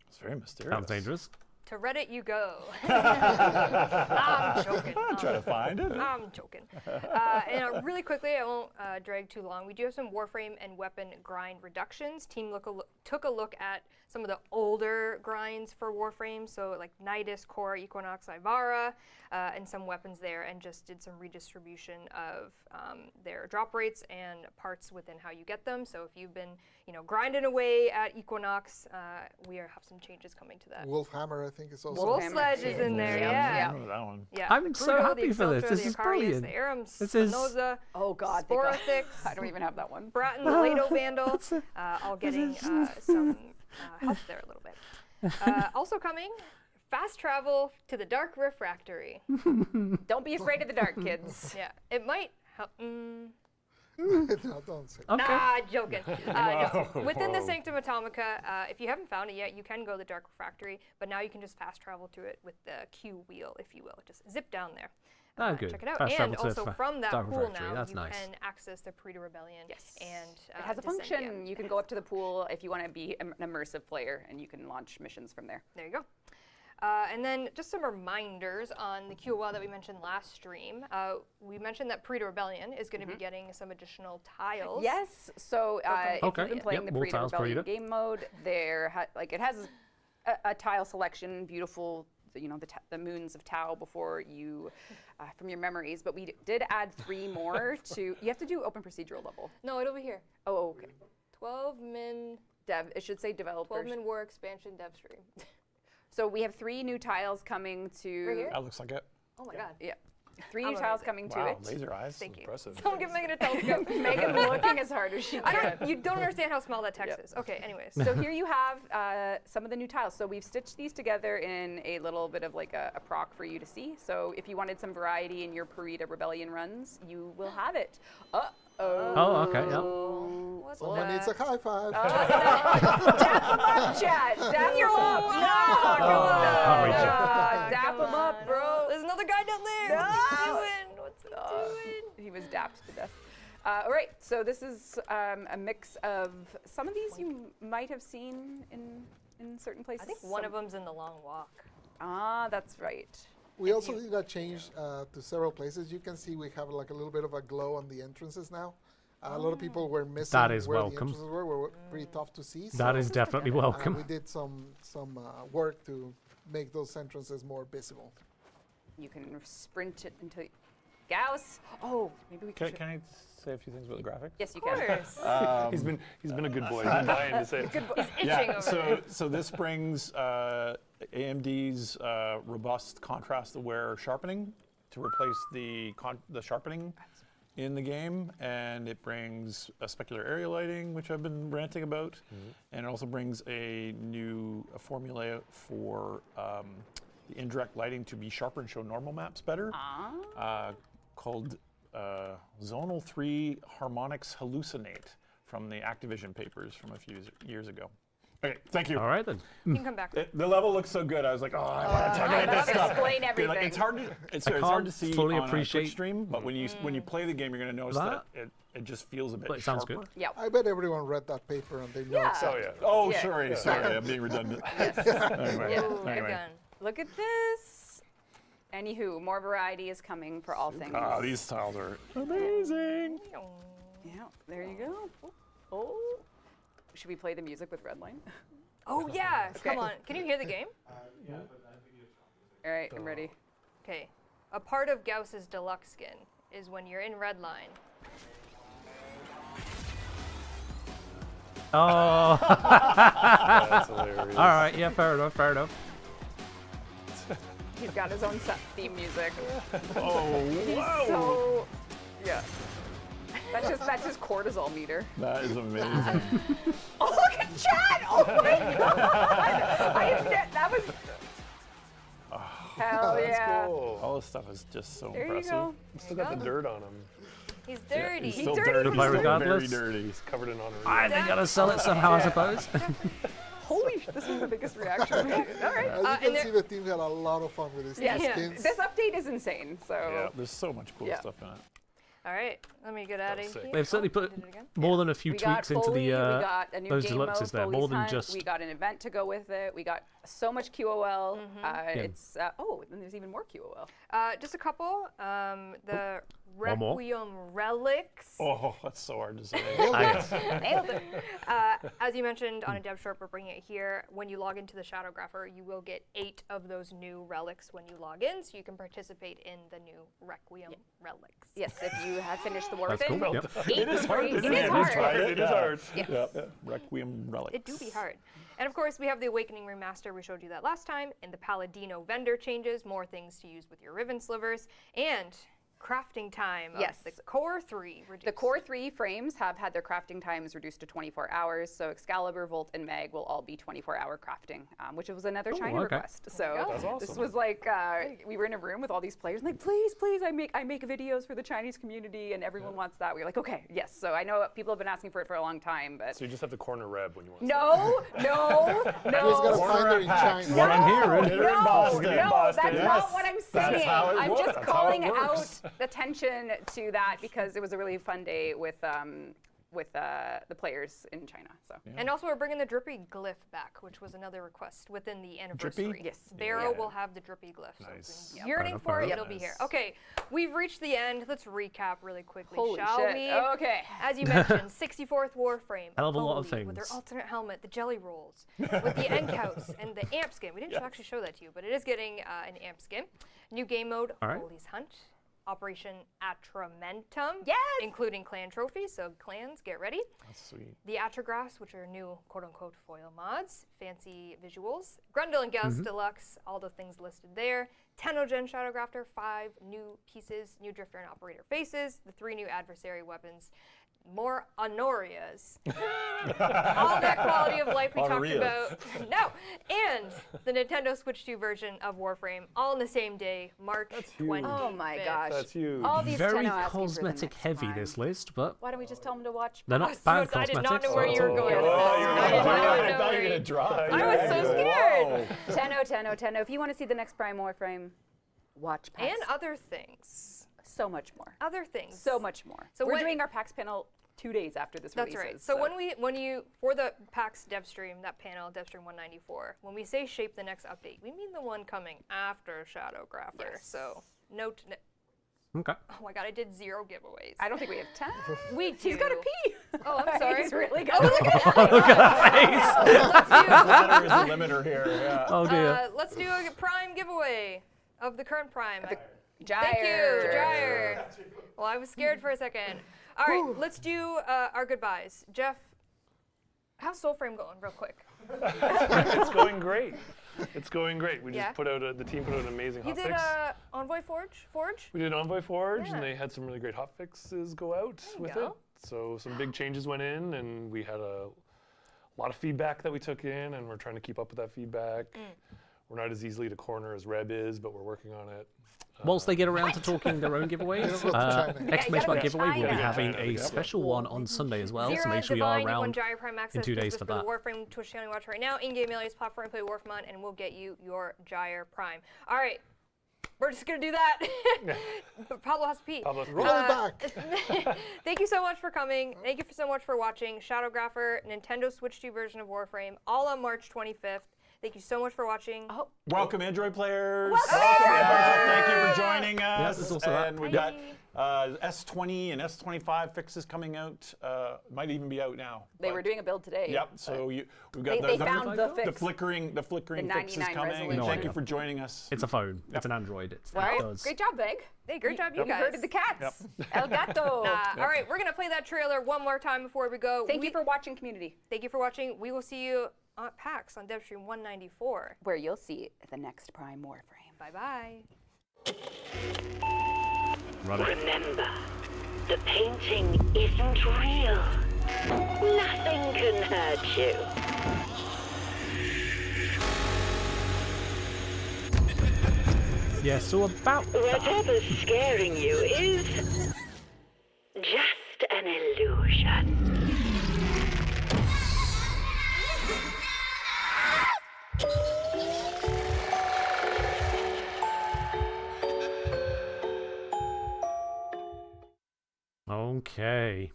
It's very mysterious. Sounds dangerous. To Reddit you go. I'm joking. Try to find it. I'm joking. Really quickly, I won't drag too long. We do have some Warframe and weapon grind reductions. Team took a look at some of the older grinds for Warframe, so like Nidus, Core, Equinox, Ivara, and some weapons there, and just did some redistribution of their drop rates and parts within how you get them. So if you've been, grinding away at Equinox, we have some changes coming to that. Wolfhammer, I think, is also. Wolf Sledge is in there, yeah. I remember that one. Yeah, I'm the so Crudo, happy the for this. Excelsior, This the is Icarius, brilliant. the Aram, This is- Spinoza, Oh God, Sporothix, I don't even have that one. Bratton, the Lado Vandal, all getting some help there a little bit. Also coming, fast travel to the Dark Refractory. Don't be afraid of the dark, kids. Yeah, it might help. No, don't say. Okay. Nah, joking. No. Within the Whoa. Sanctum Atomica, if you haven't found it yet, you can go to the Dark Refractory, but now you can just fast travel to it with the Q wheel, if you will. Just zip down there. Oh, good. Check it out. Fast And travel to also from that Dark pool Refractory, now, that's you nice. can access the Pre to Rebellion. Yes. And It has a descend- function. yeah, You can it go has up to the pool if you want to be an immersive player, and you can launch missions from there. There you go. And then just some reminders on the QOL that we mentioned last stream. We mentioned that Pre to Rebellion is going to be getting some additional tiles. Yes. So if Okay. you've been playing Yep, the more Pre to tiles per Rebellion unit. game mode, it has a tile selection, beautiful. The moons of Tau before you, from your memories. But we did add 3 more to. You have to do open procedural level. No, it'll be here. Oh, okay. 12 min, It should say developers. 12 min war expansion Devstream. So we have 3 new tiles coming to. Right here? That looks like it. Oh my god. Yeah. 3 I'm new tiles amazing. coming to Wow, it. laser eyes. Thank you. Impressive. Someone give Megan a telescope. Megan looking as hard as she can. You don't understand how small that text Yep. is. Okay, anyways. So here you have some of the new tiles. So we've stitched these together in a little bit of like a proc for you to see. So if you wanted some variety in your Parita Rebellion runs, you will have it. Oh, okay, yeah. What's Someone that? needs a high five. Dap them up, chat. Dap them up. No, come on. Can't reach it. Dap them up, bro. There's another guy down there. What's he doing? What's he doing? He was dapped to death. All right, so this is a mix of some of these you might have seen in certain places. I think one of them's in the long walk. Ah, that's right. We also did a change to several places. You can see we have like a little bit of a glow on the entrances now. A lot of people were missing That is where welcome. the entrances were pretty tough to see. That is definitely we welcome. did some work to make those entrances more visible. You can sprint it into Gauss. Oh, maybe we Can can. I say a few things about the graphics? Yes, you Of can. course. He's been a good boy. He's been dying to say it. He's itching over So this brings AMD's robust contrast-aware sharpening to replace the sharpening in the game, and it brings a specular area lighting, which I've been ranting about, and it also brings a new formula for the indirect lighting to be sharper and show normal maps better, called Zonal 3 Harmonics Hallucinate from the Activision papers from a few years ago. Okay, thank you. All right then. You can come back. The level looks so good. I was like, oh, I want to talk about this stuff. Explain Okay, everything. like, it's hard to it's hard can't to see fully on appreciate- a Twitch stream, but when you play the game, you're going to notice that it just feels a bit But it sounds sharper. good. Yeah. I bet everyone read that paper and they know Yeah. exactly. Oh yeah. Oh, Yeah. sorry, I'm being redundant. Anyway, Yeah. Ooh, anyway. gun. Look at this. Anywho, more variety is coming for all things. Ah, these tiles are amazing. Yeah, there you go. Oh. Should we play the music with Redline? Oh yeah, Okay. come on. Can you hear the game? All right, I'm ready. Okay. A part of Gauss's deluxe skin is when you're in Redline. Oh, That's hilarious. all right. Yeah, fair enough. Fair enough. He's got his own theme music. Oh, He's whoa. so, yeah. That's his cortisol meter. That is amazing. Oh, look at Chad! Oh my god! That was. Hell That's yeah! Cool. All this stuff is just so There you impressive. go. Still got the dirt on him. He's dirty. He's still dirty dirty. from He's still regardless. very dirty. He's covered in honor. They gotta sell it somehow, I suppose. Holy, this was the biggest reaction. All right. As you and can there- see, the team had a lot of fun with these Yes. Yeah. skins. This update is insane. So. Yeah, there's so much cool Yeah. stuff in it. All right, let me get out of was sick. here. They've certainly Oh, put did it again? more than a few We got tweaks into Foley, the we got a new those game deluxes mode, there. More Foley's than Hunt. just We got an event to go with it. We got so much QOL. It's oh, and there's even more QOL. Just a couple. The One more. Requiem relics. Oh, that's so hard to say. Nailed it. As you mentioned on a dev short, we're bringing it here. When you log into the Shadowgrapher, you will get 8 of those new relics when you log in, so you can participate in the new Requiem relics. Yes, if you have finished the That's Warframe. cool. Yep. It is hard, It isn't is it? hard. Tried It is hard. Yes. Yeah. Requiem relics. It do be hard. And of course, we have the Awakening Remaster. We showed you that last time. And the Paladino vendor changes, more things to use with your Riven slivers, and crafting time. Yes. Of the Core 3 reduced. The Core 3 frames have had their crafting times reduced to 24 hours, so Excalibur, Volt, and Mag will all be 24-hour crafting, which was another China okay. request. So That's awesome. this was like we were in a room with all these players, and like, please, I make videos for the Chinese community, and everyone wants that. We were like, okay, yes. So I know people have been asking for it for a long time, but So you just have to corner Reb when you want. no. He's gonna find her in China. What I'm hearing. Get her in Boston. No, that's Yes. not what I'm saying. That's how it I'm works. just That's how calling it out works. attention to that because it was a really fun day with the players in China. So And also, we're bringing the Drippy glyph back, which was another request within the anniversary. Drippy? Yes. Barrow Yeah. will have the Drippy glyph. So Nice. if you're yearning enough, for fair it, enough. it'll be here. Okay, we've reached the end. Let's recap really quickly, holy shall shit. we? Okay. As you mentioned, 64th Warframe. Hell of a lot of Foley With their things. alternate helmet, the jelly rolls, with the end house and the amp skin. We didn't actually show that to you, but it is getting an amp skin. New game mode, All right. Foley's Hunt. Operation Atramentum. Yes! Including clan trophies, so clans, get ready. That's sweet. The Atragrass, which are new quote-unquote foil mods, fancy visuals. Grundle and Gauss Deluxe, all the things listed there. Tenogen Shadowgrafter, 5 new pieces, new Drifter and Operator faces, the 3 new adversary weapons, more Honorias. All that quality of life we talked Honorias. about. No! And the Nintendo Switch 2 version of Warframe, all on the same day, March 20th. Oh my gosh. That's huge. All these Very Tenno asking for the cosmetic next heavy, Prime. this list, but Why don't we just tell them to watch? they're not bad I did not cosmetics. know where you were going with this. I I did not I know thought where you were you- gonna drive. I was so scared. Tenno. If you want to see the next Prime Warframe, watch PAX. And other things. so much more. Other things. So much more. So we're when- doing our PAX panel 2 days after this That's releases. right. So when you for the PAX Devstream, that panel, Devstream 194, when we say shape the next update, we mean the one coming after Shadowgrapher. Yes. So note. Okay. Oh my God, I did 0 giveaways. I don't think we have time. We He's got to do. pee. Oh, I'm sorry. He's really Oh, got look at that. Look at that face. Glitter is the limiter here. Yeah. Oh dear. Let's do a Prime giveaway of the current Prime. Gyre. Thank you, Gyre. Well, I was scared for a second. All right, let's do our goodbyes. Jeff, how's Soulframe going, real quick? It's going great. It's going great. We Yeah? just put out the team put out an amazing You did hotfix. Envoy Forge? We did Envoy Forge, Yeah. and they had some really great hotfixes go out you with go. it. So some big changes went in, and we had a lot of feedback that we took in, and we're trying to keep up with that feedback. We're not as easily to corner as Reb is, but we're working on it. Whilst they get around to talking their own giveaways, exclamation mark giveaway will be China. having a special one on Sunday as well, so Zero make sure you are Divine, you won around. Gyre Prime access in 2 days just for the that. Warframe Twitch channel you watch right now. In-game alias platform, play Warframe, and we'll get you your Gyre Prime. All right, we're just gonna do that. But Pablo has to pee. Pablo- Roll it back. Thank you so much for coming. Thank you so much for watching Shadowgrapher, Nintendo Switch 2 version of Warframe, all on March 25th. Thank you so much for watching. Oh, Welcome, Android players. Welcome, Android. Thank you for joining us. there's also that. And we've got S20 and S25 fixes coming out. Might even be out now. they but- were doing a build today. Yep. So we've got They found the the fix. flickering The fixes 99 coming. resolution. And thank No, you for joining us. It's a phone. It's an Android. It All right. does. Great job, Beg. Hey, great job, you You guys. herded the cats. El gato. All right, we're gonna play that trailer one more time before we go. Thank you for watching, community, Thank you for watching. We will see you at PAX on Devstream 194. where you'll see the next Prime Warframe. Bye bye. Run it. Remember, the painting isn't real. Nothing can hurt you. Yeah, so about Whatever's scaring you is just an illusion. Okay.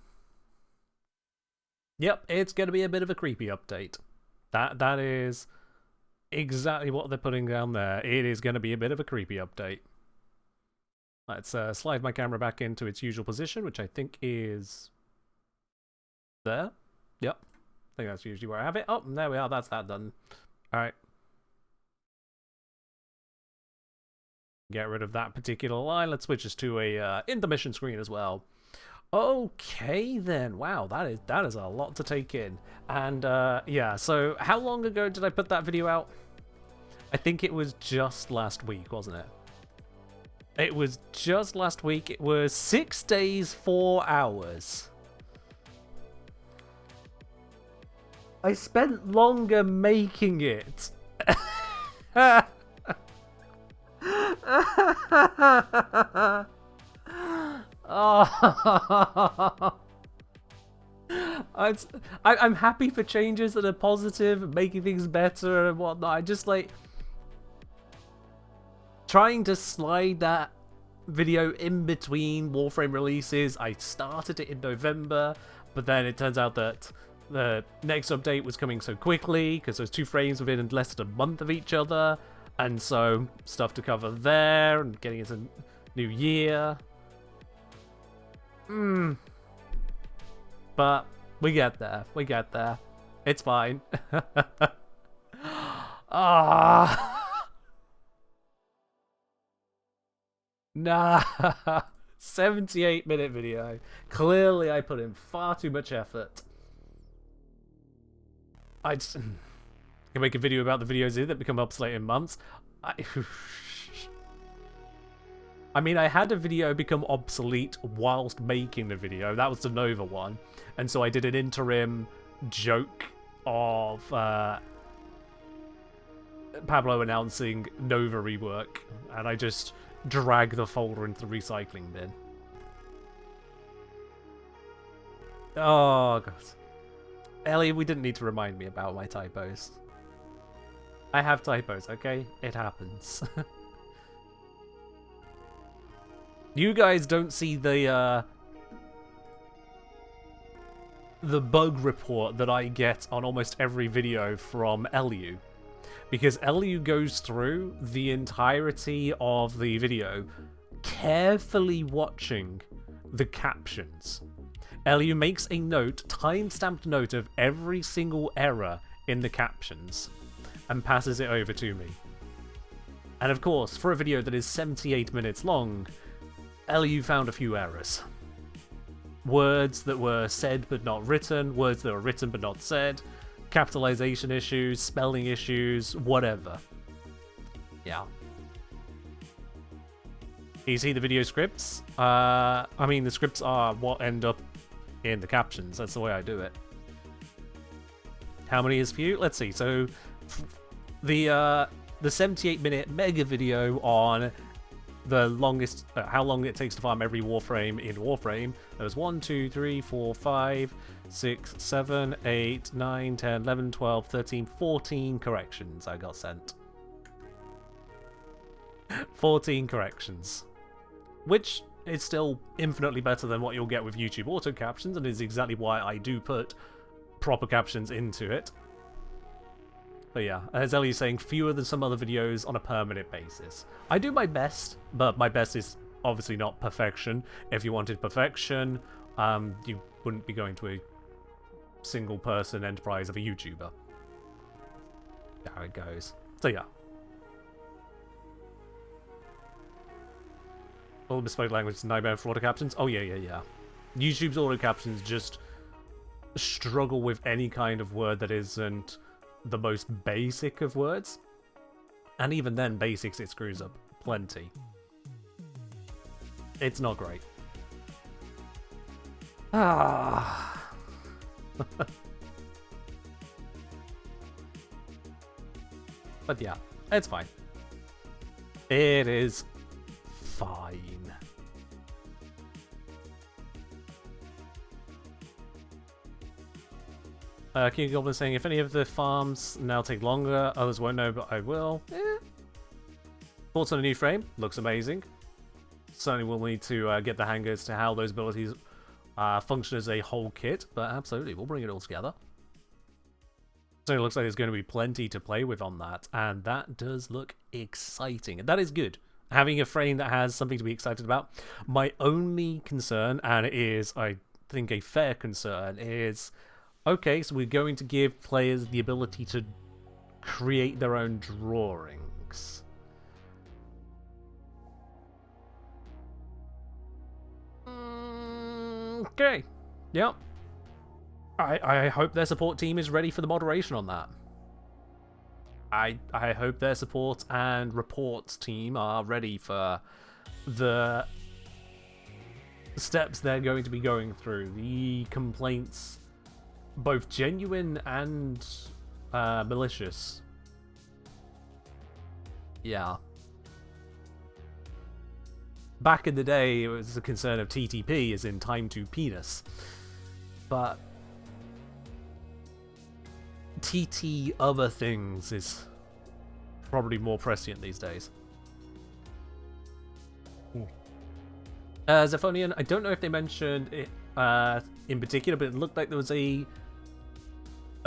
Yep, it's going to be a bit of a creepy update. That is exactly what they're putting down there. It is going to be a bit of a creepy update. Let's slide my camera back into its usual position, which I think is there. Yep. I think that's usually where I have it. Oh, there we are. That's that done. All right. Get rid of that particular line. Let's switch this to a intermission screen as well. Okay then. Wow, that is a lot to take in. And yeah, so how long ago did I put that video out? I think it was just last week, wasn't it? It was just last week. It was 6 days, 4 hours. I spent longer making it. Oh. I'm happy for changes that are positive, making things better and whatnot. I just like trying to slide that video in between Warframe releases. I started it in November, but then it turns out that the next update was coming so quickly because those 2 frames within less than a month of each other, and so stuff to cover there and getting into new year. But we get there. We get there. It's fine. Nah. 78-minute video. Clearly I put in far too much effort. I just can make a video about the videos that become obsolete in months. I mean, I had a video become obsolete whilst making the video. That was the Nova one. And so I did an interim joke of Pablo announcing Nova rework. And I just dragged the folder into the recycling bin. Oh, God. Ellie, we didn't need to remind me about my typos. I have typos, okay? It happens. You guys don't see the bug report that I get on almost every video from Elu. Because Elu goes through the entirety of the video, carefully watching the captions. Elu makes a note, time-stamped note of every single error in the captions, and passes it over to me. And of course, for a video that is 78 minutes long, Elu found a few errors. Words that were said but not written, words that were written but not said, capitalization issues, spelling issues, whatever. Yeah. You see the video scripts? I mean, the scripts are what end up in the captions. That's the way I do it. How many is for you? Let's see. So, the 78-minute mega video on the longest, how long it takes to farm every Warframe in Warframe. There was 1, 2, 3, 4, 5, 6, 7, 8, 9, 10, 11, 12, 13, 14 corrections I got sent. 14 corrections. Which is still infinitely better than what you'll get with YouTube auto captions, and is exactly why I do put proper captions into it. But yeah, as Ellie's saying, fewer than some other videos on a permanent basis. I do my best, but my best is obviously not perfection. If you wanted perfection, you wouldn't be going to a single-person enterprise of a YouTuber. That's how it goes. So yeah. All bespoke language is a nightmare for auto captions. Oh yeah. YouTube's auto captions just struggle with any kind of word that isn't the most basic of words. And even then, basics it screws up plenty. It's not great. Ah. But yeah, it's fine. It is fine. King Goblin saying, if any of the farms now take longer, others won't know, but I will. Thoughts on a new frame? Looks amazing. Certainly we'll need to get the hang as to how those abilities function as a whole kit, but absolutely, we'll bring it all together. So it looks like there's going to be plenty to play with on that, and that does look exciting. And that is good. Having a frame that has something to be excited about. My only concern, and it is, I think, a fair concern, is, okay, so we're going to give players the ability to create their own drawings. Okay, yep. I hope their support team is ready for the moderation on that. I hope their support and reports team are ready for the steps they're going to be going through. The complaints, both genuine and malicious. Yeah. Back in the day, it was a concern of TTP, as in time to penis. But TT other things is probably more prescient these days. Zephonian, I don't know if they mentioned it in particular, but it looked like there was a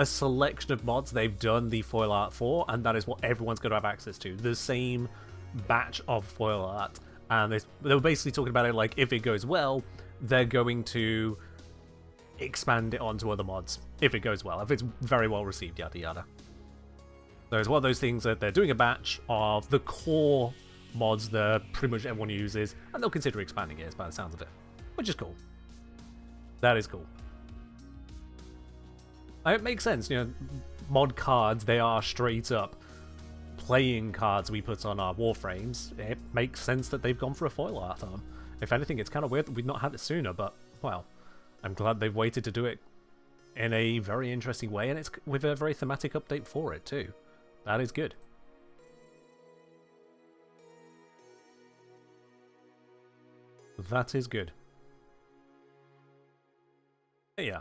selection of mods they've done the foil art for, and that is what everyone's going to have access to. The same batch of foil art. And they were basically talking about it like, if it goes well, they're going to expand it onto other mods. If it goes well. If it's very well received, yada yada. So it's one of those things that they're doing a batch of the core mods that pretty much everyone uses, and they'll consider expanding it by the sounds of it. Which is cool. That is cool. It makes sense, you know, mod cards, they are straight up playing cards we put on our Warframes. It makes sense that they've gone for a foil art arm. If anything, it's kind of weird that we've not had it sooner, but, well, I'm glad they've waited to do it in a very interesting way, and it's with a very thematic update for it, too. That is good. That is good. Yeah.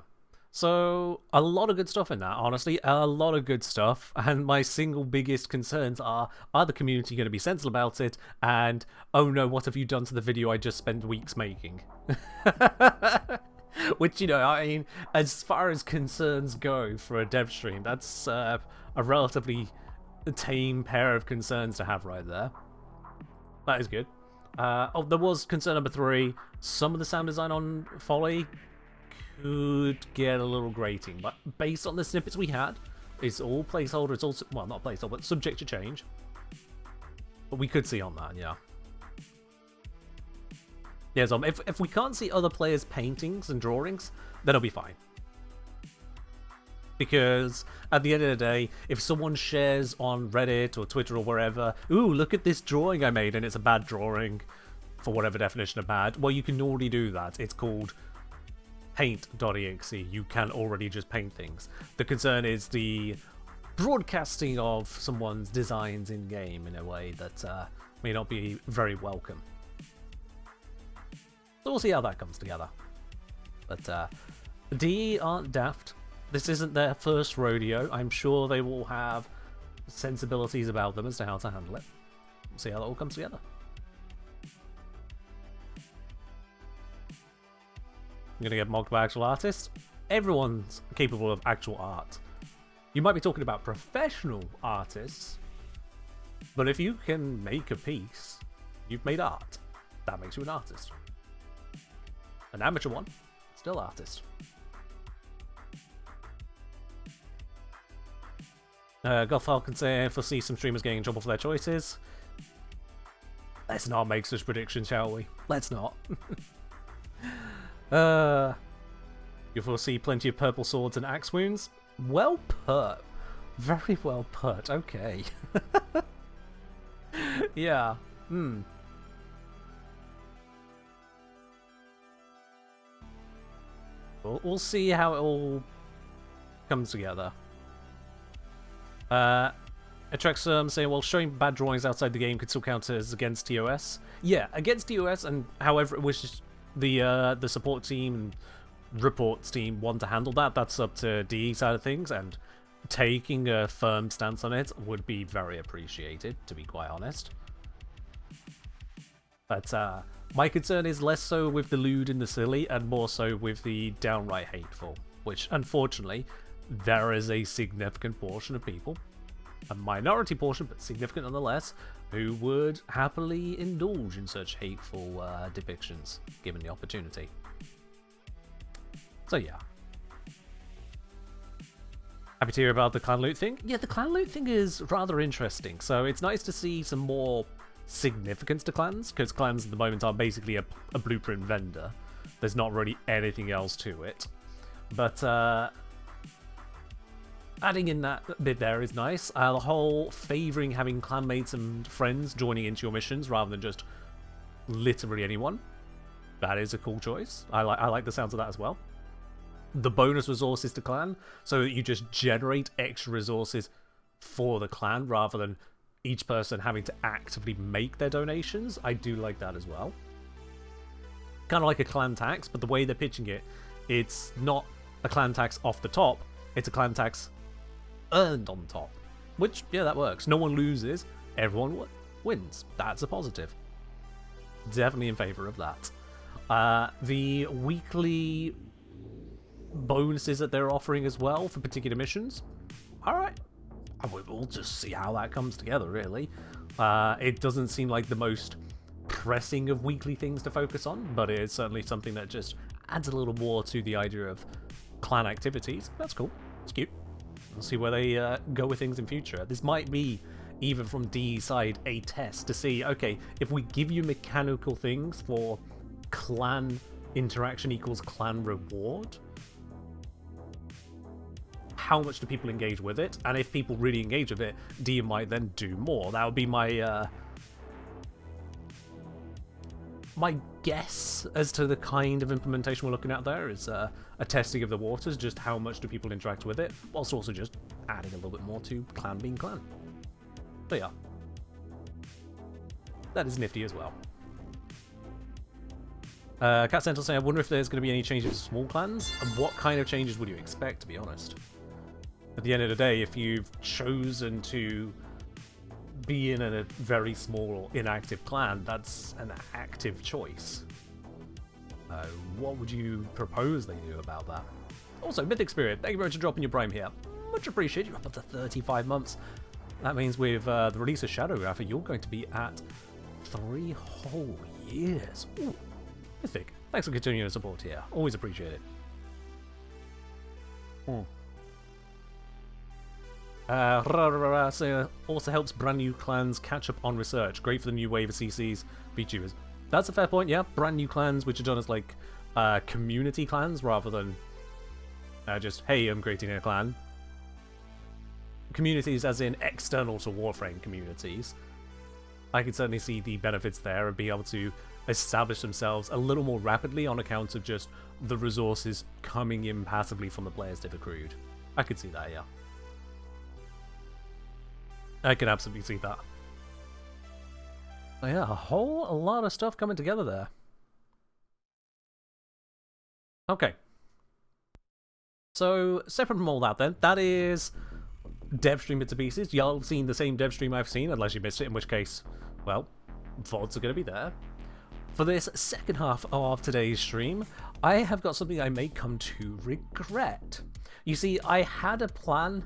So, a lot of good stuff in that, honestly. A lot of good stuff. And my single biggest concerns are the community going to be sensible about it? And, oh no, what have you done to the video I just spent weeks making? Which, you know, I mean, as far as concerns go for a dev stream, that's a relatively tame pair of concerns to have right there. That is good. Oh, there was concern number 3. Some of the sound design on Folly could get a little grating, but based on the snippets we had, it's all placeholder, it's also, well, not placeholder, but subject to change. But we could see on that, yeah. Yeah, so if we can't see other players' paintings and drawings, then it'll be fine. Because at the end of the day, if someone shares on Reddit or Twitter or wherever, ooh, look at this drawing I made, and it's a bad drawing, for whatever definition of bad, well, you can already do that. It's called paint.exe. You can already just paint things. The concern is the broadcasting of someone's designs in-game in a way that may not be very welcome. So we'll see how that comes together. But DE aren't daft. This isn't their first rodeo. I'm sure they will have sensibilities about them as to how to handle it. We'll see how that all comes together. I'm going to get mocked by actual artists. Everyone's capable of actual art. You might be talking about professional artists, but if you can make a piece, you've made art. That makes you an artist. An amateur one, still artist. Gothal can say, foresee some streamers getting in trouble for their choices. Let's not make such predictions, shall we? Let's not. You foresee plenty of purple swords and axe wounds. Well put. Very well put. Okay. Yeah. We'll see how it all comes together. Atrexum saying, well, showing bad drawings outside the game could still count as against TOS. Yeah, against TOS, and however it wishes the support team and reports team want to handle that, that's up to DE side of things, and taking a firm stance on it would be very appreciated, to be quite honest. But My concern is less so with the lewd and the silly, and more so with the downright hateful, which, unfortunately, there is a significant portion of people, a minority portion, but significant nonetheless, who would happily indulge in such hateful depictions, given the opportunity. So yeah. Happy to hear about the clan loot thing. Yeah, the clan loot thing is rather interesting, so it's nice to see some more significance to clans, because clans at the moment are basically a blueprint vendor. There's not really anything else to it. But adding in that bit there is nice. The whole favouring having clanmates and friends joining into your missions rather than just literally anyone. That is a cool choice. I like the sounds of that as well. The bonus resources to clan, so that you just generate extra resources for the clan rather than each person having to actively make their donations. I do like that as well. Kind of like a clan tax, but the way they're pitching it, it's not a clan tax off the top, it's a clan tax earned on top. Which, yeah, that works. No one loses, everyone wins. That's a positive. Definitely in favour of that. The weekly bonuses that they're offering as well for particular missions, alright. We'll just see how that comes together, really. It doesn't seem like the most pressing of weekly things to focus on, but it is certainly something that just adds a little more to the idea of clan activities. That's cool. It's cute. We'll see where they go with things in future. This might be, even from D's side, a test to see, okay, if we give you mechanical things for clan interaction equals clan reward, how much do people engage with it? And if people really engage with it, D might then do more. That would be my my guess as to the kind of implementation we're looking at there is a testing of the waters, just how much do people interact with it, whilst also just adding a little bit more to clan being clan. So yeah. That is nifty as well. Cat Central saying, I wonder if there's going to be any changes to small clans, and what kind of changes would you expect, to be honest? At the end of the day, if you've chosen to be in a very small or inactive clan, that's an active choice. What would you propose they do about that? Also, Mythic Spirit, thank you very much for dropping your Prime here. Much appreciated. You're up to 35 months. That means with the release of Shadowgrapher, you're going to be at 3 whole years. Ooh, Mythic, thanks for continuing your support here. Always appreciate it. So also helps brand new clans catch up on research. Great for the new wave of CCs, VTubers. That's a fair point, yeah. Brand new clans which are done as like community clans rather than just, hey, I'm creating a clan. Communities as in external to Warframe communities. I can certainly see the benefits there of being able to establish themselves a little more rapidly on account of just the resources coming in passively from the players they've accrued. I could see that, yeah. I can absolutely see that. Oh yeah, a whole lot of stuff coming together there. Okay. So, separate from all that then, that is Devstream Bits and Pieces. Y'all have seen the same Devstream I've seen, unless you missed it, in which case, well, VODs are going to be there. For this second half of today's stream, I have got something I may come to regret. You see, I had a plan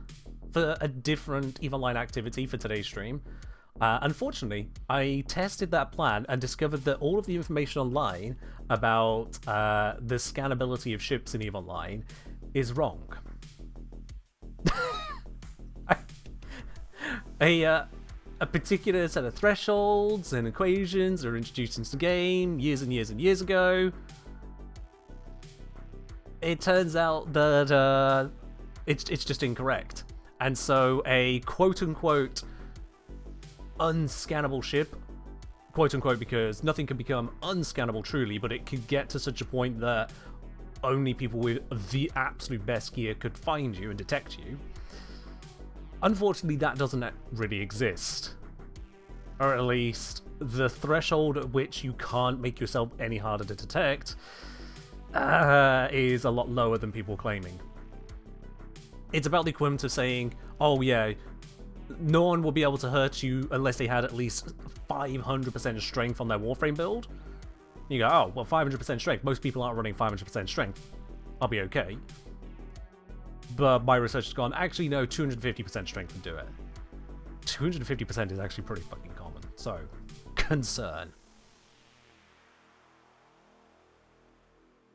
for a different EVE Online activity for today's stream. Unfortunately, I tested that plan and discovered that all of the information online about the scannability of ships in EVE Online is wrong. A particular set of thresholds and equations are introduced into the game years and years and years ago. It turns out that it's just incorrect. And so a quote-unquote unscannable ship, quote-unquote because nothing can become unscannable truly, but it could get to such a point that only people with the absolute best gear could find you and detect you. Unfortunately, that doesn't really exist. Or at least, the threshold at which you can't make yourself any harder to detect is a lot lower than people claiming. It's about the equivalent of saying, oh yeah, no one will be able to hurt you unless they had at least 500% strength on their Warframe build. You go, oh, well, 500% strength. Most people aren't running 500% strength. I'll be okay. But my research has gone, actually, no, 250% strength would do it. 250% is actually pretty fucking common. So, concern.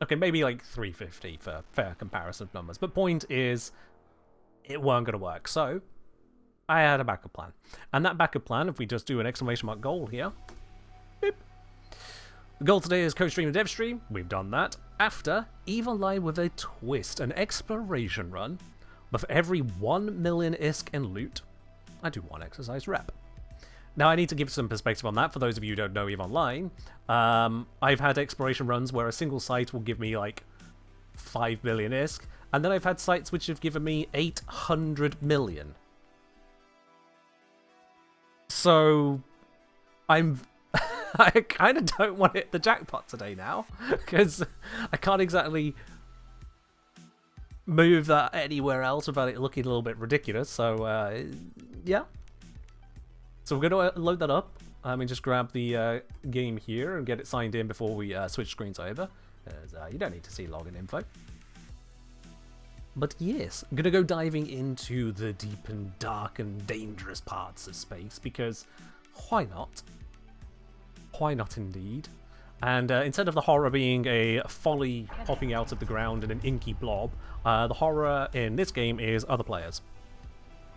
Okay, maybe like 350 for fair comparison of numbers. But point is, it weren't going to work. So, I had a backup plan. And that backup plan, if we just do an exclamation mark goal here, boop. The goal today is co-stream the Devstream. We've done that. After, Evil Line with a twist, an exploration run. But for every 1 million ISK in loot, I do 1 exercise rep. Now, I need to give some perspective on that. For those of you who don't know EVE Online, I've had exploration runs where a single site will give me like 5 million ISK, and then I've had sites which have given me 800 million. So, I kind of don't want to hit the jackpot today now, because I can't exactly move that anywhere else without it looking a little bit ridiculous. So, yeah. So we're going to load that up. And just grab the game here and get it signed in before we switch screens over, because you don't need to see login info. But yes, I'm going to go diving into the deep and dark and dangerous parts of space, because why not? Why not indeed? And instead of the horror being a folly popping out of the ground in an inky blob, the horror in this game is other players.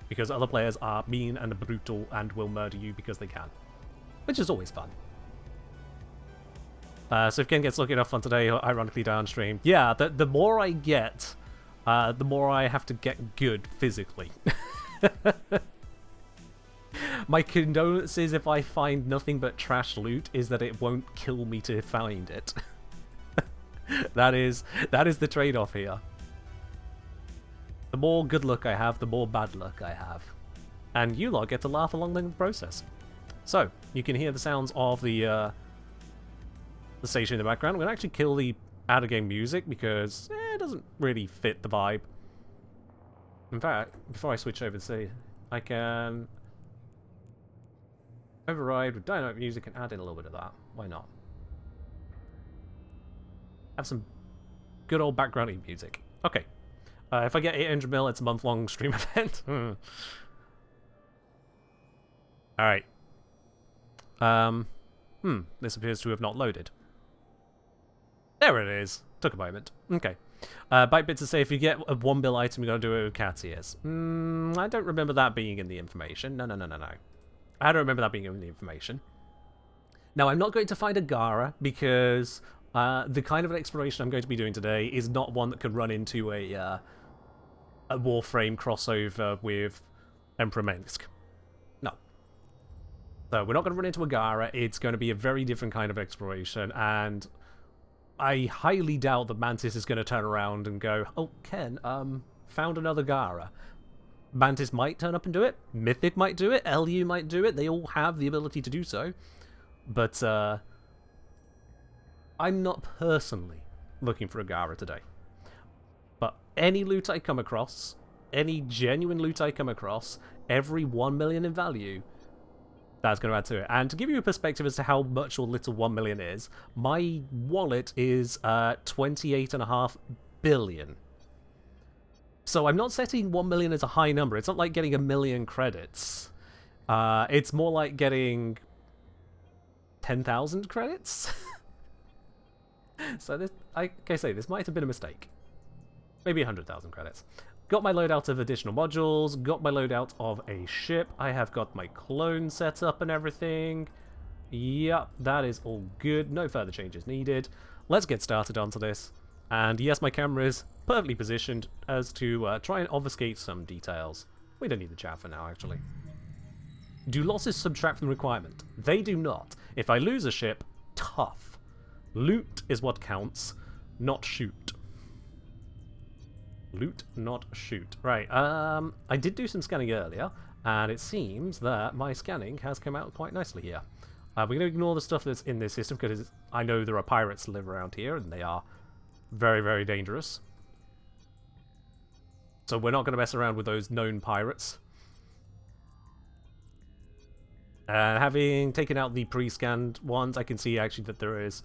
Because other players are mean and brutal and will murder you because they can. Which is always fun. So if Ken gets lucky enough on today, ironically downstream, yeah, the more I get, the more I have to get good physically. My condolences if I find nothing but trash loot is that it won't kill me to find it. that is the trade-off here. The more good luck I have, the more bad luck I have. And you lot get to laugh along the process. So, you can hear the sounds of the station in the background. I'm going to actually kill the out-of-game music because it doesn't really fit the vibe. In fact, before I switch over to say, I can override with dynamic music and add in a little bit of that. Why not? Have some good old background music. Okay. If I get 800 mil, it's a month-long stream event. Alright. This appears to have not loaded. There it is. Took a moment. Okay. Bytebits to say if you get a 1 bill item, you gotta do it with cat's ears. I don't remember that being in the information. No. I don't remember that being in the information. Now, I'm not going to find a Gara because the kind of an exploration I'm going to be doing today is not one that could run into a Warframe crossover with Emperor Minsk. No. So we're not going to run into a Gara. It's going to be a very different kind of exploration, and I highly doubt that Mantis is going to turn around and go, oh, Ken, found another Gara. Mantis might turn up and do it. Mythic might do it. LU might do it. They all have the ability to do so. But I'm not personally looking for a Gara today. But any loot I come across, any genuine loot I come across, every 1 million in value, that's going to add to it. And to give you a perspective as to how much or little 1 million is, my wallet is 28.5 billion. So I'm not setting 1 million as a high number. It's not like getting 1 million credits. It's more like getting 10,000 credits. So this, like I say, this might have been a mistake. Maybe 100,000 credits. Got my loadout of additional modules, got my loadout of a ship, I have got my clone set up and everything. Yep, that is all good, no further changes needed. Let's get started onto this. And yes, my camera is perfectly positioned as to try and obfuscate some details. We don't need the chat for now, actually. Do losses subtract from the requirement? They do not. If I lose a ship, tough. Loot is what counts, not shoot. Loot, not shoot. Right, I did do some scanning earlier, and it seems that my scanning has come out quite nicely here. We're going to ignore the stuff that's in this system, because I know there are pirates that live around here, and they are very, very dangerous. So we're not going to mess around with those known pirates. Having taken out the pre-scanned ones, I can see actually that there is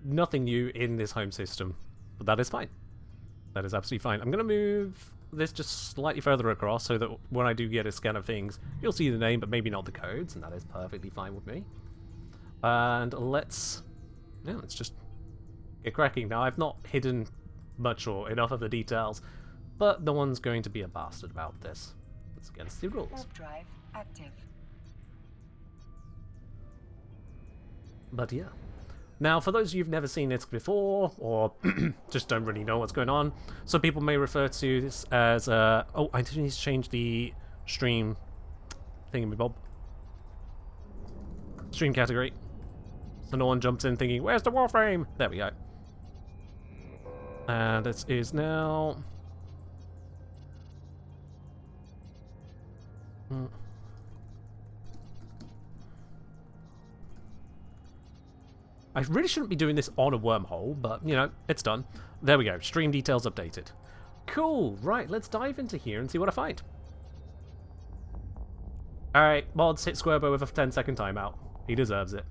nothing new in this home system, but that is fine. That is absolutely fine. I'm going to move this just slightly further across so that when I do get a scan of things, you'll see the name, but maybe not the codes, and that is perfectly fine with me. And let's just get cracking. Now, I've not hidden much or enough of the details, but no one's going to be a bastard about this. It's against the rules. Warp drive active. But yeah. Now, for those of you who've never seen it before, or just don't really know what's going on, some people may refer to this as, oh, I do need to change the stream thingamabob. Stream category. So no one jumps in thinking, where's the Warframe? There we go. And it is now... I really shouldn't be doing this on a wormhole, but, you know, it's done. There we go. Stream details updated. Cool. Right, let's dive into here and see what I find. Alright, mods, hit Squirbo with a 10-second timeout. He deserves it.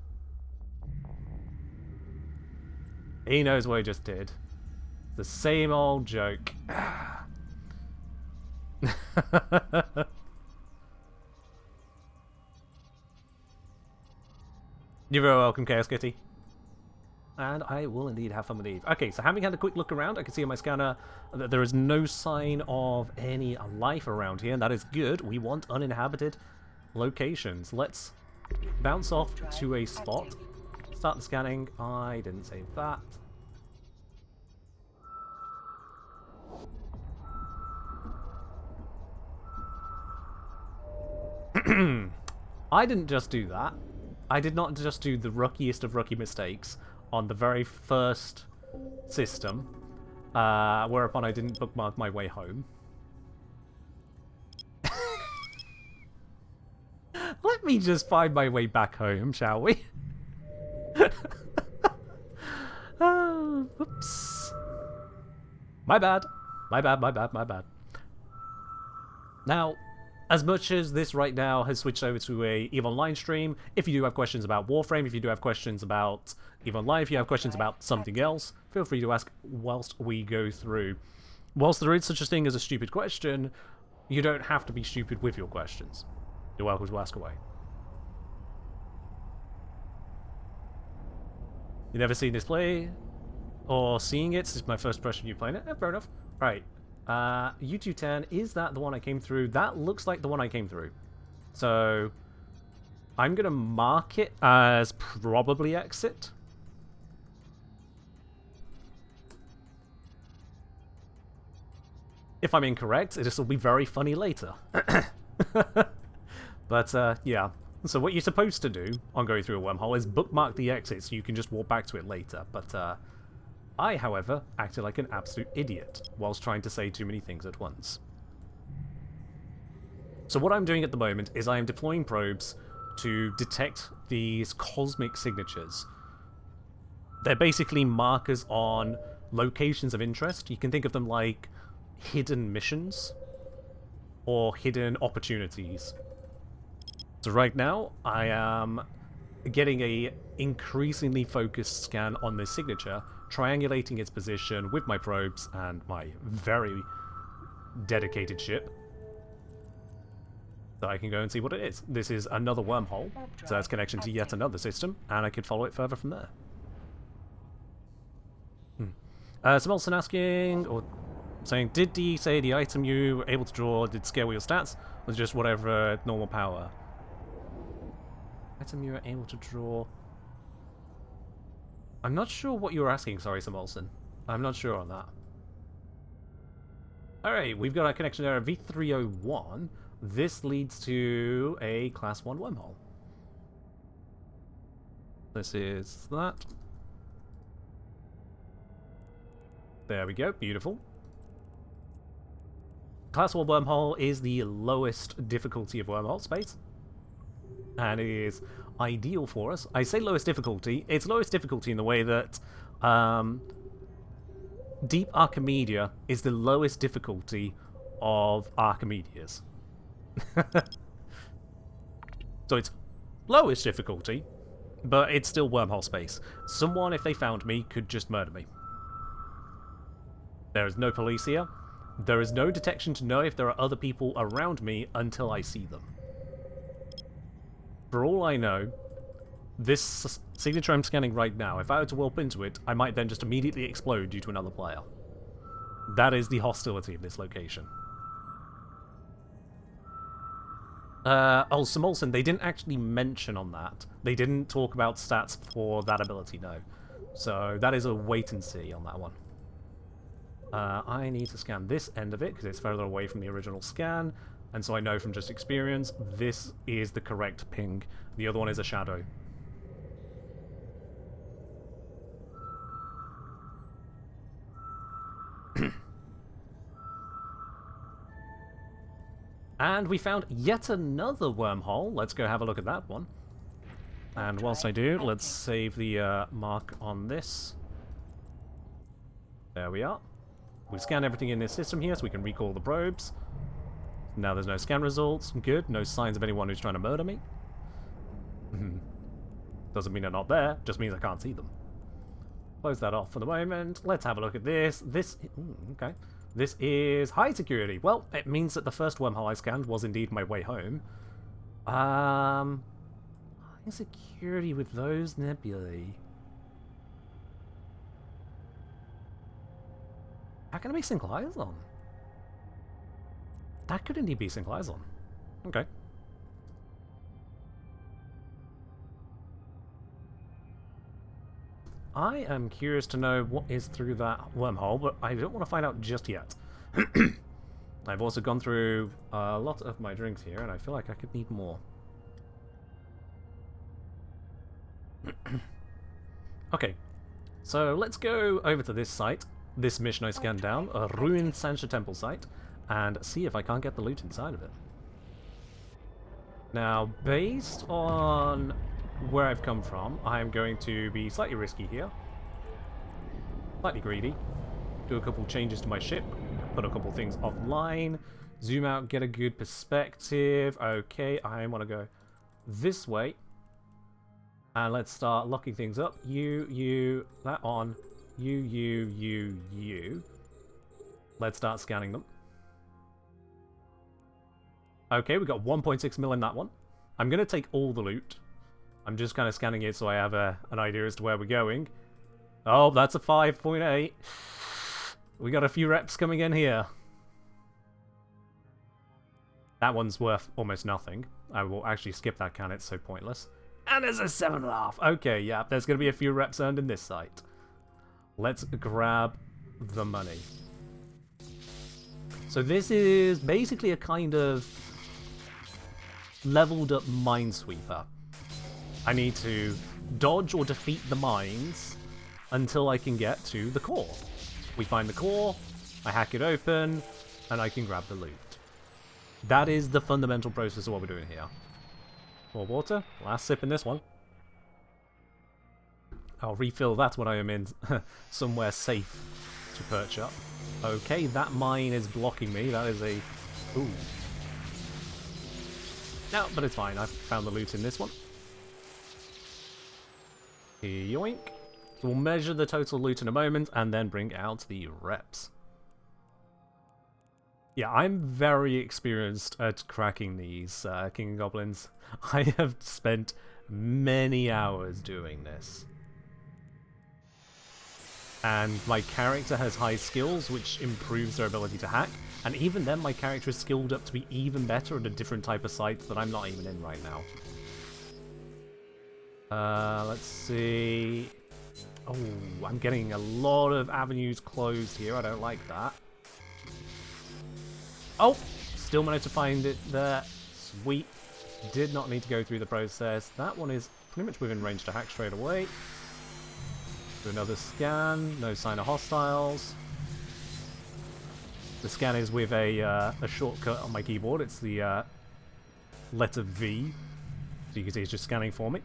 He knows what he just did. The same old joke. You're very welcome, Chaos Kitty. And I will indeed have fun with Eve. Okay, so having had a quick look around, I can see on my scanner that there is no sign of any life around here, and that is good. We want uninhabited locations. Let's bounce off to a spot. Start the scanning. I didn't save that. I didn't just do that. I did not just do the rookiest of rookie mistakes on the very first system, whereupon I didn't bookmark my way home. Let me just find my way back home, shall we? Oops. My bad. My bad, my bad, my bad. Now, as much as this right now has switched over to a EVE Online stream, if you do have questions about Warframe, if you do have questions about EVE Online, if you have questions about something else, feel free to ask whilst we go through. Whilst there is such a thing as a stupid question, you don't have to be stupid with your questions. You're welcome to ask away. You never seen this play? Or seeing it? This is my first impression of you playing it? Fair enough. Right. U210, is that the one I came through? That looks like the one I came through. So, I'm going to mark it as probably exit. If I'm incorrect, this will be very funny later. But, yeah. So what you're supposed to do on going through a wormhole is bookmark the exit so you can just walk back to it later. But, I, however, acted like an absolute idiot whilst trying to say too many things at once. So what I'm doing at the moment is I am deploying probes to detect these cosmic signatures. They're basically markers on locations of interest. You can think of them like hidden missions or hidden opportunities. So right now, I am getting a increasingly focused scan on this signature, triangulating its position with my probes and my very dedicated ship, so I can go and see what it is. This is another wormhole, so that's connection to yet another system, and I could follow it further from there. Samolson asking, or saying, did D say the item you were able to draw did scale with your stats, or was it just whatever normal power? Item you were able to draw... I'm not sure what you were asking, sorry, Samolson. I'm not sure on that. Alright, we've got our connection error V301. This leads to a Class 1 wormhole. This is that. There we go, beautiful. Class 1 wormhole is the lowest difficulty of wormhole space, and it is ideal for us. I say lowest difficulty. It's lowest difficulty in the way that Deep Archimedia is the lowest difficulty of Archimedias. So it's lowest difficulty, But it's still wormhole space. Someone, if they found me, could just murder me. There is no police here. There is no detection to know if there are other people around me until I see them. For all I know, this signature I'm scanning right now, if I were to warp into it, I might then just immediately explode due to another player. That is the hostility of this location. Oh, Samolson, they didn't actually mention on that. They didn't talk about stats for that ability, no. So that is a wait and see on that one. I need to scan this end of it because it's further away from the original scan, and so I know from just experience this is the correct ping. The other one is a shadow. And we found yet another wormhole. Let's go have a look at that one. And whilst I do, let's save the mark on this. There we are. We scan everything in this system here so we can recall the probes. Now there's no scan results. Good. No signs of anyone who's trying to murder me. Doesn't mean they're not there. Just means I can't see them. Close that off for the moment. Let's have a look at this. Okay. This is high security. Well, it means that the first wormhole I scanned was indeed my way home. High security with those nebulae. How can it be Synchlizon? That could indeed be Synchlizon. Okay. I am curious to know what is through that wormhole, but I don't want to find out just yet. I've also gone through a lot of my drinks here, and I feel like I could need more. Okay, so let's go over to this site, this mission I scanned down, a ruined Sancha Temple site, and see if I can't get the loot inside of it. Now, based on where I've come from, I'm going to be slightly risky here. Slightly greedy. Do a couple changes to my ship. Put a couple things offline. Zoom out, get a good perspective. Okay, I want to go this way. And let's start locking things up. You, that on. You. Let's start scanning them. Okay, we got 1.6 mil in that one. I'm going to take all the loot. I'm just kind of scanning it so I have an idea as to where we're going. Oh, that's a 5.8. We got a few reps coming in here. That one's worth almost nothing. I will actually skip that can, it's so pointless. And there's a 7.5. Okay, yeah, there's going to be a few reps earned in this site. Let's grab the money. So this is basically a kind of leveled up Minesweeper. I need to dodge or defeat the mines until I can get to the core. We find the core, I hack it open, and I can grab the loot. That is the fundamental process of what we're doing here. More water, last sip in this one. I'll refill that when I am in somewhere safe to perch up. Okay, that mine is blocking me, that is a... Ooh. No, but it's fine, I've found the loot in this one. Yoink. So we'll measure the total loot in a moment and then bring out the reps. Yeah, I'm very experienced at cracking these King and Goblins. I have spent many hours doing this. And my character has high skills, which improves their ability to hack. And even then, my character is skilled up to be even better at a different type of site that I'm not even in right now. Let's see. Oh, I'm getting a lot of avenues closed here. I don't like that. Oh, still managed to find it there. Sweet. Did not need to go through the process. That one is pretty much within range to hack straight away. Do another scan. No sign of hostiles. The scan is with a shortcut on my keyboard. It's the letter V. So you can see it's just scanning for me.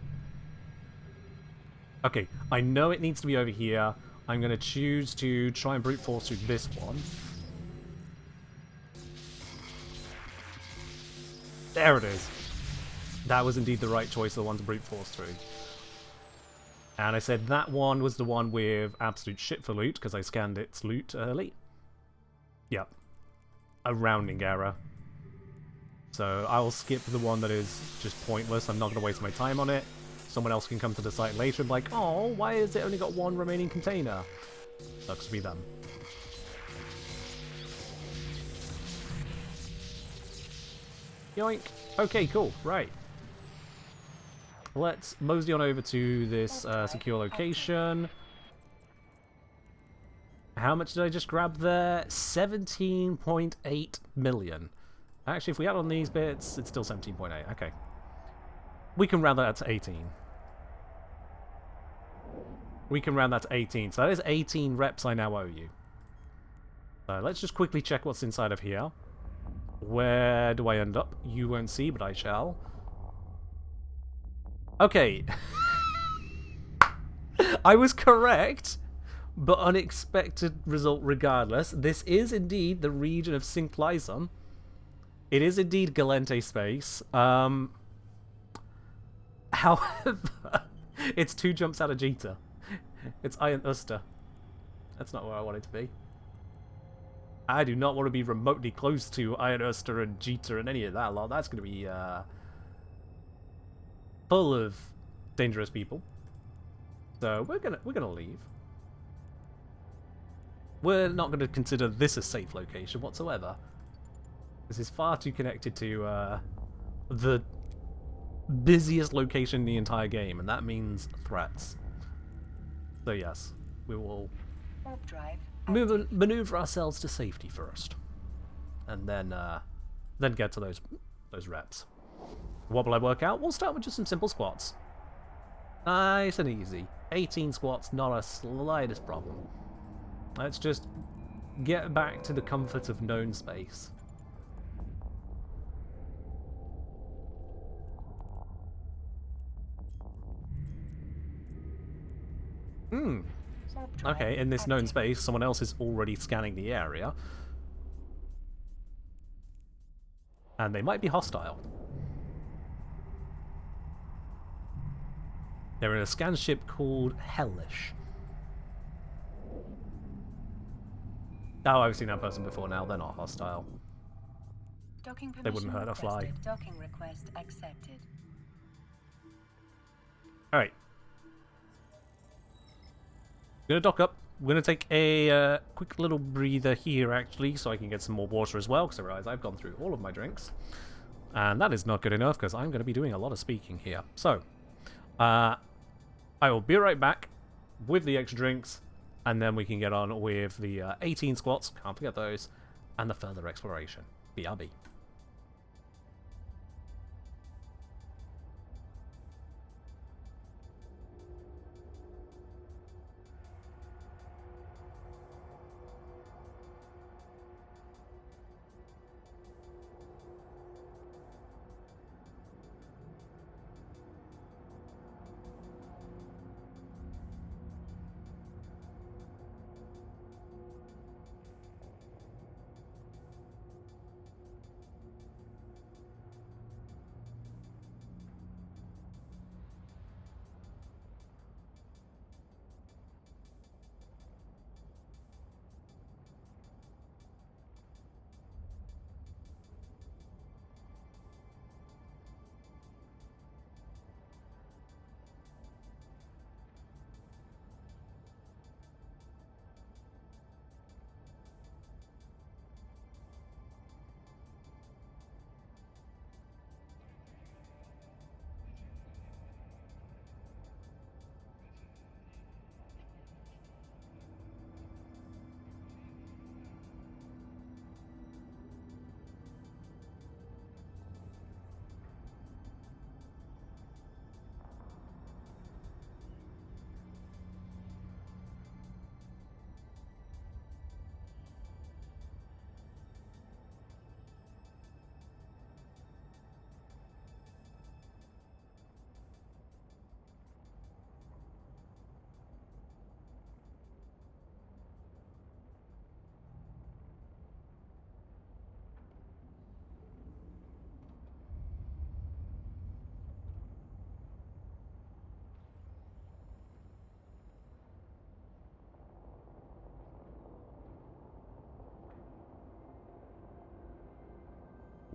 Okay, I know it needs to be over here. I'm going to choose to try and brute force through this one. There it is. That was indeed the right choice, the one to brute force through. And I said that one was the one with absolute shit for loot, because I scanned its loot early. Yep. A rounding error. So I'll skip the one that is just pointless. I'm not going to waste my time on it. Someone else can come to the site later and be like, oh, why has it only got one remaining container? Sucks to be them. Yoink. Okay, cool. Right. Let's mosey on over to this secure location. How much did I just grab there? 17.8 million. Actually, if we add on these bits, it's still 17.8. Okay. We can round that up to 18. We can round that to 18. So that is 18 reps I now owe you. So let's just quickly check what's inside of here. Where do I end up? You won't see, but I shall. Okay. I was correct, but unexpected result regardless. This is indeed the region of Synclysum. It is indeed Galente space. However, it's 2 jumps out of Jita. It's Iron Uster. That's not where I want it to be. I do not want to be remotely close to Iron Uster and Jita and any of that lot. That's going to be full of dangerous people. So we're gonna leave. We're not going to consider this a safe location whatsoever. This is far too connected to the busiest location in the entire game, and that means threats. So yes, we will maneuver ourselves to safety first, and then get to those reps. What will I work out? We'll start with just some simple squats. Nice and easy. 18 squats, not a slightest problem. Let's just get back to the comfort of known space. Okay, in this known space, someone else is already scanning the area. And they might be hostile. They're in a scan ship called Hellish. Oh, I've seen that person before now. They're not hostile. They wouldn't hurt a fly. Docking request accepted. Alright. Gonna dock up. We're gonna take a quick little breather here, actually, so I can get some more water as well, because I realize I've gone through all of my drinks. And that is not good enough, because I'm going to be doing a lot of speaking here. So, I will be right back with the extra drinks, and then we can get on with the 18 squats, can't forget those, and the further exploration. BRB.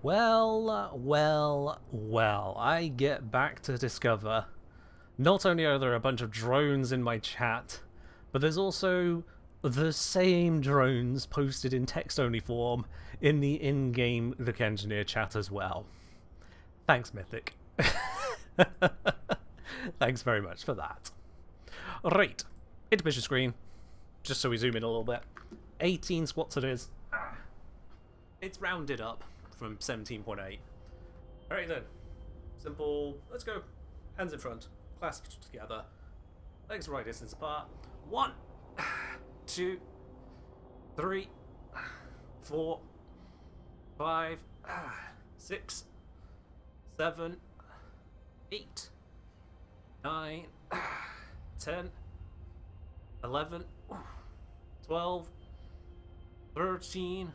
Well, I get back to discover not only are there a bunch of drones in my chat, but there's also the same drones posted in text-only form in the in-game Look Engineer chat as well. Thanks, Mythic. Thanks very much for that. Right, into mission screen, just so we zoom in a little bit. 18 squats it is. It's rounded up from 17.8. Alright then, simple, let's go. Hands in front, clasped together, legs right distance apart. 1, 2, 3, 4, 5, 6, 7, 8, 9, 10, 11, 12, 13,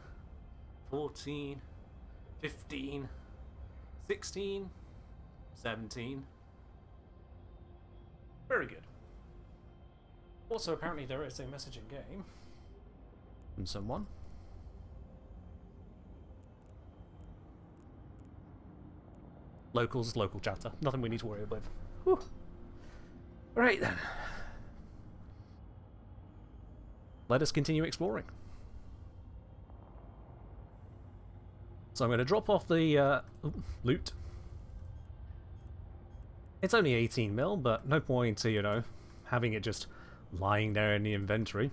14, 15, 16, 17. Very good. Also, apparently there is a message in game from someone. Locals, local chatter. Nothing we need to worry about. Whew. Right then. Let us continue exploring. So I'm going to drop off the loot. It's only 18 mil, but no point to, you know, having it just lying there in the inventory.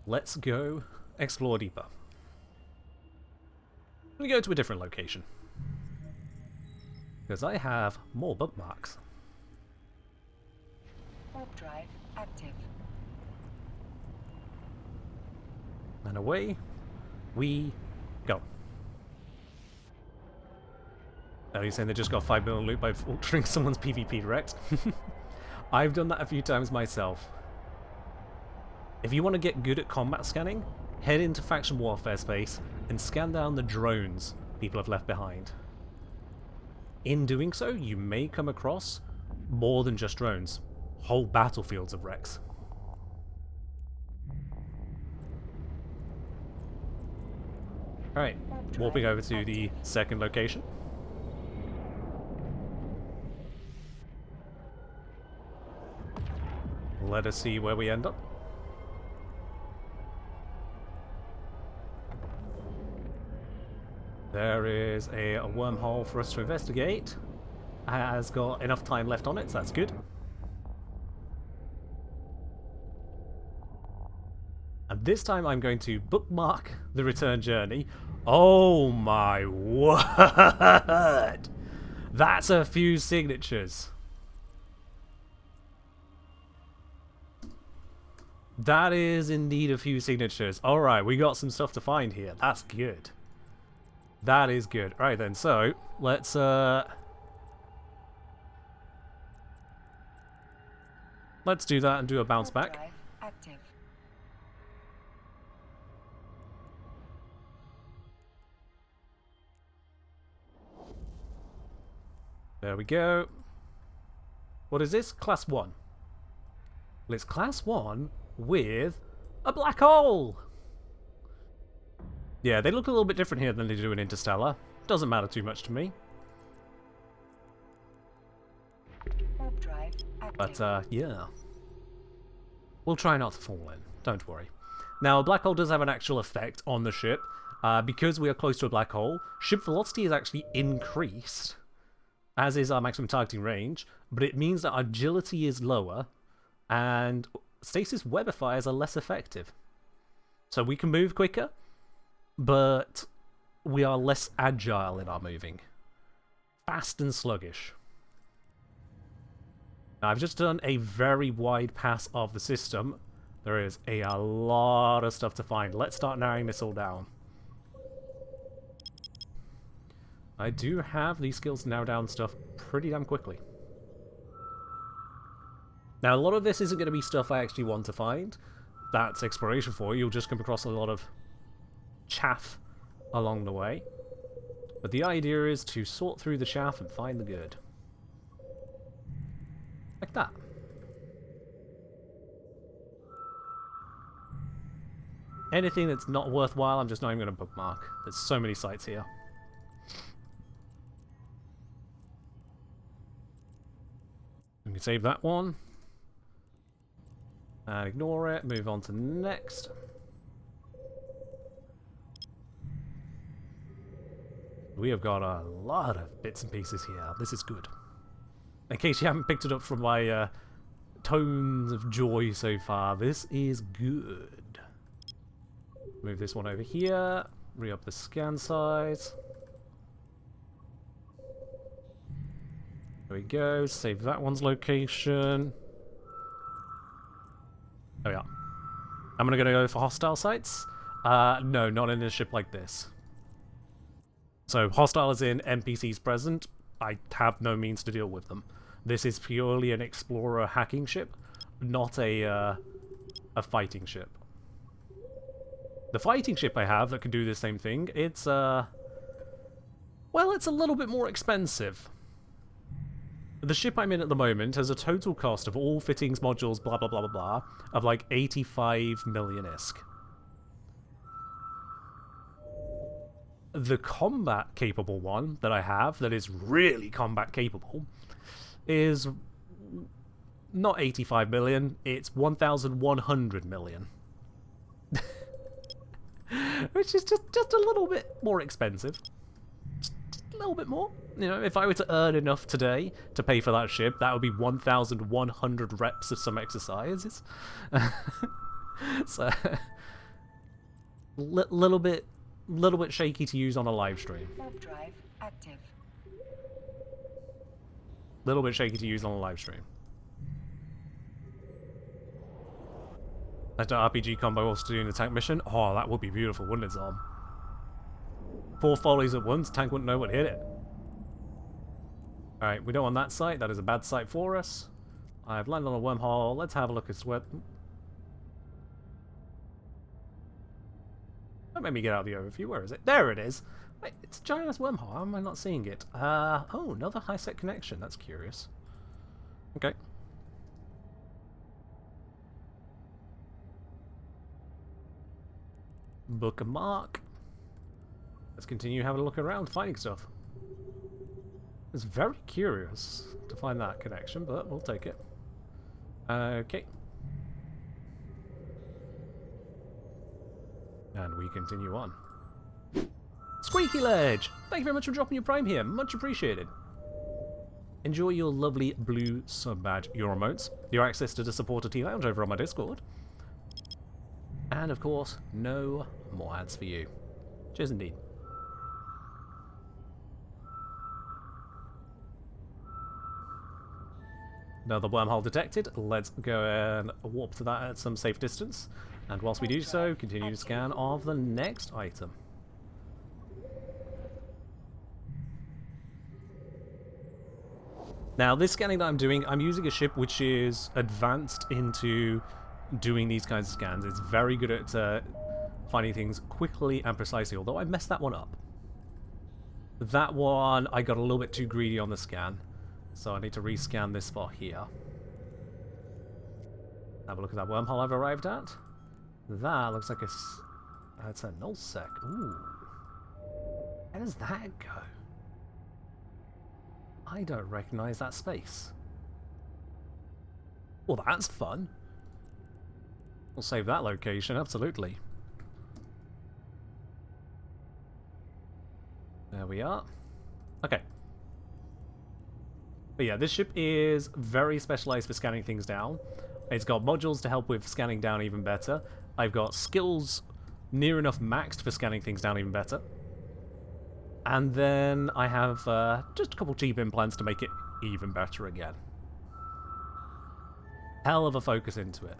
Let's go explore deeper. I'm going to go to a different location, because I have more bookmarks. Warp drive active. And away we go. Are you saying they just got 5 million loot by altering someone's PvP direct? I've done that a few times myself. If you want to get good at combat scanning, head into faction warfare space and scan down the drones people have left behind. In doing so, you may come across more than just drones, whole battlefields of wrecks. Alright, warping over to the second location. Let us see where we end up. There is a wormhole for us to investigate. Has got enough time left on it, so that's good. And this time I'm going to bookmark the return journey. Oh my word! That's a few signatures. That is indeed a few signatures. Alright, we got some stuff to find here. That's good. That is good. Right then, so let's do that and do a bounce Warp back. drive active. There we go. What is this? Class 1. Well, it's Class 1 with a black hole! Yeah, they look a little bit different here than they do in Interstellar. Doesn't matter too much to me. Warp drive active. But, yeah. We'll try not to fall in. Don't worry. Now, a black hole does have an actual effect on the ship. Because we are close to a black hole, ship velocity is actually increased, as is our maximum targeting range, but it means that our agility is lower, and stasis webifiers are less effective. So we can move quicker, but we are less agile in our moving. Fast and sluggish. Now, I've just done a very wide pass of the system. There is a lot of stuff to find. Let's start narrowing this all down. I do have these skills to narrow down stuff pretty damn quickly. Now, a lot of this isn't going to be stuff I actually want to find. That's exploration for you. You'll just come across a lot of chaff along the way. But the idea is to sort through the chaff and find the good. Like that. Anything that's not worthwhile, I'm just not even going to bookmark. There's so many sites here. Let me save that one. And ignore it. Move on to next. We have got a lot of bits and pieces here. This is good. In case you haven't picked it up from my tones of joy so far, this is good. Move this one over here. Re-up the scan size. There we go. Save that one's location. There we are. I'm gonna go for hostile sites. No, not in a ship like this. So hostile is in NPCs present. I have no means to deal with them. This is purely an explorer hacking ship, not a fighting ship. The fighting ship I have that can do the same thing, it's well, it's a little bit more expensive. The ship I'm in at the moment has a total cost of all fittings, modules, blah blah blah blah blah, of like 85 million-isk. The combat capable one that I have, that is really combat capable, is not 85 million, it's 1,100 million. Which is just a little bit more expensive. Just a little bit more. You know, if I were to earn enough today to pay for that ship, that would be 1,100 reps of some exercises. So, little bit shaky to use on a live stream. Warp drive active. Little bit shaky to use on a live stream. That RPG combo also doing the tank mission. Oh, that would be beautiful, wouldn't it, Zom? 4 follies at once, tank wouldn't know what hit it. Alright, we don't want that site. That is a bad site for us. I've landed on a wormhole. Let's have a look at where... Don't make me get out of the overview. Where is it? There it is. Wait, it's a giant ass wormhole. How am I not seeing it? Oh, another high-sec connection. That's curious. Okay. Book a mark. Let's continue having a look around, finding stuff. It's very curious to find that connection, but we'll take it. Okay. And we continue on. Squeaky Ledge! Thank you very much for dropping your prime here. Much appreciated. Enjoy your lovely blue sub badge Euromotes. Your access to the supporter T-Lounge over on my Discord. And of course, no more ads for you. Cheers indeed. Another wormhole detected. Let's go and warp to that at some safe distance. And whilst we do so, continue to scan of the next item. Now, this scanning that I'm doing, I'm using a ship which is advanced into doing these kinds of scans. It's very good at finding things quickly and precisely, although I messed that one up. That one, I got a little bit too greedy on the scan, so I need to rescan this spot here. Have a look at that wormhole I've arrived at. That looks like it's a nullsec. Ooh. Where does that go? I don't recognize that space. Well, that's fun. We'll save that location, absolutely. There we are. Okay. But yeah, this ship is very specialized for scanning things down. It's got modules to help with scanning down even better. I've got skills near enough maxed for scanning things down even better. And then I have just a couple cheap implants to make it even better again. Hell of a focus into it.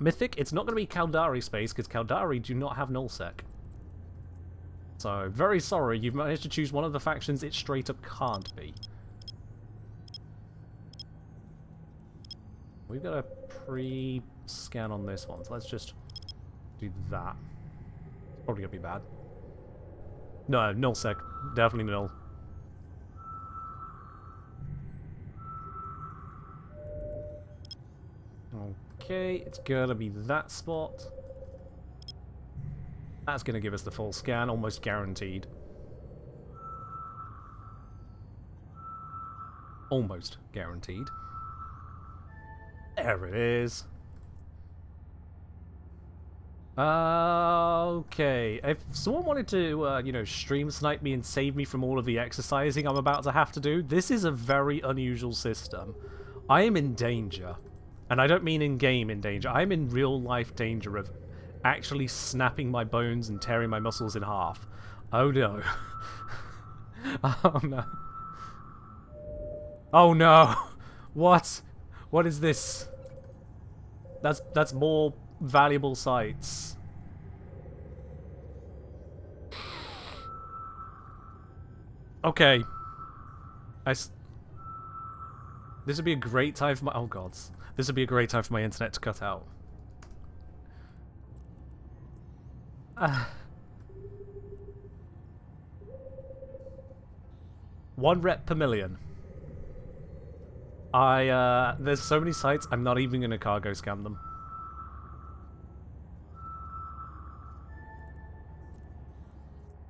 Mythic, it's not going to be Caldari space, because Caldari do not have nullsec. So, very sorry, you've managed to choose one of the factions it straight up can't be. We've got a pre-scan on this one, so let's just do that. It's probably going to be bad. No, nullsec. Definitely null. Okay, it's gonna be that spot. That's going to give us the full scan, almost guaranteed. Almost guaranteed. There it is. Okay. If someone wanted to, you know, stream snipe me and save me from all of the exercising I'm about to have to do, this is a very unusual system. I am in danger. And I don't mean in-game in danger. I'm in real-life danger of actually snapping my bones and tearing my muscles in half. Oh no. Oh no. Oh no! What? What is this? That's more valuable sites. Okay. This would be a great time for my... Oh gods. This would be a great time for my internet to cut out. 1 rep per million. There's so many sites, I'm not even gonna cargo scan them.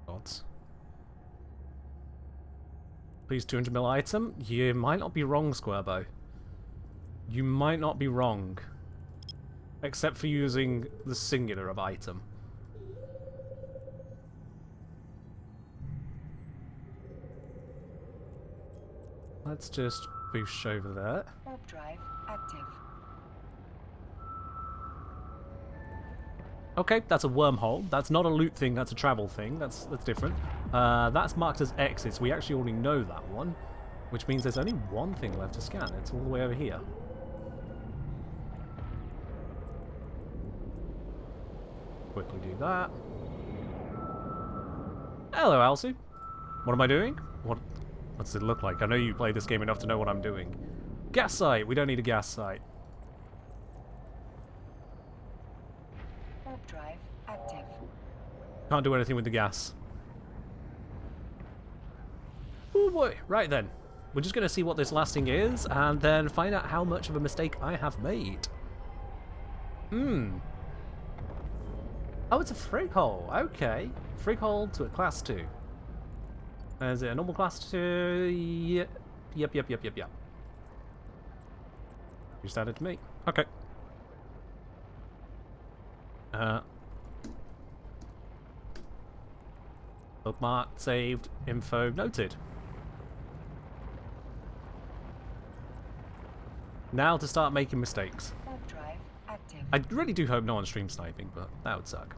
Gods. Please, 200 mil item? You might not be wrong, Squirbo. You might not be wrong. Except for using the singular of item. Let's just boosh over there. Warp drive active. Okay, that's a wormhole. That's not a loot thing, that's a travel thing. That's different. That's marked as exits. We actually already know that one. Which means there's only one thing left to scan. It's all the way over here. Quickly do that. Hello, Elsie. What am I doing? What does it look like? I know you play this game enough to know what I'm doing. Gas site! We don't need a gas site. Warp drive active. Can't do anything with the gas. Oh boy. Right then. We're just going to see what this last thing is, and then find out how much of a mistake I have made. Oh, it's a frig hole. Okay. Frig hole to a class 2. Is it a normal class 2? Yep. You standard to me. Okay. Bookmark, saved, info, noted. Now to start making mistakes. Warp drive active. I really do hope no one's stream sniping, but that would suck.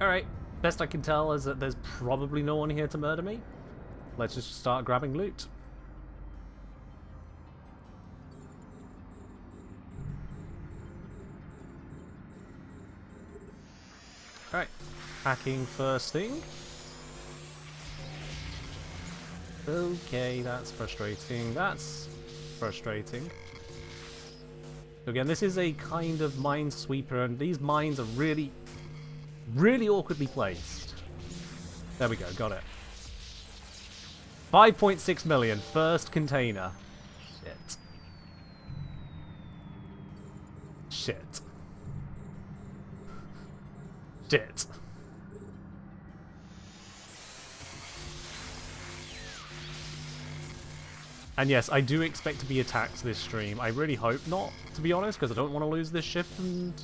Alright, best I can tell is that there's probably no one here to murder me. Let's just start grabbing loot. Alright, hacking first thing. Okay, that's frustrating. That's frustrating. So again, this is a kind of minesweeper, and these mines are really awkwardly placed. There we go, got it. 5.6 million, first container. Shit. And yes, I do expect to be attacked this stream. I really hope not, to be honest, because I don't want to lose this ship and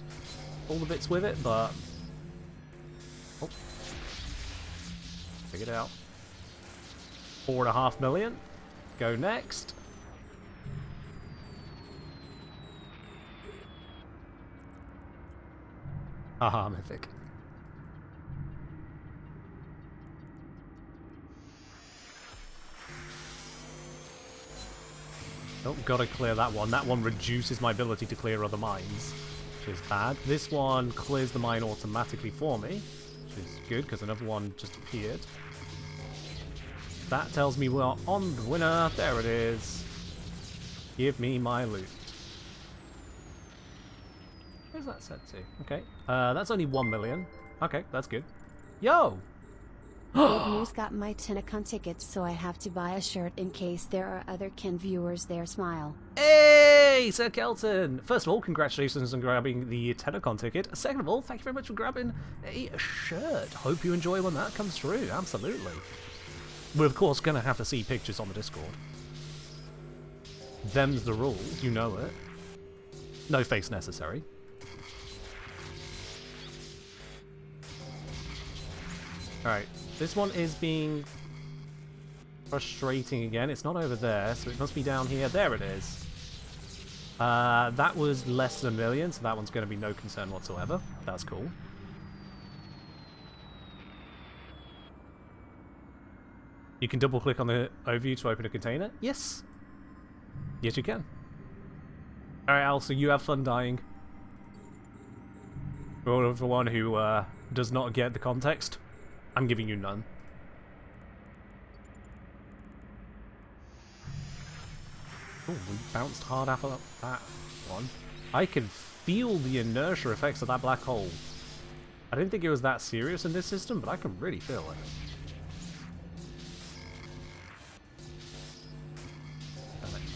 all the bits with it, but... Oh. Figure it out. 4.5 million. Go next. Haha, mythic. Oh, gotta clear that one. That one reduces my ability to clear other mines, which is bad. This one clears the mine automatically for me, which is good, because another one just appeared. That tells me we're on the winner. There it is. Give me my loot. Where's that set to? Okay. That's only 1 million. Okay, that's good. Yo! Good news, got my TennaCon tickets, so I have to buy a shirt in case there are other Ken viewers there. Smile. Hey, Sir Kelton! First of all, congratulations on grabbing the TennaCon ticket. Second of all, thank you very much for grabbing a shirt. Hope you enjoy when that comes through. Absolutely. We're, of course, going to have to see pictures on the Discord. Them's the rules. You know it. No face necessary. Alright. This one is being frustrating again. It's not over there, so it must be down here. There it is. That was less than a million, so that one's going to be no concern whatsoever. That's cool. You can double click on the overview to open a container? Yes. Yes, you can. Alright, Al, so you have fun dying. For the one who does not get the context, I'm giving you none. Oh, we bounced hard after that one. I can feel the inertia effects of that black hole. I didn't think it was that serious in this system, but I can really feel it.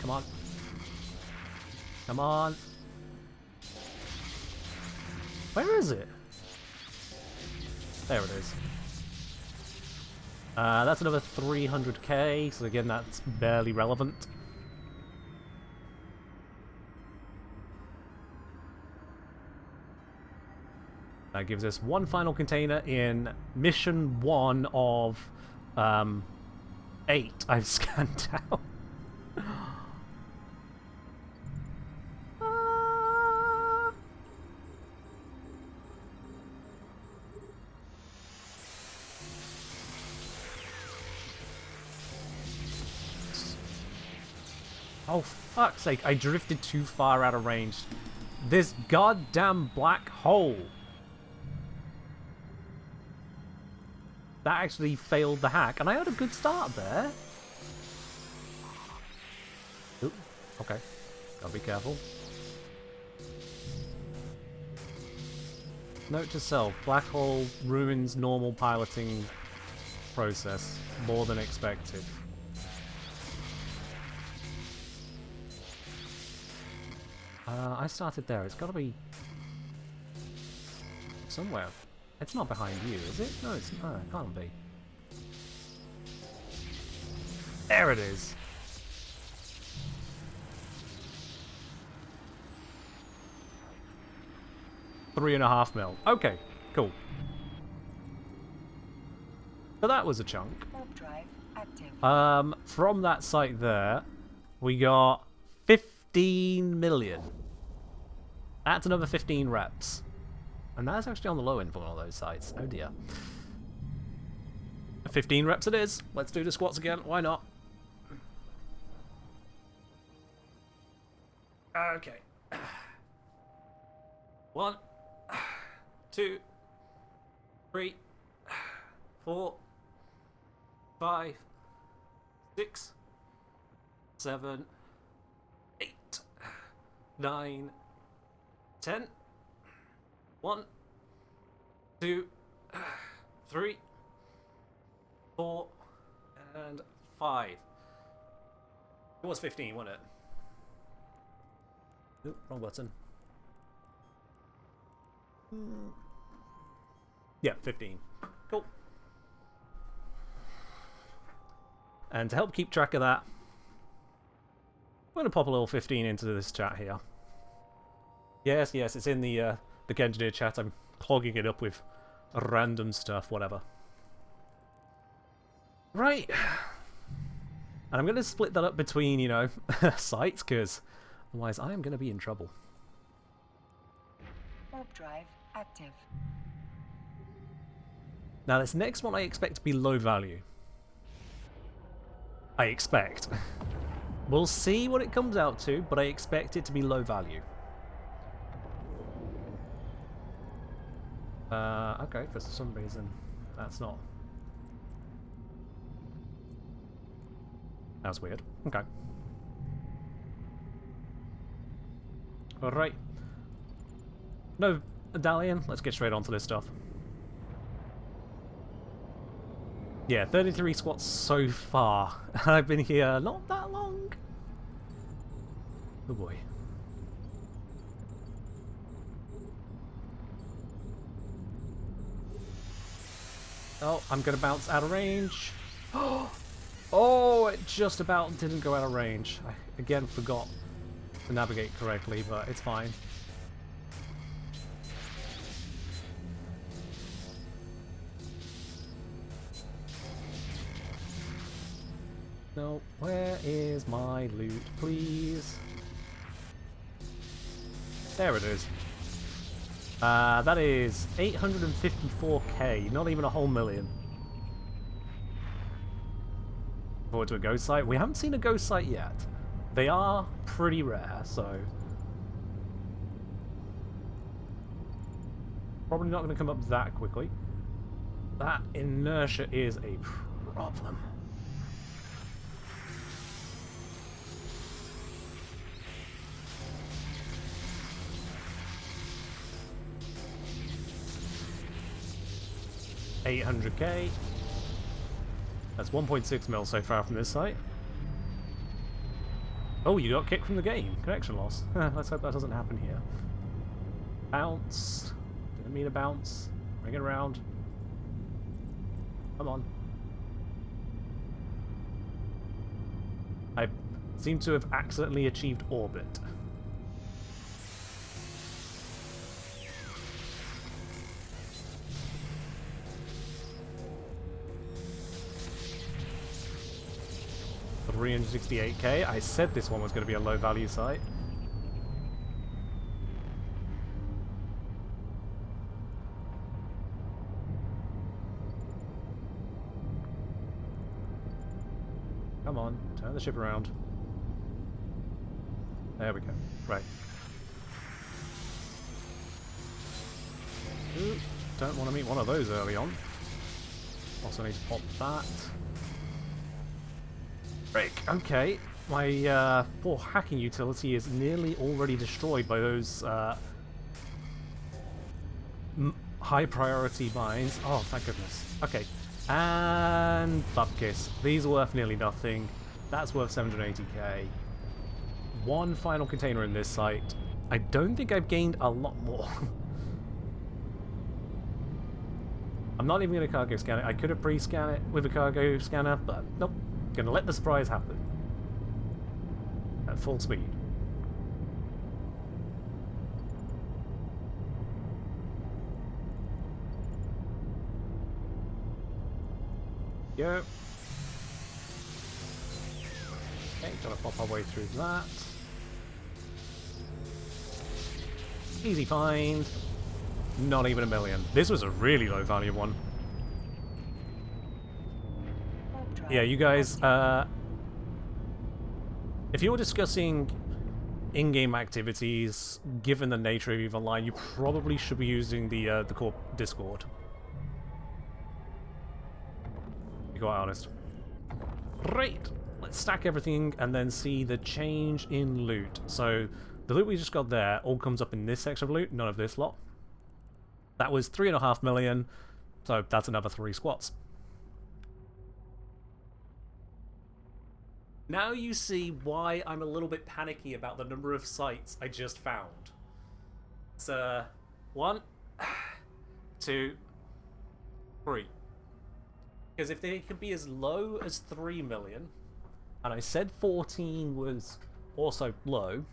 Come on. Come on. Where is it? There it is. That's another 300k, so again, that's barely relevant. That gives us one final container in mission 1 of 8 I've scanned out. Oh, fuck's sake, I drifted too far out of range. This goddamn black hole. That actually failed the hack, and I had a good start there. Ooh, okay. Gotta be careful. Note to self, black hole ruins normal piloting process more than expected. I started there. It's got to be somewhere. It's not behind you, is it? No, it's not. It can't be. There it is. $3.5 mil. Okay, cool. So that was a chunk. Warp drive active. From that site there, we got 15 million. That's another 15 reps. And that's actually on the low end for one of those sites. Oh dear. 15 reps it is. Let's do the squats again. Why not? Okay. 1, 2, 3, 4, 5, 6, 7, 8, 9, 10. 1, 2, 3, 4, and 5. It was 15, wasn't it? Oop, wrong button. Yeah, 15. Cool. And to help keep track of that, I'm going to pop a little 15 into this chat here. Yes, it's in the Engineer chat. I'm clogging it up with random stuff, whatever. Right. And I'm going to split that up between, you know, sites, because otherwise I am going to be in trouble. Warp drive active. Now, this next one I expect to be low value. I expect. We'll see what it comes out to, but I expect it to be low value. Okay, for some reason, that's not. That's weird. Okay. Alright. No, Dalian, let's get straight onto this stuff. Yeah, 33 squats so far. I've been here not that long. Oh boy. Oh, I'm gonna bounce out of range. Oh, it just about didn't go out of range. I again forgot to navigate correctly, but it's fine. No, where is my loot, please? There it is. That is 854k, not even a whole million. Forward to a ghost site. We haven't seen a ghost site yet. They are pretty rare, so probably not going to come up that quickly. That inertia is a problem. $800k. That's 1.6 mil so far from this site. Oh, you got kicked from the game. Connection loss. Let's hope that doesn't happen here. Bounce. Didn't mean to bounce. Bring it around. Come on. I seem to have accidentally achieved orbit. $368k. I said this one was going to be a low value site. Come on, turn the ship around. There we go. Right. Ooh, don't want to meet one of those early on. Also need to pop that. Break. Okay. My poor hacking utility is nearly already destroyed by those high priority mines. Oh, thank goodness. Okay. And Bupkis. These are worth nearly nothing. That's worth 780k. One final container in this site. I don't think I've gained a lot more. I'm not even going to cargo scan it. I could have pre-scan it with a cargo scanner, but nope. Gonna let the surprise happen. At full speed. Go. Okay, gotta pop our way through that. Easy find. Not even a million. This was a really low value one. Yeah, you guys, if you're discussing in-game activities, given the nature of EVE Online, you probably should be using the core Discord. To be quite honest. Great! Let's stack everything and then see the change in loot. So, the loot we just got there all comes up in this section of loot, none of this lot. That was 3.5 million, so that's another 3 squats. Now you see why I'm a little bit panicky about the number of sites I just found. It's 1, 2, 3. Because if they could be as low as 3 million, and I said 14 was also low,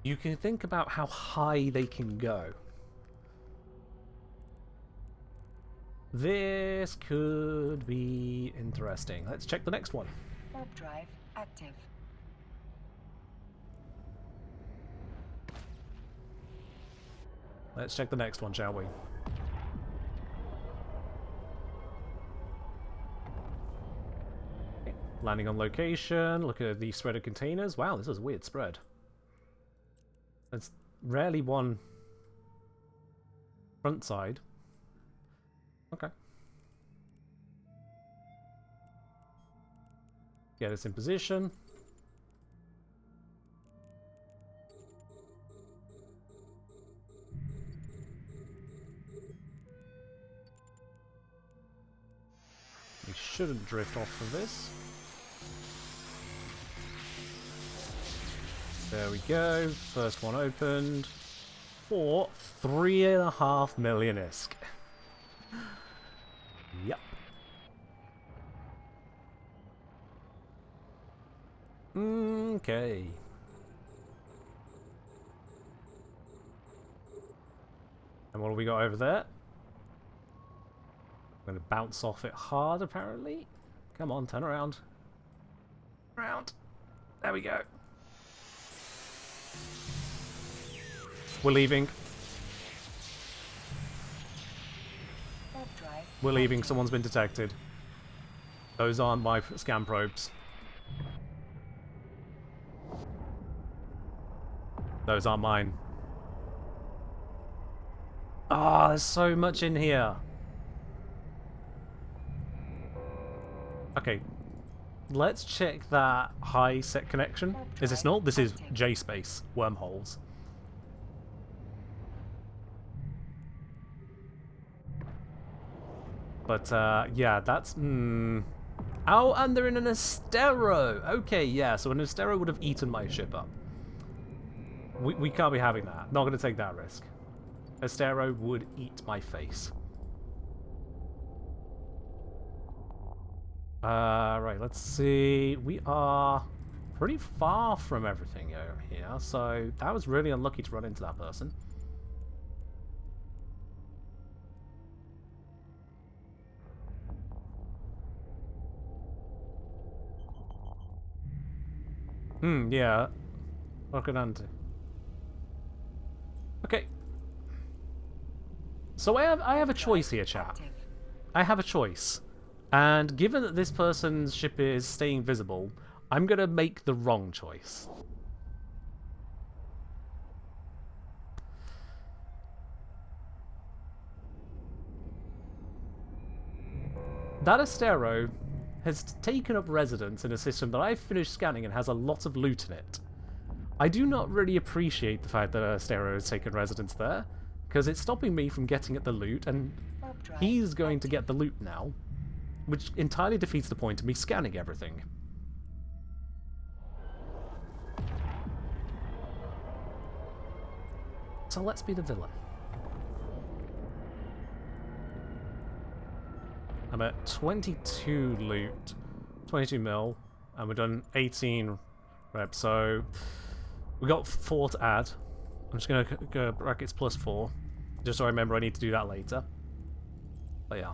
you can think about how high they can go. This could be interesting. Let's check the next one. Warp drive active. Let's check the next one, shall we? Okay. Landing on location. Look at the spread of containers. Wow, this is a weird spread. It's rarely one front side. Okay. Get us in position. shouldn't drift off of this. There we go. First one opened. For 3.5 million ISK. Yep. Okay. And what have we got over there? I'm going to bounce off it hard, apparently. Come on, turn around. Around. There we go. We're leaving. We're leaving. Someone's been detected. Those aren't my scan probes. Those aren't mine. Ah, there's so much in here. Okay. Let's check that high set connection. Is this not? This is J-space wormholes. But, yeah, that's... Oh, and they're in an Astero! Okay, yeah, so an Astero would have eaten my ship up. We can't be having that. Not going to take that risk. Astero would eat my face. Right, let's see. We are pretty far from everything over here, so that was really unlucky to run into that person. Yeah. What can I do? Okay. So I have a choice here, chat. I have a choice. And given that this person's ship is staying visible, I'm gonna make the wrong choice. That Astero has taken up residence in a system that I've finished scanning and has a lot of loot in it. I do not really appreciate the fact that Astero has taken residence there, because it's stopping me from getting at the loot, and he's going to get the loot now, which entirely defeats the point of me scanning everything. So let's be the villain. I'm at 22 loot, 22 mil, and we've done 18 reps, so we got 4 to add. I'm just going to go brackets +4, just so I remember I need to do that later. But yeah.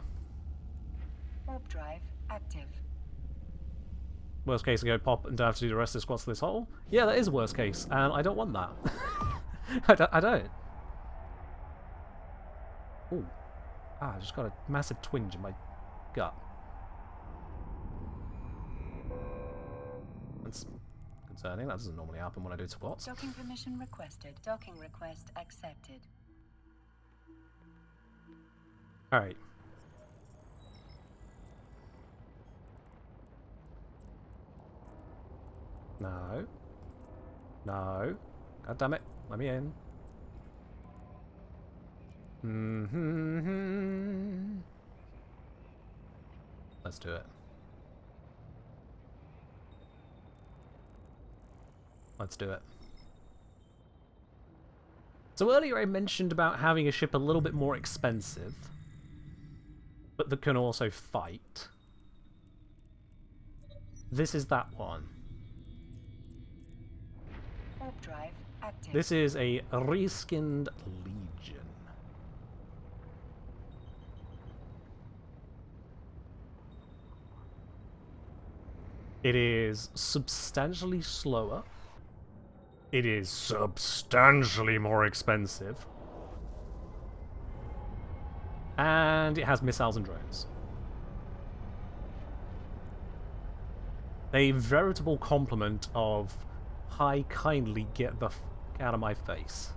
Warp drive active. Worst case, I go pop and don't have to do the rest of the squats to this hole. Yeah, that is worst case, and I don't want that. I don't. Ooh. I just got a massive twinge in my gut. That's concerning. That doesn't normally happen when I do squats. Docking permission requested. Docking request accepted. Alright. No. No. God damn it. Let me in. Let's do it. Let's do it. So earlier I mentioned about having a ship a little bit more expensive, but that can also fight. This is that one. Warp drive active. This is a reskinned Legion. It is substantially slower. It is substantially more expensive. And it has missiles and drones. A veritable complement of hi, kindly get the f out of my face.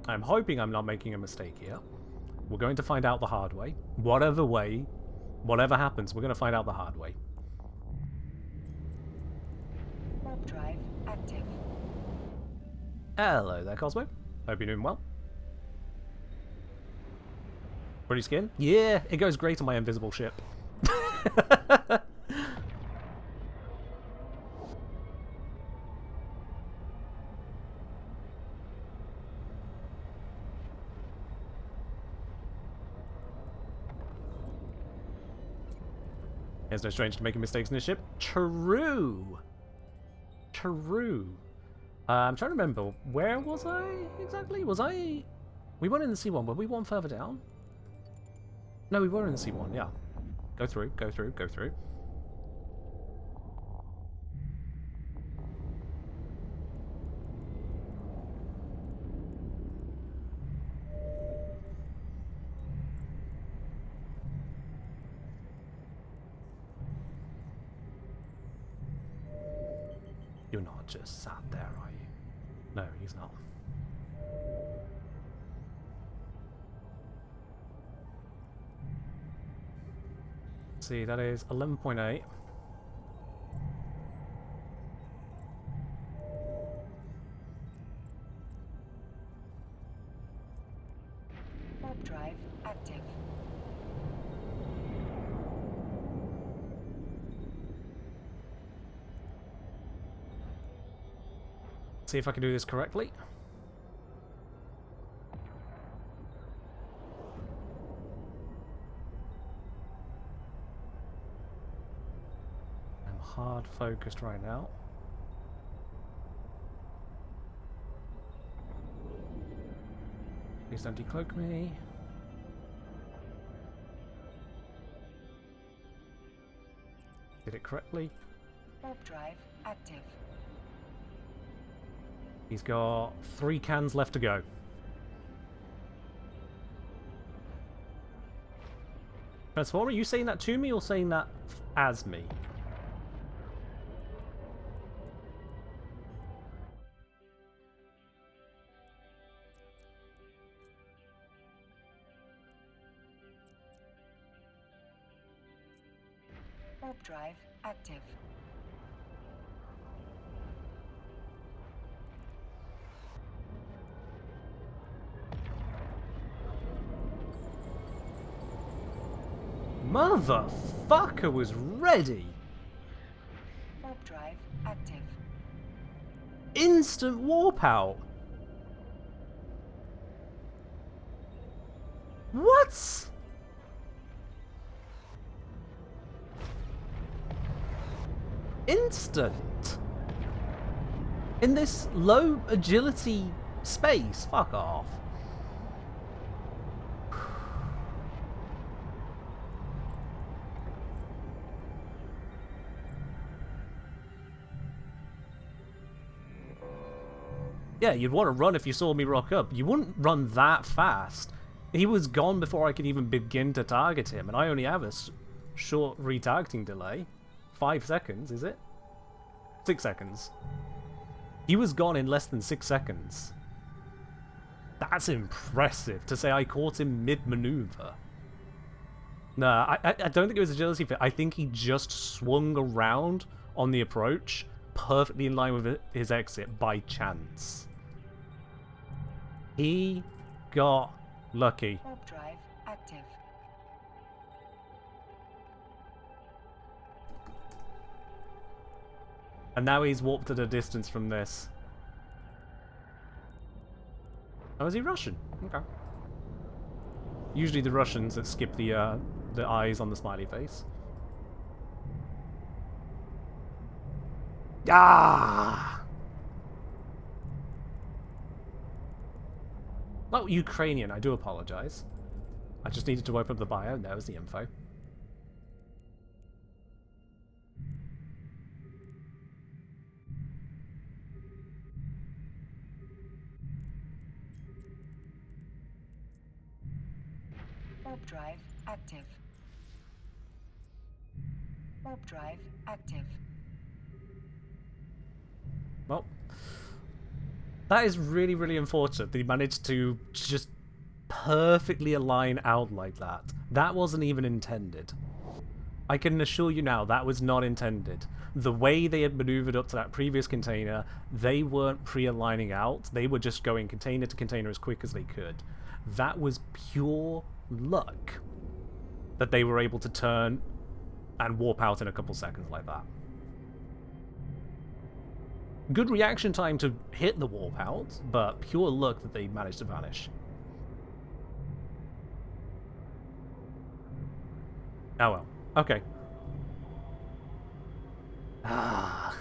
I'm hoping I'm not making a mistake here. We're going to find out the hard way. Whatever happens, we're going to find out the hard way. Warp drive active. Hello there, Cosmo. Hope you're doing well. Pretty skin? Yeah, it goes great on my invisible ship. There's no stranger to making mistakes in this ship. True. True. I'm trying to remember. Where was I exactly? Was I... We weren't in the C1. Were we one further down? No, we were in the C1, yeah. Go through, go through, go through. You're not just sat there, are you? No, he's not. See, that is 11.8. Warp drive active. See if I can do this correctly. I'm hard focused right now. Please don't decloak me. Did it correctly. Warp drive active. He's got 3 cans left to go. Transformer, are you saying that to me or saying that as me? Warp drive active. Motherfucker was ready! Warp drive active. Instant warp out! What? Instant? In this low agility space? Fuck off. Yeah, you'd want to run if you saw me rock up. You wouldn't run that fast. He was gone before I could even begin to target him, and I only have a short retargeting delay. 5 seconds, is it? 6 seconds. He was gone in less than 6 seconds. That's impressive, to say I caught him mid-maneuver. Nah, I don't think it was agility fit. I think he just swung around on the approach, perfectly in line with his exit, by chance. He got lucky. Warp drive active. And now he's warped at a distance from this. Oh, is he Russian? Okay. Usually the Russians that skip the eyes on the smiley face. Ah! Oh, Ukrainian. I do apologize. I just needed to open up the bio, and there was the info. Warp drive active. Warp drive active. Well, that is really, really unfortunate that he managed to just perfectly align out like that. That wasn't even intended. I can assure you now, that was not intended. the way they had maneuvered up to that previous container, they weren't pre-aligning out. They were just going container to container as quick as they could. That was pure luck that they were able to turn and warp out in a couple seconds like that. Good reaction time to hit the warp out, but pure luck that they managed to vanish. Oh well. Okay. Ah.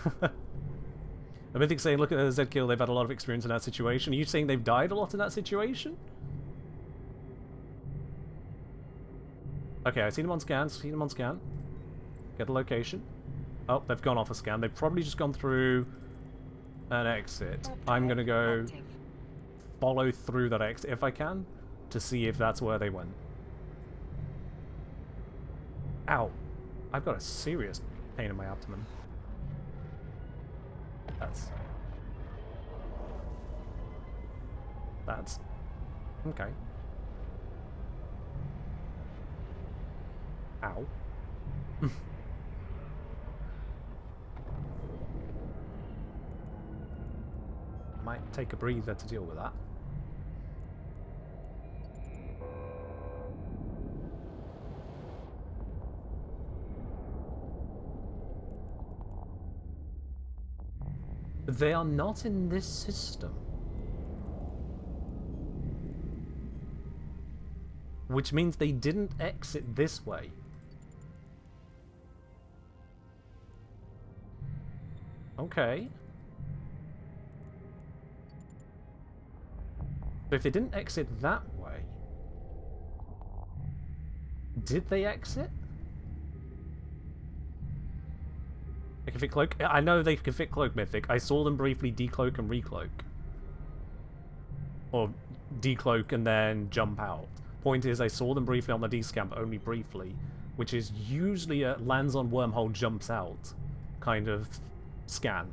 Mythic saying, look at the Z kill, they've had a lot of experience in that situation. Are you saying they've died a lot in that situation? Okay, I've seen them on scan, Get the location. Oh, they've gone off a scan. They've probably just gone through an exit. I'm gonna go follow through that exit if I can, to see if that's where they went. Ow. I've got a serious pain in my abdomen. That's... okay. Ow. Might take a breather to deal with that. They are not in this system. Which means they didn't exit this way. Okay. So if they didn't exit that way, did they exit? They can fit cloak. I know they can fit cloak, Mythic. I saw them briefly decloak and recloak. Or decloak and then jump out. Point is, I saw them briefly on the descan, but only briefly, which is usually a lands on wormhole, jumps out kind of scan.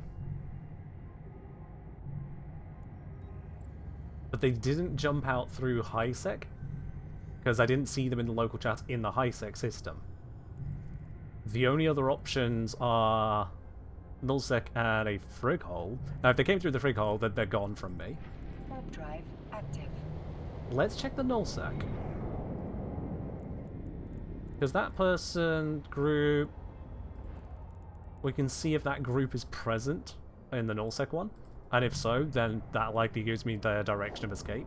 But they didn't jump out through HiSec, because I didn't see them in the local chat in the HiSec system. The only other options are nullsec and a frig hole. Now, if they came through the frig hole, then they're gone from me. Warp drive active. Let's check the nullsec. Because that person group... we can see if that group is present in the nullsec one. And if so, then that likely gives me their direction of escape.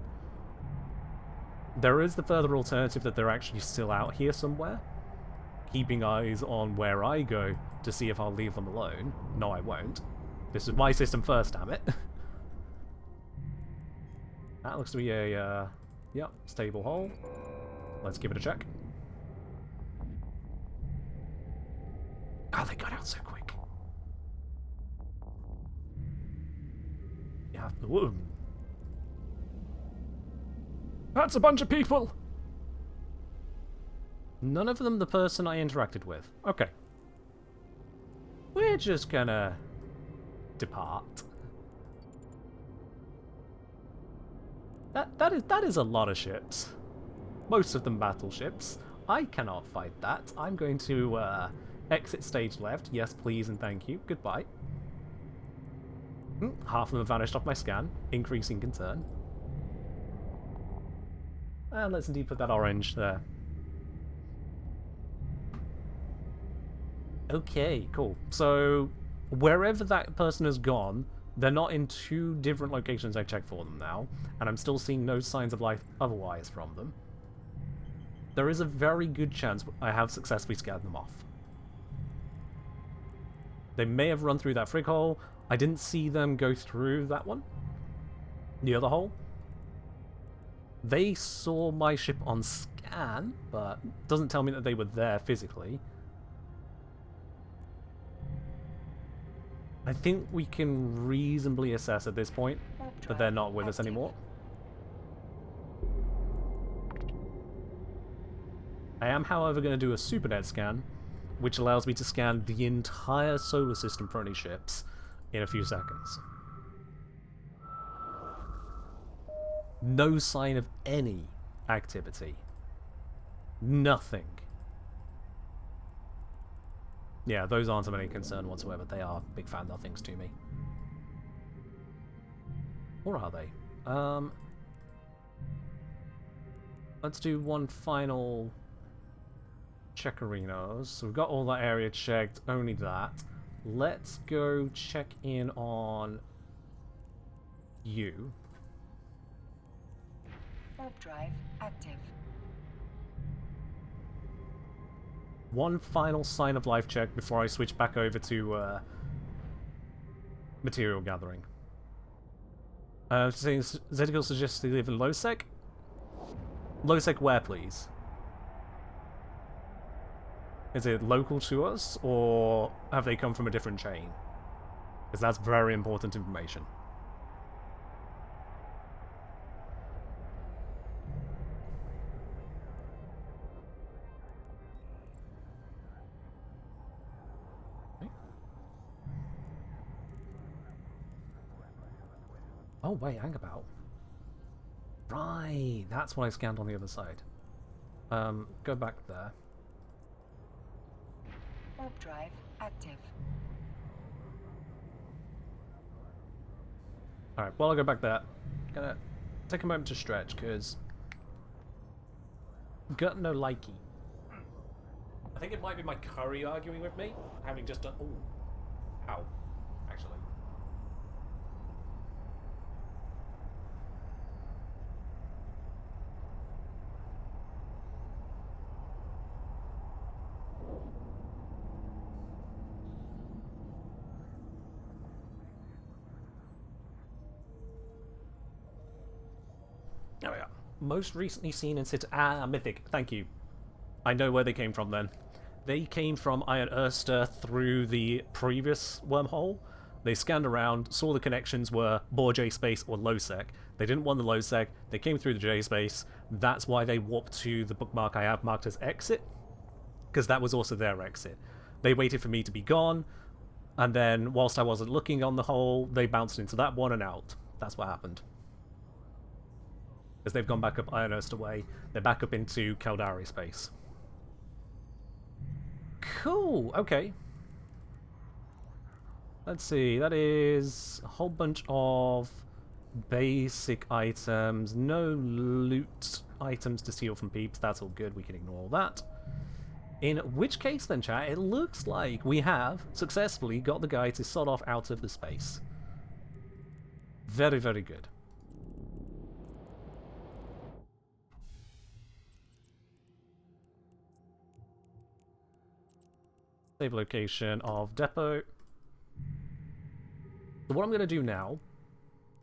There is the further alternative that they're actually still out here somewhere, keeping eyes on where I go to see if I'll leave them alone. No, I won't. This is my system first, damn it. That looks to be a, yep, stable hole. Let's give it a check. Oh, they got out so quick. You have to... whoa. That's a bunch of people! None of them the person I interacted with. Okay. We're just gonna... depart. That is a lot of ships. Most of them battleships. I cannot fight that. I'm going to exit stage left. Yes, please and thank you. Goodbye. Half of them have vanished off my scan. Increasing concern. And let's indeed put that orange there. Okay, cool. So, wherever that person has gone, they're not in two different locations I checked for them now, and I'm still seeing no signs of life otherwise from them. There is a very good chance I have successfully scared them off. They may have run through that frig hole. I didn't see them go through that one. The other hole. They saw my ship on scan, but doesn't tell me that they were there physically. I think we can reasonably assess at this point that they're not with us anymore. I am, however, going to do a supernet scan, which allows me to scan the entire solar system for any ships in a few seconds. No sign of any activity. Nothing. Yeah, those aren't of any concern whatsoever. They are big fan of things to me. Or are they? Let's do one final checkerinos. So we've got all that area checked, only that. Let's go check in on you. Warp drive active. One final sign of life check before I switch back over to material gathering. Zedigal suggests they live in Lowsec. Lowsec where, please? Is it local to us, or have they come from a different chain? Because that's very important information. Oh wait, hang about. Right, that's what I scanned on the other side. Go back there. Warp drive active. Alright, while I go back there, gonna take a moment to stretch, because got no likey. I think it might be my curry arguing with me, having just done... Ooh. Ow. Actually. Oh yeah. Most recently seen in City... Ah, Mythic. Thank you. I know where they came from then. They came from Iron Erster through the previous wormhole. They scanned around, saw the connections were Boar J space or Lowsec. They didn't want the Lowsec. They came through the J space. That's why they warped to the bookmark I have marked as exit, because that was also their exit. They waited for me to be gone, and then whilst I wasn't looking on the hole, they bounced into that one and out. That's what happened. As they've gone back up Iron Erster way, they're back up into Caldari space. Cool, okay. Let's see, that is a whole bunch of basic items, no loot items to steal from peeps, that's all good, we can ignore all that. In which case then, chat, it looks like we have successfully got the guy to sod off out of the space. Very, very good. Save location of depot. So what I'm going to do now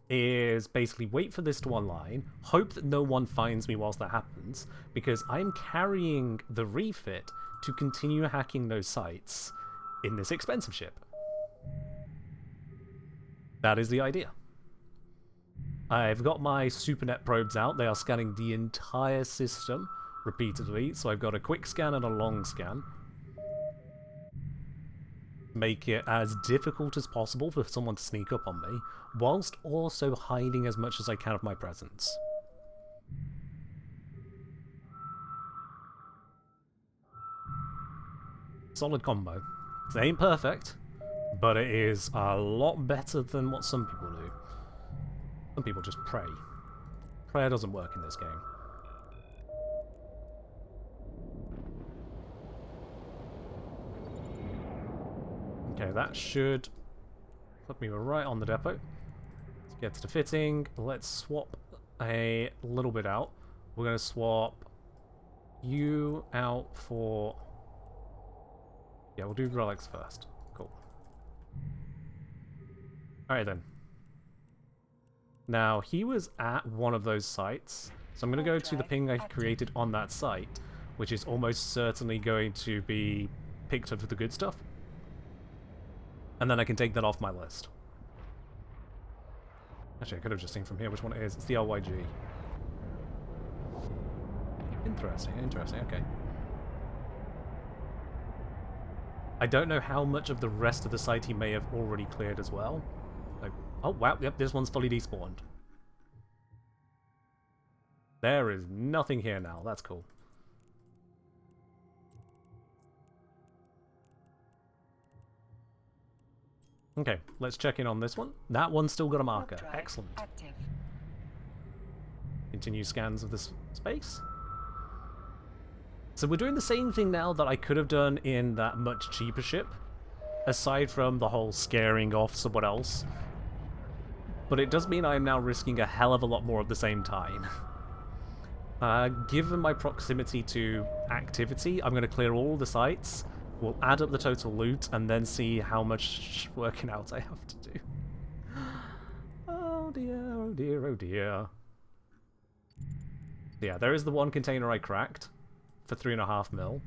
is basically wait for this to online, hope that no one finds me whilst that happens, because I'm carrying the refit to continue hacking those sites in this expensive ship. That is the idea. I've got my SuperNet probes out. They are scanning the entire system repeatedly, so I've got a quick scan and a long scan. Make it as difficult as possible for someone to sneak up on me, whilst also hiding as much as I can of my presence. Solid combo. It ain't perfect, but it is a lot better than what some people do. Some people just pray. Prayer doesn't work in this game. Okay, that should put me right on the depot. Let's get to the fitting. Let's swap a little bit out. We're going to swap you out for... Yeah, we'll do relics first. Cool. Alright then. Now, he was at one of those sites, so I'm going to go to the ping I created on that site, which is almost certainly going to be picked up for the good stuff. And then I can take that off my list. Actually, I could have just seen from here which one it is. It's the LYG. Interesting, interesting, okay. I don't know how much of the rest of the site he may have already cleared as well. Like, oh wow, yep, this one's fully despawned. There is nothing here now, that's cool. Okay, let's check in on this one. That one's still got a marker. Drive Excellent. active. Continue scans of this space. So we're doing the same thing now that I could have done in that much cheaper ship, aside from the whole scaring off someone else. But it does mean I am now risking a hell of a lot more at the same time. Given my proximity to activity, I'm going to clear all the sites. We'll add up the total loot and then see how much working out I have to do. Oh dear, oh dear, oh dear. Yeah, there is the one container I cracked for 3.5 mil.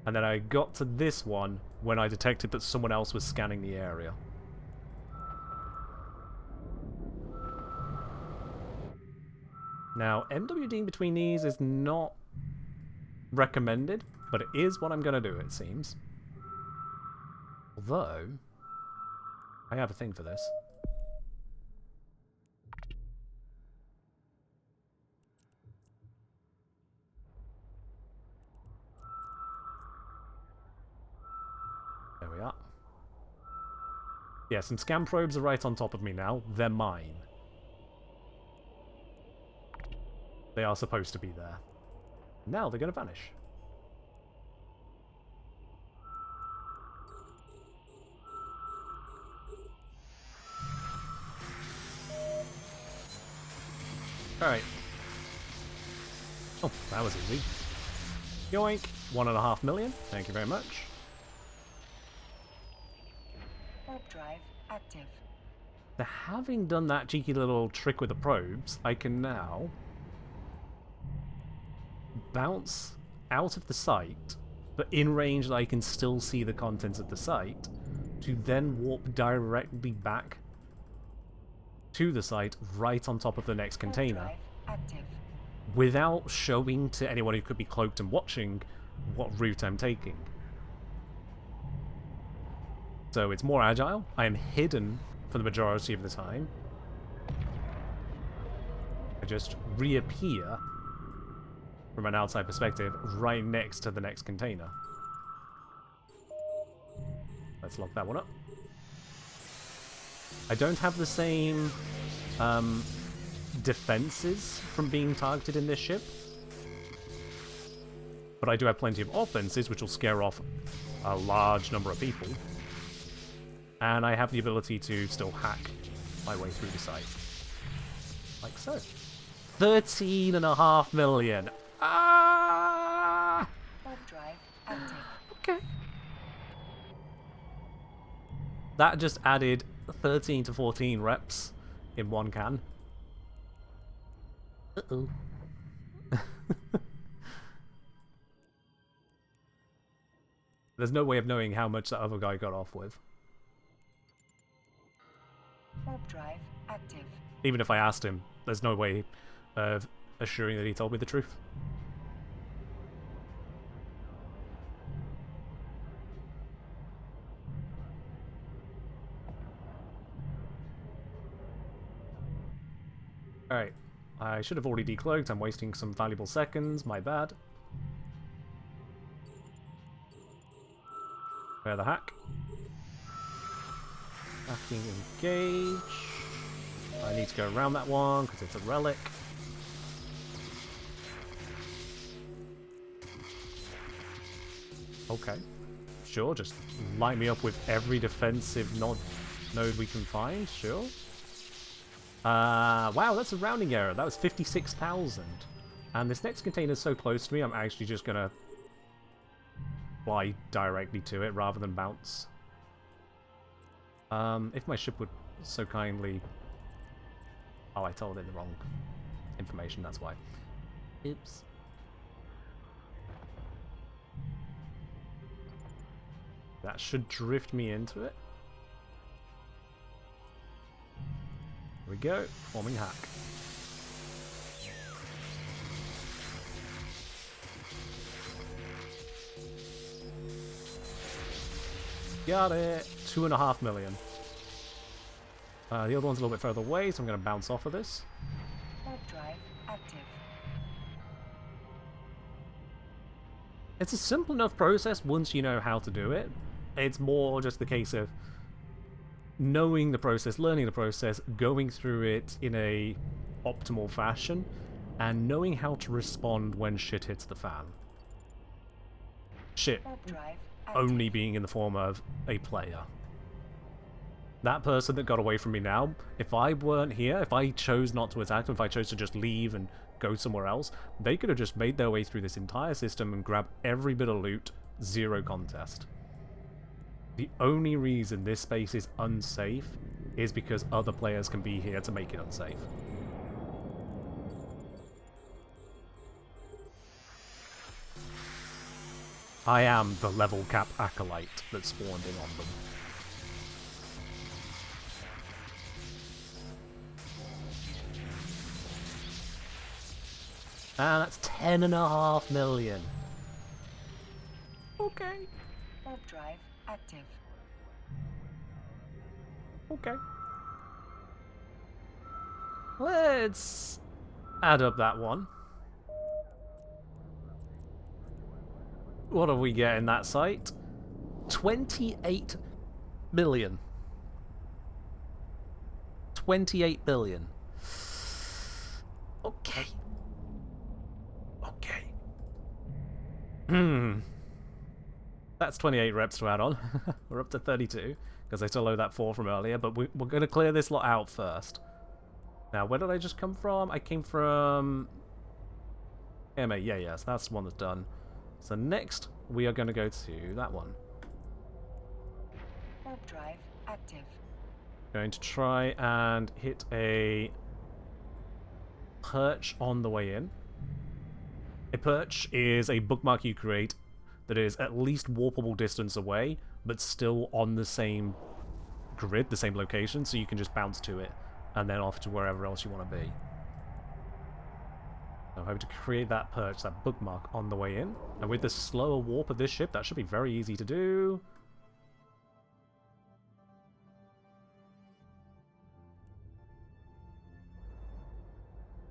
And then I got to this one when I detected that someone else was scanning the area. Now, MWDing between these is not recommended, but it is what I'm going to do, it seems. Although, I have a thing for this. There we are. Yeah, some scan probes are right on top of me now. They're mine. They are supposed to be there. Now they're going to vanish. Alright. Oh, that was easy. Yoink. 1.5 million. Thank you very much. Warp drive active. Now, having done that cheeky little trick with the probes, I can now bounce out of the site, but in range that I can still see the contents of the site, to then warp directly back to the site right on top of the next container, Drive active. without showing to anyone who could be cloaked and watching what route I'm taking. So it's more agile. I am hidden for the majority of the time. I just reappear from an outside perspective right next to the next container. Let's lock that one up. I don't have the same defenses from being targeted in this ship, but I do have plenty of offenses, which will scare off a large number of people. And I have the ability to still hack my way through the site. Like so. 13.5 million. Ah! Warp drive active. Okay. That just added 13 to 14 reps in one can. Uh-oh. There's no way of knowing how much that other guy got off with. Warp drive active. Even if I asked him, there's no way of assuring that he told me the truth. Alright, I should have already decloaked. I'm wasting some valuable seconds, my bad. Prepare the hack. Hacking engage. I need to go around that one because it's a relic. Okay. Sure, just light me up with every defensive node we can find, sure. Wow, that's a rounding error. That was 56,000. And this next container is so close to me, I'm actually just gonna fly directly to it rather than bounce. If my ship would so kindly... Oh, I told it the wrong information, that's why. Oops. That should drift me into it. Here we go, forming hack. Got it! 2.5 million. The other one's a little bit further away, so I'm going to bounce off of this. Warp drive active. It's a simple enough process once you know how to do it, It's more just the case of knowing the process, learning the process, going through it in a optimal fashion, and knowing how to respond when shit hits the fan. Shit only being in the form of a player. That person that got away from me now, if I weren't here, if I chose not to attack them, if I chose to just leave and go somewhere else, they could have just made their way through this entire system and grabbed every bit of loot, zero contest. The only reason this space is unsafe is because other players can be here to make it unsafe. I am the level cap acolyte that spawned in on them. And that's 10.5 million. Okay. Warp drive active. Okay. Let's add up that one. What do we get in that site? 28 billion. 28 billion. Okay. Okay. That's 28 reps to add on. We're up to 32, because I still owe that 4 from earlier, but we're going to clear this lot out first. Now, where did I just come from? I came from... MA, yes, that's the one that's done. So next, we are going to go to that one. Warp drive active. Going to try and hit a perch on the way in. A perch is a bookmark you create that is at least warpable distance away, but still on the same grid, the same location, so you can just bounce to it, and then off to wherever else you want to be. So I'm hoping to create that perch, that bookmark, on the way in. And with the slower warp of this ship, that should be very easy to do.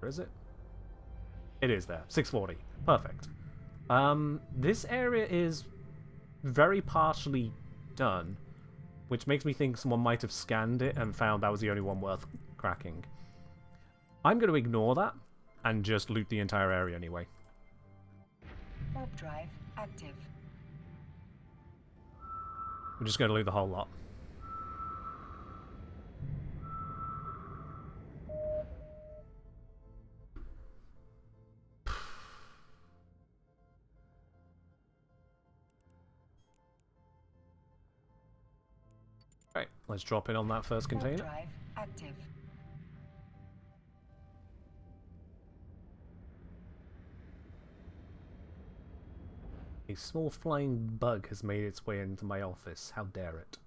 Where is it? It is there. 640. Perfect. This area is very partially done, which makes me think someone might have scanned it and found that was the only one worth cracking. I'm going to ignore that and just loot the entire area anyway. Warp drive active. I'm just going to loot the whole lot. Right, let's drop in on that first container. Warp drive active. A small flying bug has made its way into my office. How dare it?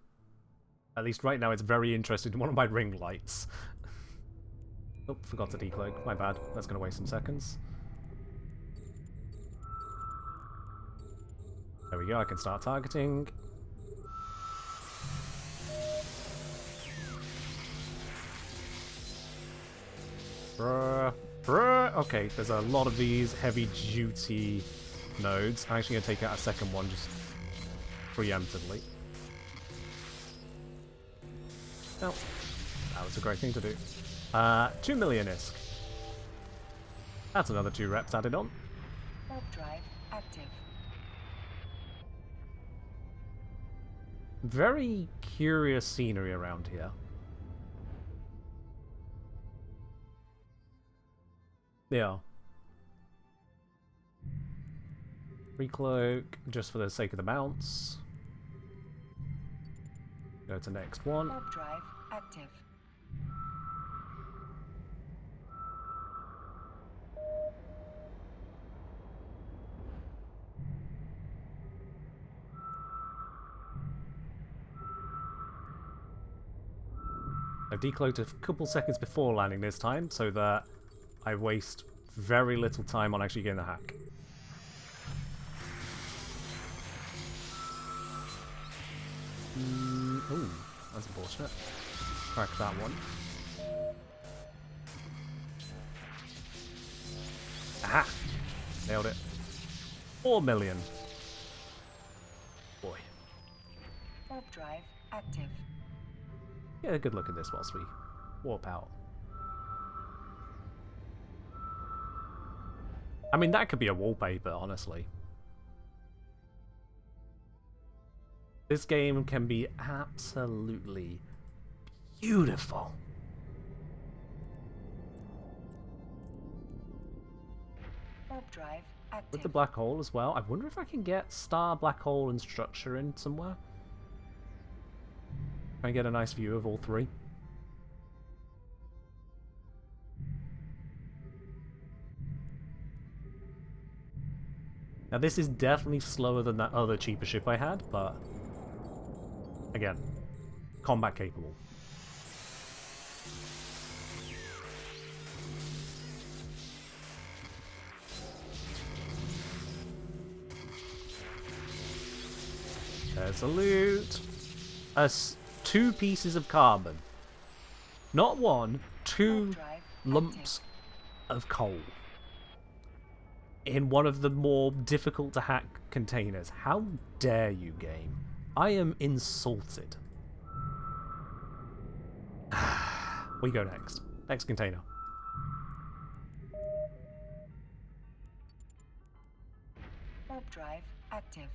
At least right now it's very interested in one of my ring lights. Oh, forgot to decloak. My bad. That's going to waste some seconds. There we go, I can start targeting. Okay, there's a lot of these heavy-duty nodes. I'm actually going to take out a second one just preemptively. Oh, that was a great thing to do. 2 million ISK. That's another 2 reps added on. Warp drive active. Very curious scenery around here. Yeah. Recloak, just for the sake of the mounts. Go to next one. Warp drive active. I decloaked a couple seconds before landing this time, so that I waste very little time on actually getting the hack. Ooh, that's unfortunate. Crack that one. Aha! Nailed it. 4 million. Boy. Warp drive active. Get a good look at this whilst we warp out. I mean, that could be a wallpaper, honestly. This game can be absolutely beautiful. Warp drive active. With the black hole as well. I wonder if I can get star, black hole, and structure in somewhere. Can I get a nice view of all three? Now this is definitely slower than that other cheaper ship I had, but again, combat capable. There's a loot. Two pieces of carbon. Not one, two lumps of coal. In one of the more difficult to hack containers. How dare you, game? I am insulted. We go next. Next container. Warp drive active.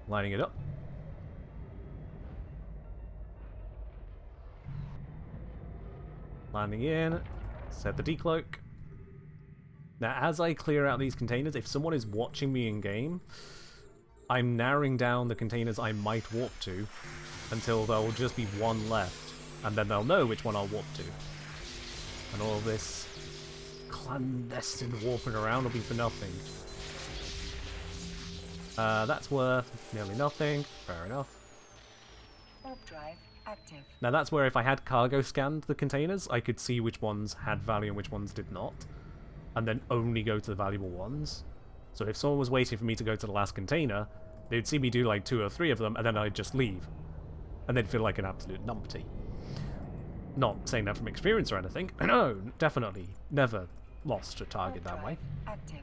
Lining it up. Landing in. Set the decloak. Now, as I clear out these containers, if someone is watching me in game, I'm narrowing down the containers I might warp to until there will just be one left, and then they'll know which one I'll warp to. And all this clandestine warping around will be for nothing. That's worth nearly nothing. Fair enough. Warp drive active. Now that's where if I had cargo scanned the containers, I could see which ones had value and which ones did not. And then only go to the valuable ones. So if someone was waiting for me to go to the last container, they'd see me do like 2 or 3 of them, and then I'd just leave. And they'd feel like an absolute numpty. Not saying that from experience or anything. No, definitely never lost a target that way. Active.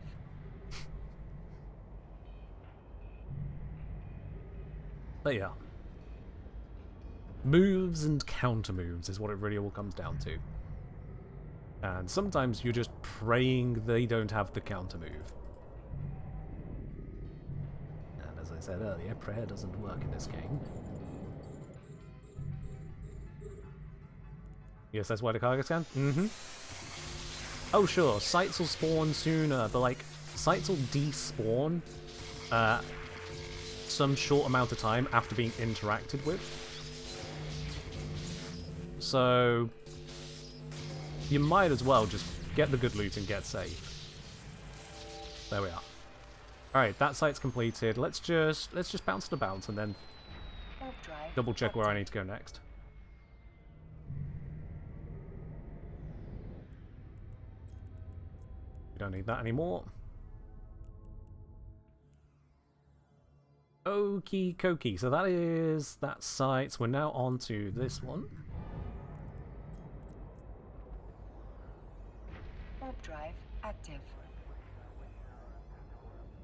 But yeah. Moves and counter moves is what it really all comes down to. And sometimes you're just praying they don't have the counter move. And as I said earlier, prayer doesn't work in this game. Yes, that's why the cargo scan? Mm-hmm. Oh sure, sites will spawn sooner, but like, sites will despawn some short amount of time after being interacted with. So you might as well just get the good loot and get safe. There we are. Alright, that site's completed. Let's just bounce to bounce and then double check where I need to go next. We don't need that anymore. Okie dokie, so that is that site. So we're now on to this one. Warp drive active.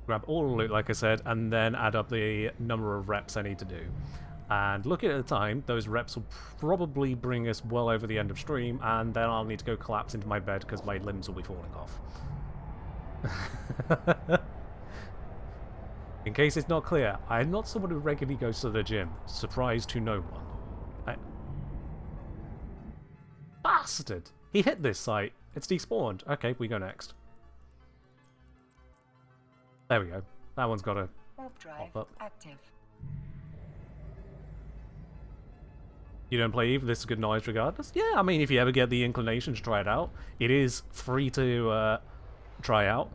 Grab all the loot, like I said, and then add up the number of reps I need to do. And looking at the time, those reps will probably bring us well over the end of stream, and then I'll need to go collapse into my bed because my limbs will be falling off. In case it's not clear, I am not someone who regularly goes to the gym. Surprise to no one. Bastard! He hit this site. It's despawned. Okay, we go next. There we go. That one's got a Warp drive pop up. active. You don't play Eve, this is good noise regardless? Yeah, I mean, if you ever get the inclination to try it out, it is free to try out.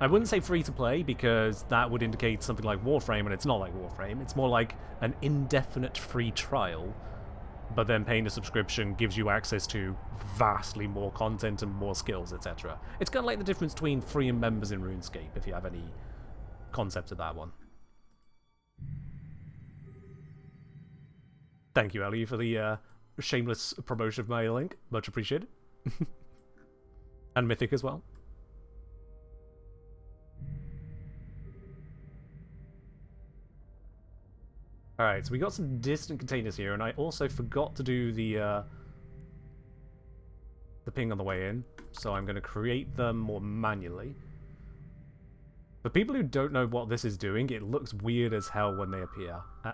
I wouldn't say free to play because that would indicate something like Warframe, and it's not like Warframe. It's more like an indefinite free trial, but then paying a subscription gives you access to vastly more content and more skills, etc. It's kind of like the difference between free and members in RuneScape, if you have any concept of that one. Thank you, Ellie, for the shameless promotion of my link. Much appreciated. Alright, so we got some distant containers here, and I also forgot to do the ping on the way in, so I'm going to create them more manually. For people who don't know what this is doing, it looks weird as hell when they appear. I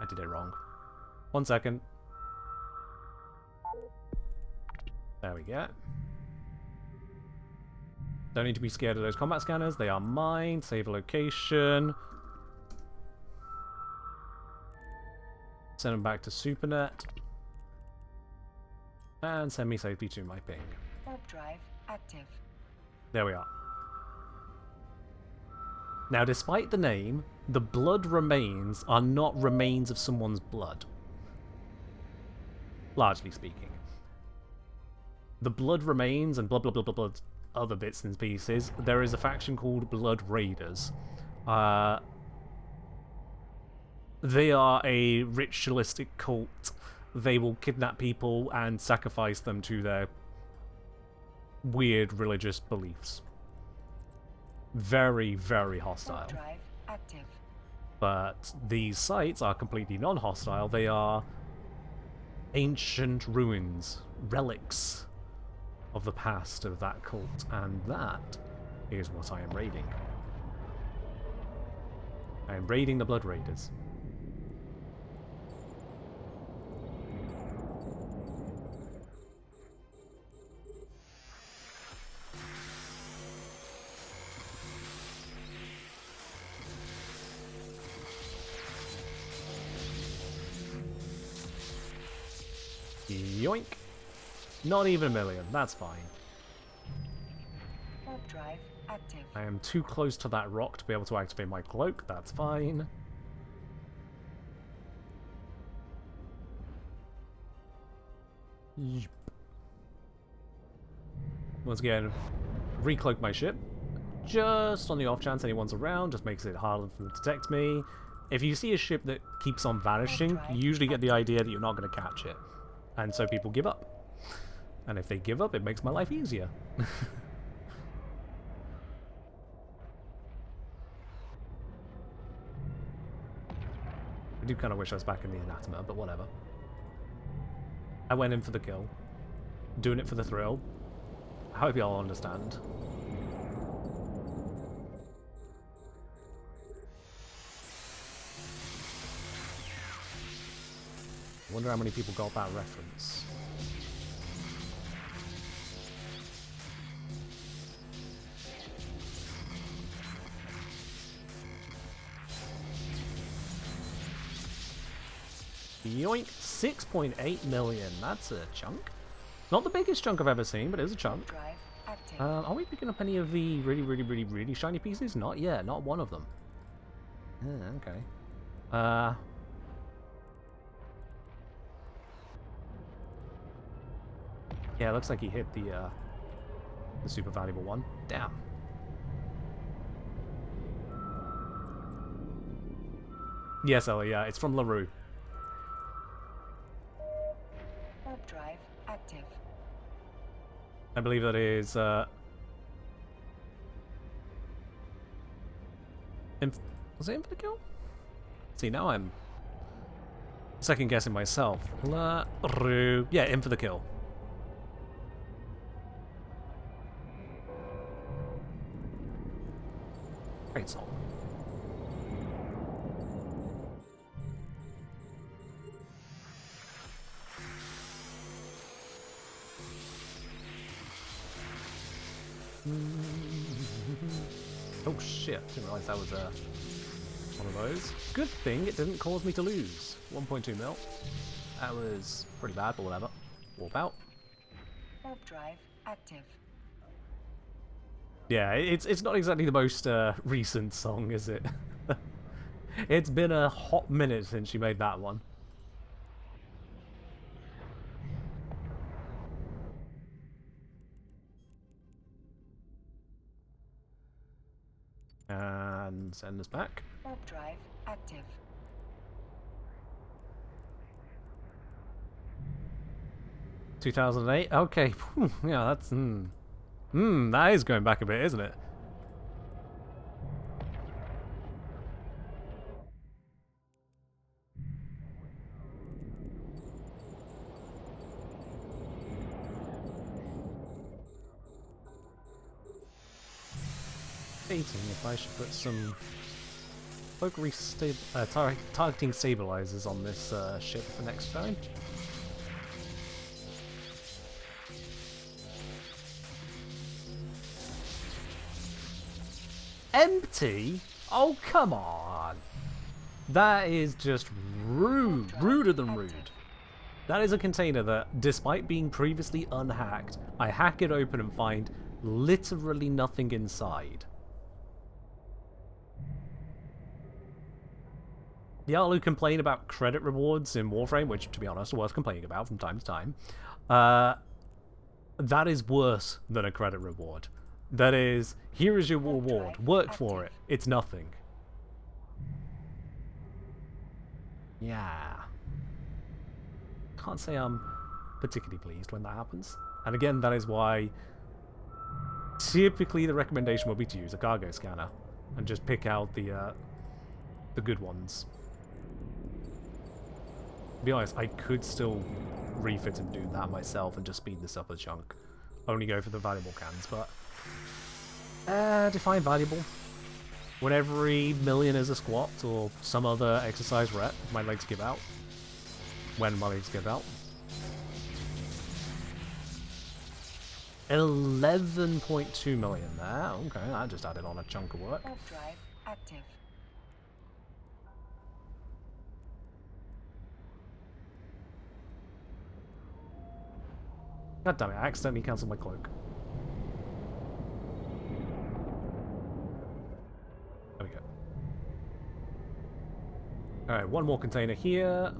did it wrong. 1 second. There we go. Don't need to be scared of those combat scanners. They are mine. Save a location. Send them back to SuperNet. And send me safely to my ping. Warp drive active. There we are. Now, despite the name, the blood remains are not remains of someone's blood. Largely speaking. The blood remains and blah blah blah blah blah other bits and pieces. There is a faction called Blood Raiders. They are a ritualistic cult. They will kidnap people and sacrifice them to their weird religious beliefs. Very, very hostile. Drive active. But these sites are completely non-hostile. They are ancient ruins, relics of the past of that cult, and that is what I am raiding. I am raiding the Blood Raiders. Yoink. Not even a million, that's fine. Warp drive active. I am too close to that rock to be able to activate my cloak, that's fine. Yep. Once again, recloak my ship. Just on the off chance anyone's around, just makes it harder for them to detect me. If you see a ship that keeps on vanishing, you usually get the idea that you're not going to catch it. And so people give up. And if they give up, it makes my life easier. I do kind of wish I was back in the Anatoma, but whatever. I went in for the kill. Doing it for the thrill. I hope y'all understand. I wonder how many people got that reference. Yoink! 6.8 million. That's a chunk. Not the biggest chunk I've ever seen, but it is a chunk. Drive active. Are we picking up any of the really shiny pieces? Not yet. Not one of them. Okay. Yeah, it looks like he hit the super valuable one. Damn. Yes, Ellie, yeah, it's from LaRue. Warp drive active. I believe that is, was it in for the kill? See, now I'm second guessing myself. LaRue. Yeah, in for the kill. Great song. Oh shit, didn't realize that was one of those. Good thing it didn't cause me to lose. 1.2 mil. That was pretty bad, but whatever. Warp out. Warp drive active. Yeah, it's not exactly the most recent song, is it? It's been a hot minute since she made that one. And send this back. Warp drive active. — 2008. Okay, yeah, that's that is going back a bit, isn't it? debating if I should put some targeting stabilizers on this ship for next time. Empty? Oh, come on. That is just rude. Ruder than rude. That is a container that, despite being previously unhacked, I hack it open and find literally nothing inside. The all who complain about credit rewards in Warframe, which, to be honest, are worth complaining about from time to time, that is worse than a credit reward. That is, here is your reward, work for it, it's nothing. Yeah. Can't say I'm particularly pleased when that happens. And again, that is why typically the recommendation would be to use a cargo scanner and just pick out the good ones. To be honest, I could still refit and do that myself and just speed this up a chunk. Only go for the valuable cans, but define valuable. When every million is a squat or some other exercise rep, my legs give out. When my legs give out. 11.2 million there. Okay, that just added on a chunk of work. Drive active. God damn it, I accidentally cancelled my cloak. There we go. Alright, one more container here.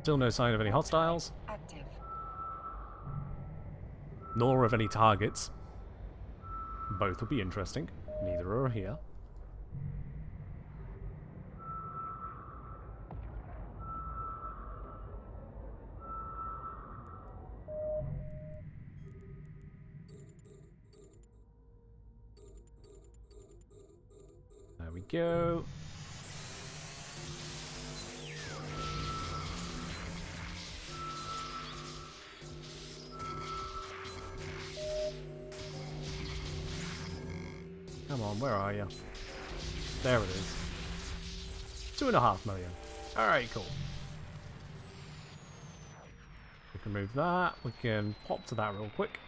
Still no sign of any hostiles. Active. Nor of any targets. Both would be interesting. Neither are here. There we go. Come on, where are you? There it is. 2.5 million. Alright, cool. We can move that. We can pop to that real quick.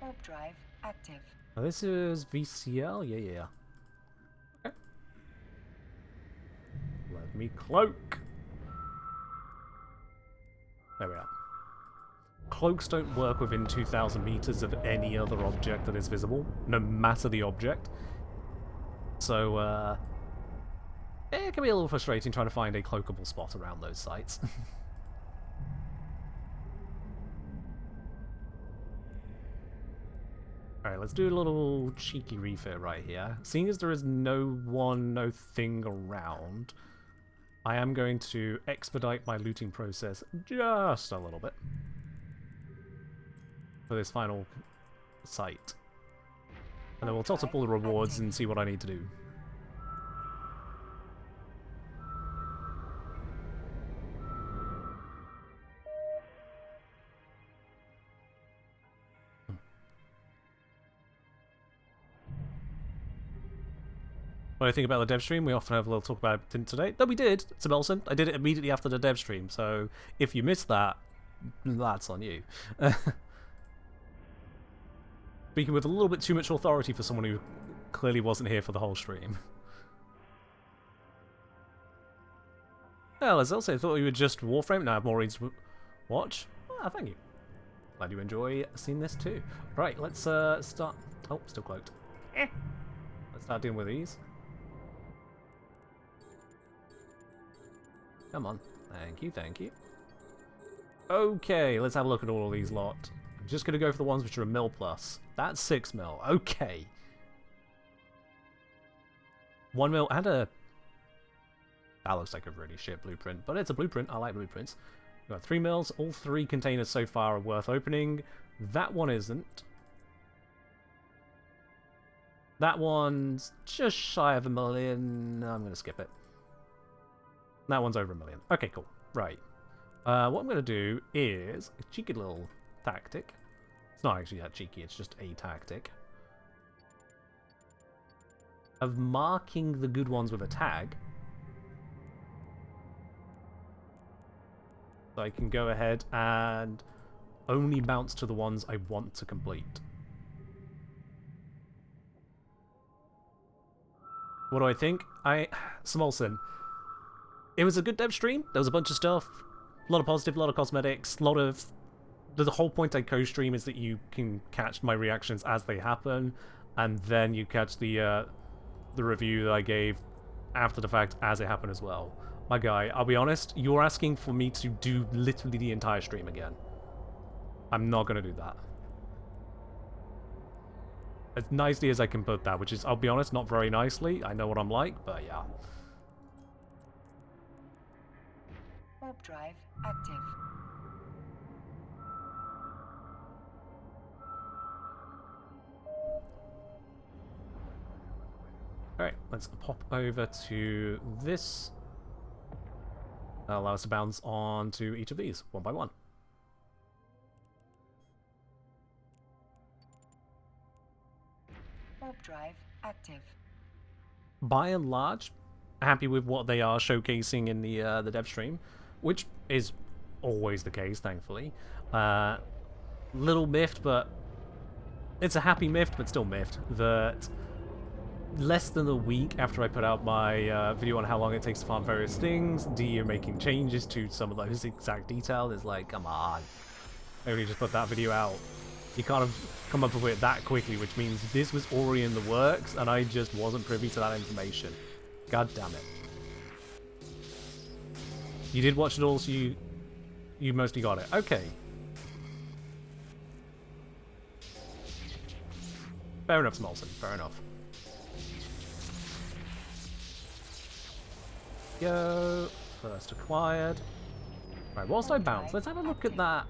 Warp drive active. Now this is VCL? Yeah. Okay. Let me cloak. There we are. Cloaks don't work within 2,000 meters of any other object that is visible, no matter the object. So, it can be a little frustrating trying to find a cloakable spot around those sites. Alright, let's do a little cheeky refit right here. Seeing as there is no thing around, I am going to expedite my looting process just a little bit for this final site. And then we'll tot up all the rewards and see what I need to do. What do you think about the dev stream? We often have a little talk about it today. No, we did, Sebelson. I did it immediately after the dev stream, so if you missed that, that's on you. Speaking with a little bit too much authority for someone who clearly wasn't here for the whole stream. Well, as Elsa, I thought you were just Warframe. Now I have more reasons to watch. Ah, thank you. Glad you enjoy seeing this too. Right, let's start. Oh, still cloaked. Let's start dealing with these. Come on. Thank you, thank you. Okay, let's have a look at all of these lot. I'm just going to go for the ones which are a mil plus. That's 6 mil. Okay. 1 mil and a... That looks like a really shit blueprint, but it's a blueprint. I like blueprints. We've got 3 mils. All 3 containers so far are worth opening. That one isn't. That one's just shy of 1 million. I'm going to skip it. That one's over 1 million. Okay, cool. Right. What I'm going to do is a cheeky little tactic. It's not actually that cheeky, it's just a tactic. of marking the good ones with a tag. So I can go ahead and only bounce to the ones I want to complete. What do I think? Smolson. It was a good dev stream. There was a bunch of stuff. A lot of positive, a lot of cosmetics, a lot of... The whole point I co-stream is that you can catch my reactions as they happen, and then you catch the review that I gave after the fact as it happened as well. My guy, I'll be honest, you're asking for me to do literally the entire stream again. I'm not going to do that. As nicely as I can put that, which is, I'll be honest, not very nicely. I know what I'm like, but yeah. Warp drive active. Alright, let's pop over to this. That'll allow us to bounce on to each of these, one by one. Warp drive active. By and large, happy with what they are showcasing in the dev stream, which is always the case, thankfully. Little miffed, but it's a happy miffed, but still miffed, that less than a week after I put out my video on how long it takes to farm various things, you're making changes to some of those exact details. It's like, come on. I only just put that video out. You can't have come up with it that quickly, which means this was already in the works, and I just wasn't privy to that information. God damn it. You did watch it all, so you mostly got it. Okay. Fair enough, Smolson. Fair enough. Go. First acquired. Right, whilst I bounce, let's have a look at that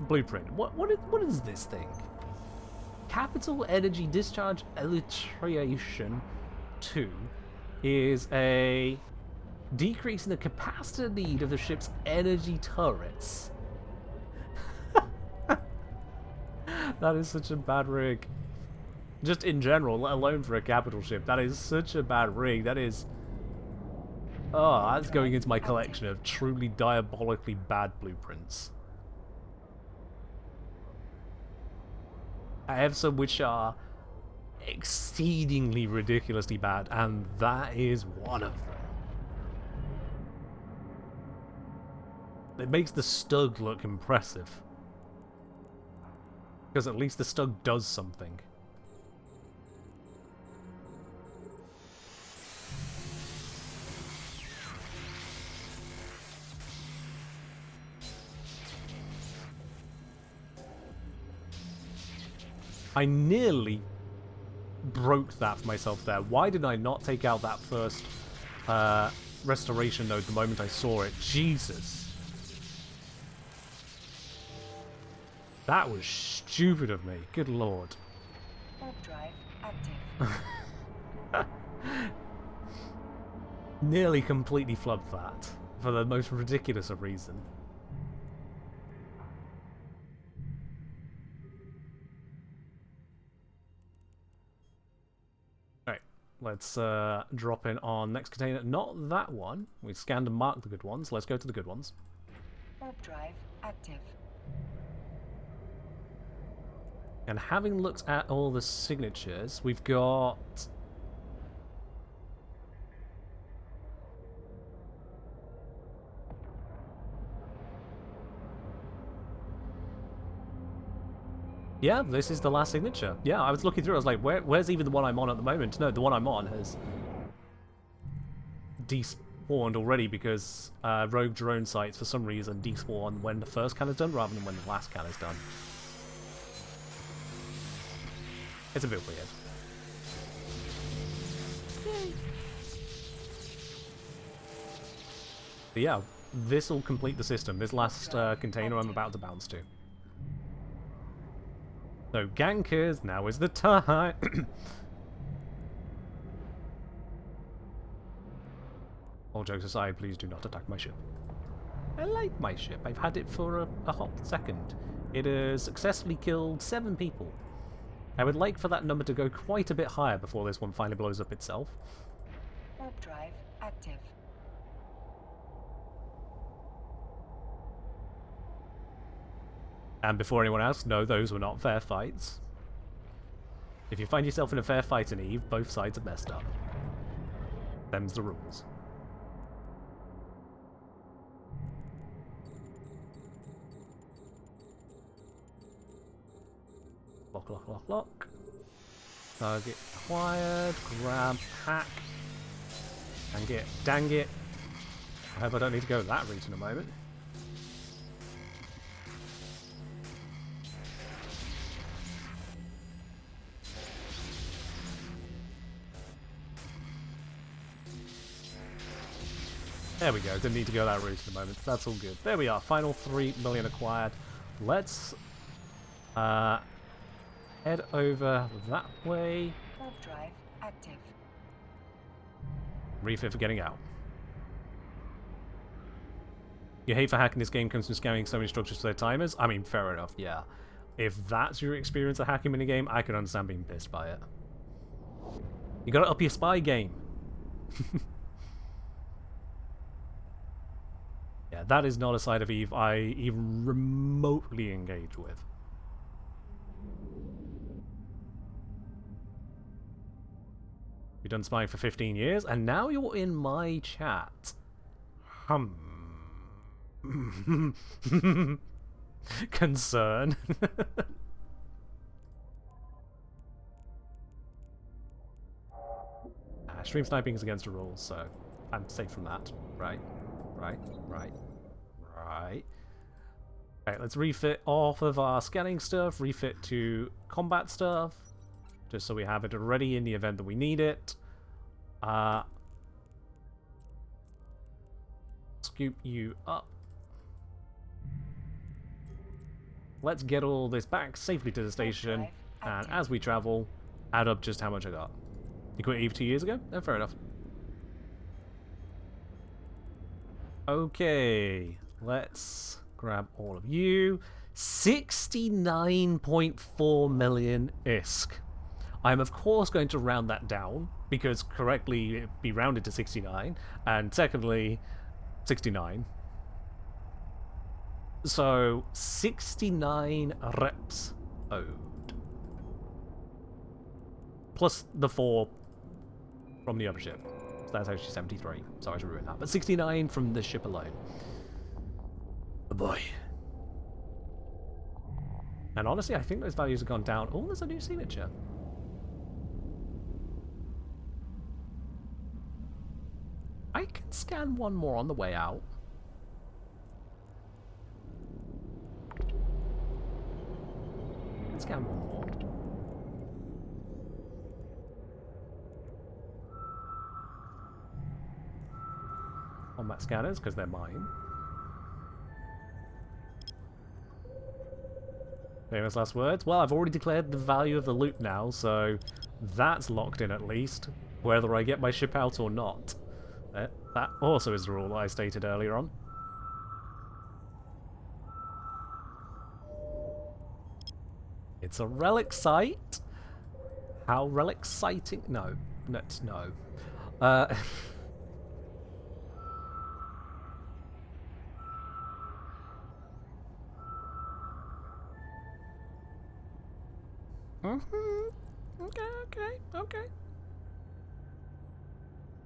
blueprint. What is this thing? Capital Energy Discharge Elytration 2 is a decrease in the capacity need of the ship's energy turrets. That is such a bad rig. Just in general, let alone for a capital ship. That is such a bad rig. That is... Oh, that's going into my collection of truly diabolically bad blueprints. I have some which are exceedingly ridiculously bad, and that is one of them. It makes the Stug look impressive. Because at least the Stug does something. I nearly broke that for myself there. Why did I not take out that first restoration node the moment I saw it? Jesus. That was stupid of me. Good lord. Warp drive active. Nearly completely flubbed that for the most ridiculous of reasons. Let's drop in on next container. Not that one. We scanned and marked the good ones. Let's go to the good ones. Warp drive active. And having looked at all the signatures, we've got... Yeah, this is the last signature. Yeah, I was looking through, I was like, where's even the one I'm on at the moment? No, the one I'm on has despawned already because rogue drone sites, for some reason, despawn when the first can is done rather than when the last can is done. It's a bit weird. But yeah, this will complete the system. This last container I'm about to bounce to. So, gankers, now is the time. All jokes aside, please do not attack my ship. I like my ship. I've had it for a hot second. It has successfully killed 7 people. I would like for that number to go quite a bit higher before this one finally blows up itself. Warp drive active. And before anyone asks, no, those were not fair fights. If you find yourself in a fair fight in Eve, both sides are messed up. Them's the rules. Lock, lock, lock, lock. Target acquired. Grab, hack. Dang it. I hope I don't need to go that route in a moment. There we go, didn't need to go that route in a moment. That's all good. There we are, final 3 million acquired. Let's head over that way. Warp drive active. Refit for getting out. Your hate for hacking this game comes from scamming so many structures for their timers? I mean, fair enough, yeah. If that's your experience of hacking minigame, I can understand being pissed by it. You gotta up your spy game. Yeah, that is not a side of Eve I even remotely engage with. You've done spying for 15 years, and now you're in my chat. Concern. Stream sniping is against the rules, so I'm safe from that. Right. Okay, let's refit off of our scanning stuff, refit to combat stuff, just so we have it ready in the event that we need it. Scoop you up. Let's get all this back safely to the station, and as we travel, add up just how much I got. You quit Eve 2 years ago? Oh, fair enough. Okay, let's grab all of you. 69.4 million ISK. I'm of course going to round that down, because correctly it'd be rounded to 69, and secondly, 69. So, 69 reps owed. Plus the 4 from the other ship. So that's actually 73. Sorry to ruin that. But 69 from this ship alone. Oh boy. And honestly, I think those values have gone down. Oh, there's a new signature. I can scan one more on the way out. Let's scan one more. Combat scanners, because they're mine. Famous last words? Well, I've already declared the value of the loot now, so that's locked in at least, whether I get my ship out or not. That also is the rule I stated earlier on. It's a relic site. How relic sighting? No. No.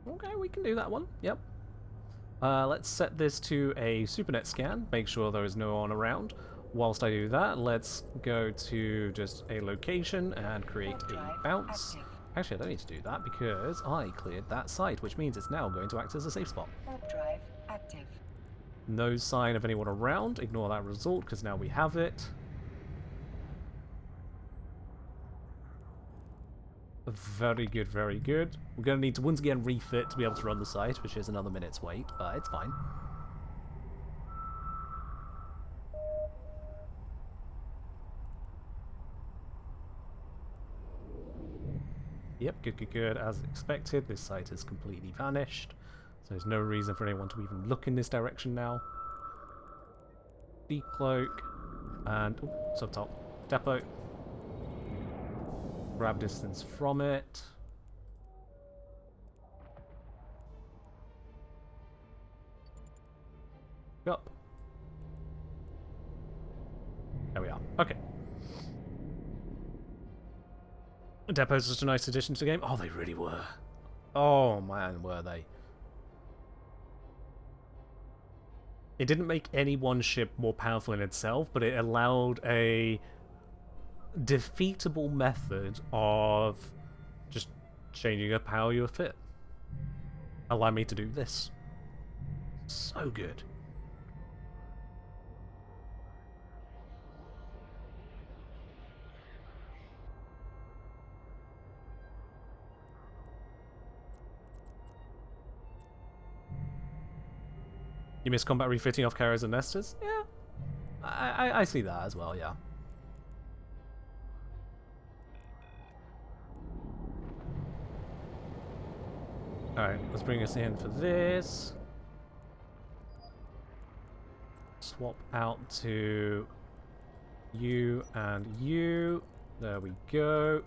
Okay, we can do that one. Yep. Let's set this to a supernet scan. Make sure there is no one around. Whilst I do that, let's go to just a location and create a bounce. Actually, I don't need to do that because I cleared that site, which means it's now going to act as a safe spot. Warp drive active. No sign of anyone around. Ignore that result because now we have it. Very good, very good. We're going to need to once again refit to be able to run the site, which is another minute's wait, but it's fine. Yep, good. As expected, this site has completely vanished, so there's no reason for anyone to even look in this direction now. Decloak, and... oh, subtop. Depot. grab distance from it. Up. There we are. Okay. Depots was just a nice addition to the game. Oh, they really were. Oh man, were they? It didn't make any one ship more powerful in itself, but it allowed a defeatable method of just changing up how you're fit. Allow me to do this. So good. You miss combat refitting off carriers and nesters? Yeah. I see that as well, yeah. Alright, let's bring us in for this. Swap out to you and you. There we go.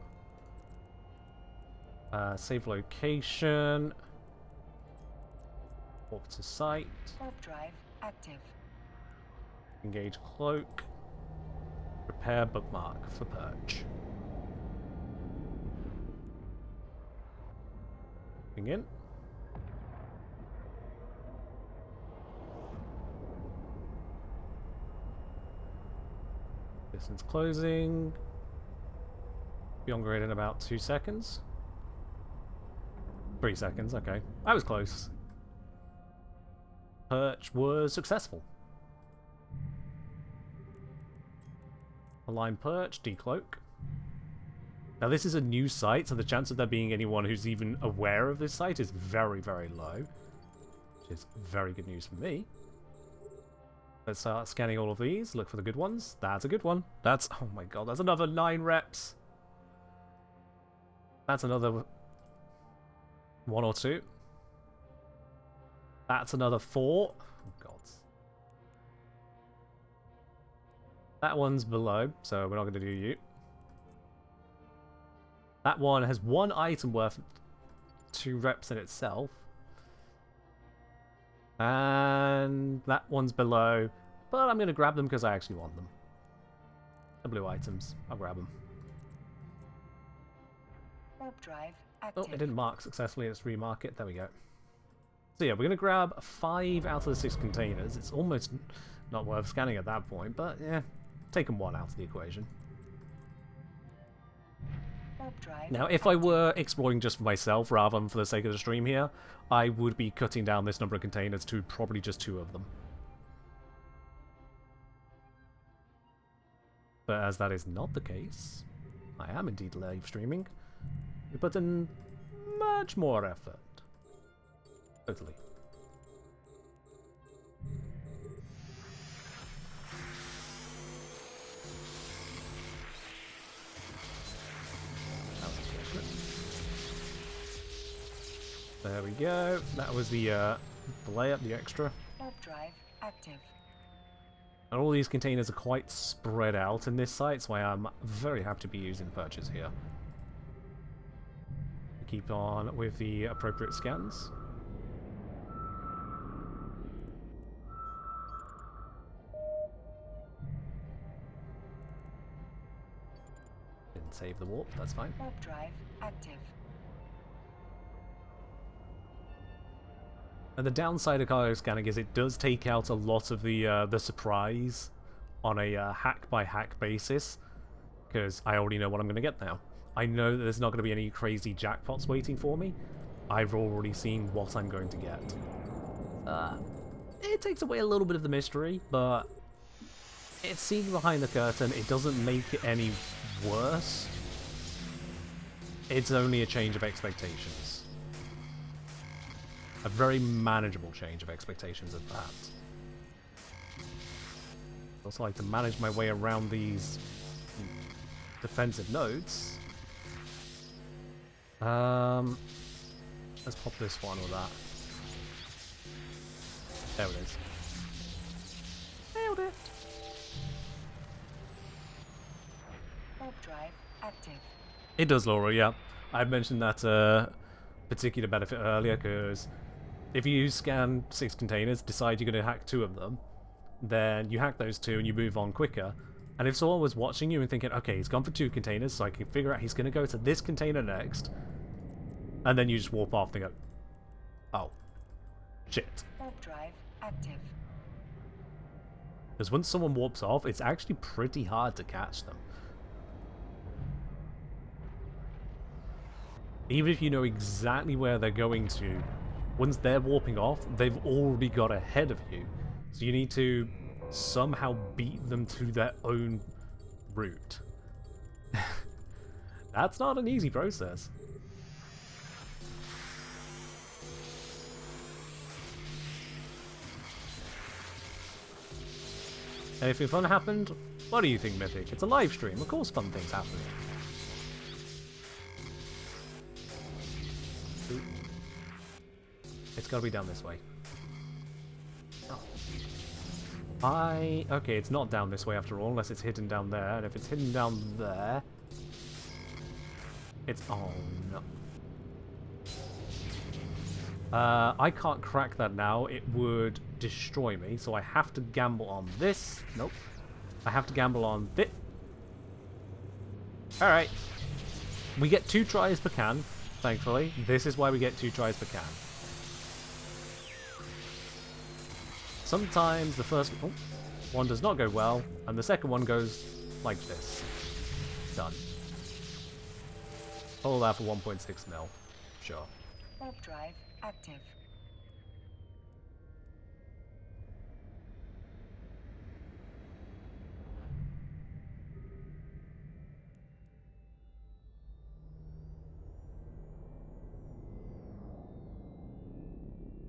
Save location. Warp to site. Warp drive active. Engage cloak. Prepare bookmark for purge. Bring in. Distance closing. Beyond grid in about 2 seconds. 3 seconds, okay. I was close. Perch was successful. Align perch, decloak. Now this is a new site, so the chance of there being anyone who's even aware of this site is very, very low. Which is very good news for me. Let's start scanning all of these, look for the good ones. That's a good one. That's, oh my god, that's another 9 reps. That's another 1 or 2. That's another 4. Oh god. That one's below, so we're not going to do you. That one has 1 item worth 2 reps in itself. And that one's below, but I'm going to grab them because I actually want them. The blue items, I'll grab them. Warp drive active. Oh, it didn't mark successfully, let's remark it, there we go. So yeah, we're going to grab 5 out of the 6 containers. It's almost not worth scanning at that point, but yeah, taking 1 out of the equation. Warp drive Now, if I were exploring just for myself rather than for the sake of the stream here, I would be cutting down this number of containers to probably just 2 of them. But as that is not the case, I am indeed live streaming. We put in much more effort. Totally. There we go. That was the layup, the extra. Warp drive active. And all these containers are quite spread out in this site, so I am very happy to be using purchase here. Keep on with the appropriate scans. Didn't save the warp, that's fine. Warp drive active. And the downside of cargo scanning is it does take out a lot of the surprise on a hack by hack basis, because I already know what I'm going to get now. I know that there's not going to be any crazy jackpots waiting for me. I've already seen what I'm going to get. It takes away a little bit of the mystery, but it's seeing behind the curtain. It doesn't make it any worse. It's only a change of expectations. A very manageable change of expectations at that. I also like to manage my way around these defensive nodes. Let's pop this one with that. There it is. Nailed it. Warp drive active. It does, Laura, yeah. I mentioned that particular benefit earlier, because if you scan 6 containers, decide you're going to hack 2 of them, then you hack those 2 and you move on quicker. And if someone was watching you and thinking, okay, he's gone for 2 containers, so I can figure out he's going to go to this container next, and then you just warp off and go, oh, shit. Warp drive active. Because once someone warps off, it's actually pretty hard to catch them. Even if you know exactly where they're going to, once they're warping off, they've already got ahead of you. So you need to somehow beat them to their own route. That's not an easy process. Anything fun happened? What do you think, Mythic? It's a live stream, of course fun things happen. It's gotta be down this way. Oh. Okay, it's not down this way after all, unless it's hidden down there, and if it's hidden down there... It's... oh no. I can't crack that now, it would destroy me, so I have to gamble on this. Nope. I have to gamble on this. Alright. We get 2 tries per can, thankfully. This is why we get 2 tries per can. Sometimes the first one does not go well, and the second one goes like this. Done. Hold that for 1.6 mil. Sure. Warp drive active.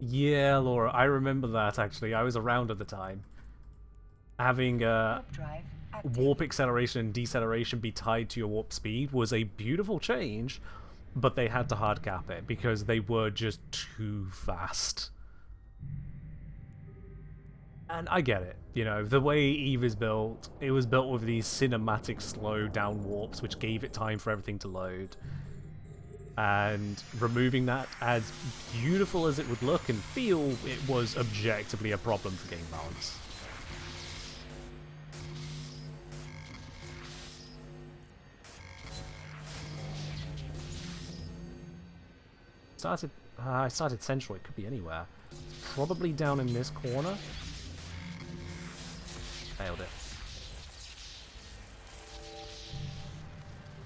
Yeah, Laura, I remember that actually. I was around at the time. Having Warp drive active. warp acceleration and deceleration be tied to your warp speed was a beautiful change, but they had to hard cap it because they were just too fast. And I get it, you know, the way Eve is built, it was built with these cinematic slow down warps which gave it time for everything to load. And removing that, as beautiful as it would look and feel, it was objectively a problem for game balance. I started central, it could be anywhere. It's probably down in this corner. Nailed it.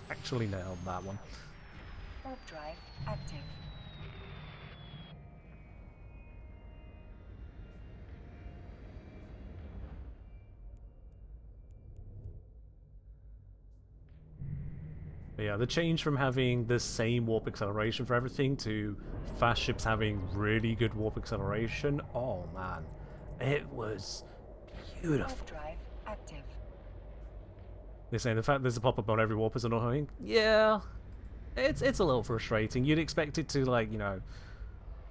Actually nailed that one. Warp drive active. But yeah, the change from having the same warp acceleration for everything to fast ships having really good warp acceleration, oh man, it was beautiful. Warp drive active. They're saying the fact there's a pop-up on every warp is annoying. Yeah, it's a little frustrating. You'd expect it to, like, you know,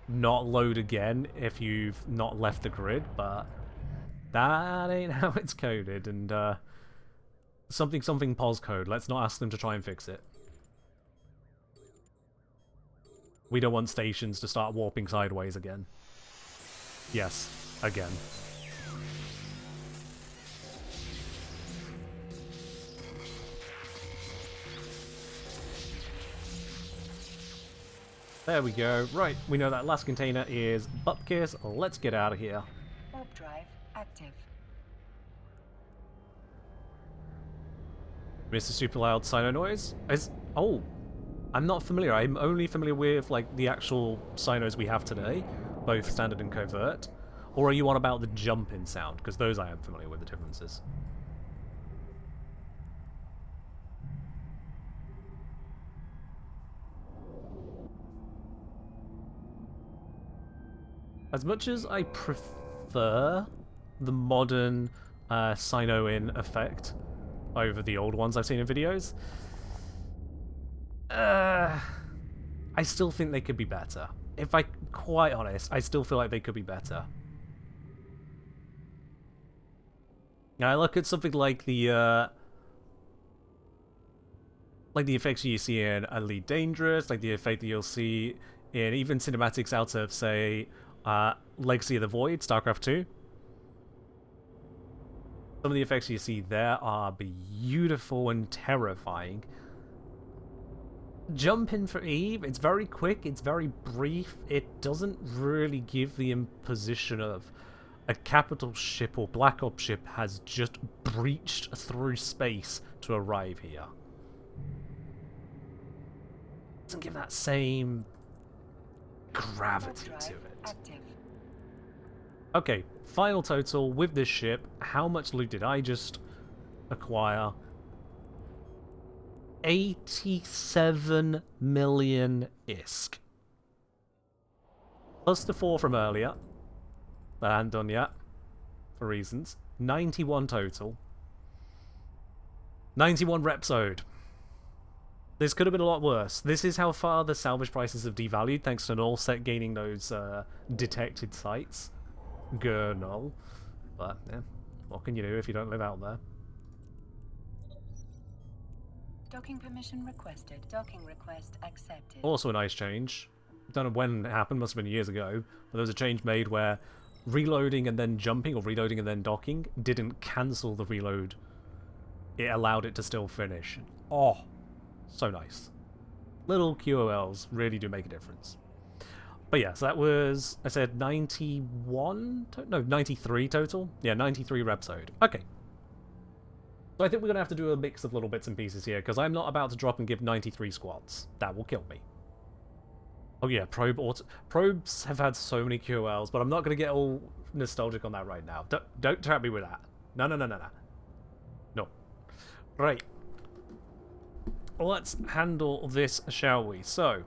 not load again if you've not left the grid, but that ain't how it's coded, and something pos code. Let's not ask them to try and fix it. We don't want stations to start warping sideways again. Yes, again. There we go. Right, we know that last container is Bupkis. Let's get out of here. Warp drive active. Mr. Super Loud Sino Noise? Oh, I'm not familiar. I'm only familiar with, like, the actual Sinos we have today, both standard and covert. Or are you on about the jump-in sound? Because those I am familiar with the differences. As much as I prefer the modern Sino-in effect over the old ones I've seen in videos, I still think they could be better. If I'm quite honest, I still feel like they could be better. Now I look at something like the like the effects you see in Elite Dangerous, like the effect that you'll see in even cinematics out of, say, Legacy of the Void, StarCraft 2. Some of the effects you see there are beautiful and terrifying. Jump in for Eve, it's very quick, it's very brief, it doesn't really give the imposition of a capital ship or Black Ops ship has just breached through space to arrive here. It doesn't give that same gravity to it. Active. Okay, final total with this ship. How much loot did I just acquire? 87 million ISK. Plus the 4 from earlier. That I hadn't done yet. For reasons. 91 total. 91 repsode. This could have been a lot worse. This is how far the salvage prices have devalued thanks to null set gaining those detected sites. Null. But, yeah. What can you do if you don't live out there? Docking permission requested. Docking request accepted. Also a nice change. Don't know when it happened, must have been years ago. But there was a change made where reloading and then jumping, or reloading and then docking, didn't cancel the reload. It allowed it to still finish. Oh, so nice. Little QOLs really do make a difference. But yeah, so that was, I said 91? No, 93 total? Yeah, 93 repsode. Okay. So I think we're going to have to do a mix of little bits and pieces here, because I'm not about to drop and give 93 squads. That will kill me. Oh yeah, probes have had so many QOLs, but I'm not going to get all nostalgic on that right now. Don't trap me with that. No. No. Right. Let's handle this, shall we? So,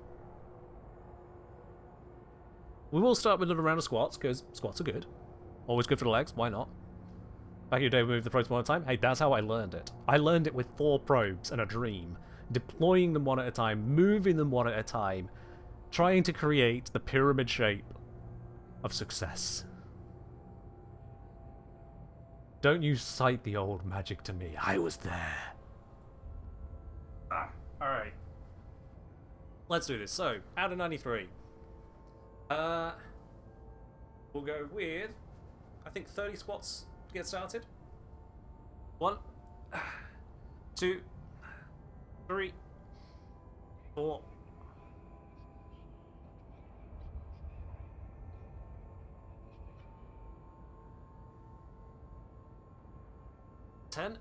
we will start with another round of squats, because squats are good. Always good for the legs, why not? Back in your day, we moved the probes one at a time. Hey, that's how I learned it. I learned it with 4 probes and a dream. Deploying them one at a time, moving them one at a time, trying to create the pyramid shape of success. Don't you cite the old magic to me. I was there. Alright. Let's do this. So, out of 93. We'll go with, I think 30 squats to get started. 1, 2, 3, 4. 10.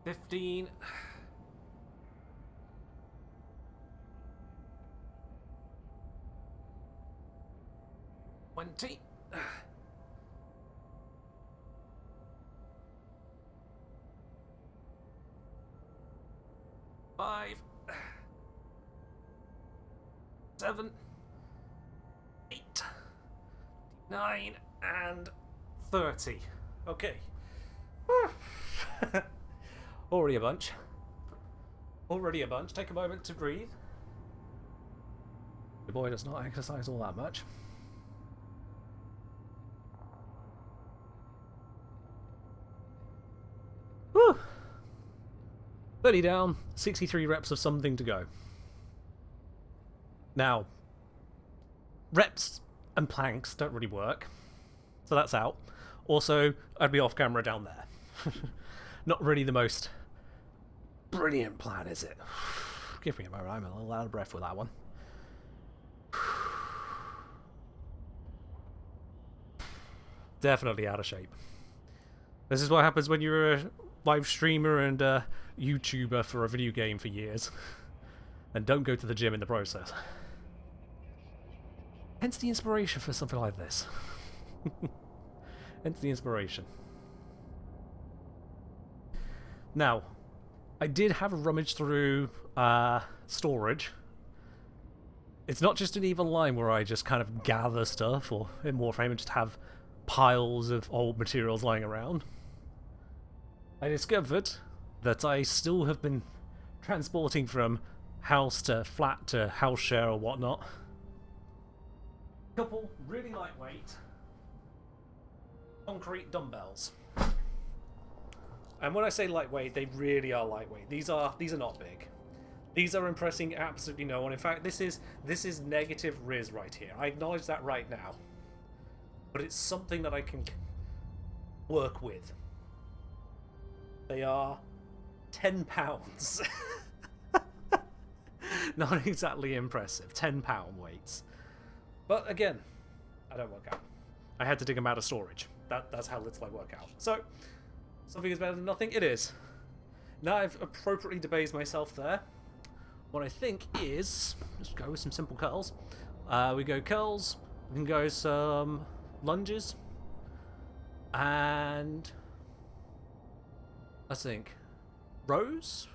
15. 20. 5. 7. 8. 9. And 30. Okay. Already a bunch. Already a bunch. Take a moment to breathe. The boy does not exercise all that much. Whew. 30 down, 63 reps of something to go. Now, reps and planks don't really work, so that's out. Also, I'd be off camera down there. Not really the most brilliant plan, is it? Give me a moment, I'm a little out of breath with that one. Definitely out of shape. This is what happens when you're a live streamer and a YouTuber for a video game for years. And don't go to the gym in the process. Hence the inspiration for something like this. Hence the inspiration. Now, I did have a rummage through storage. It's not just an even line where I just kind of gather stuff, or in Warframe and just have piles of old materials lying around. I discovered that I still have been transporting from house to flat to house share or whatnot. Couple really lightweight concrete dumbbells. And when I say lightweight, they really are lightweight. These are not big. These are impressing absolutely no one. In fact, this is negative Riz right here. I acknowledge that right now. But it's something that I can work with. They are 10 pounds. Not exactly impressive. 10-pound weights. But again, I don't work out. I had to dig them out of storage. That's how little I work out. So, something is better than nothing? It is. Now I've appropriately debased myself there. What I think is, just go with some simple curls. We go curls, we can go some lunges, and let's think. Rows?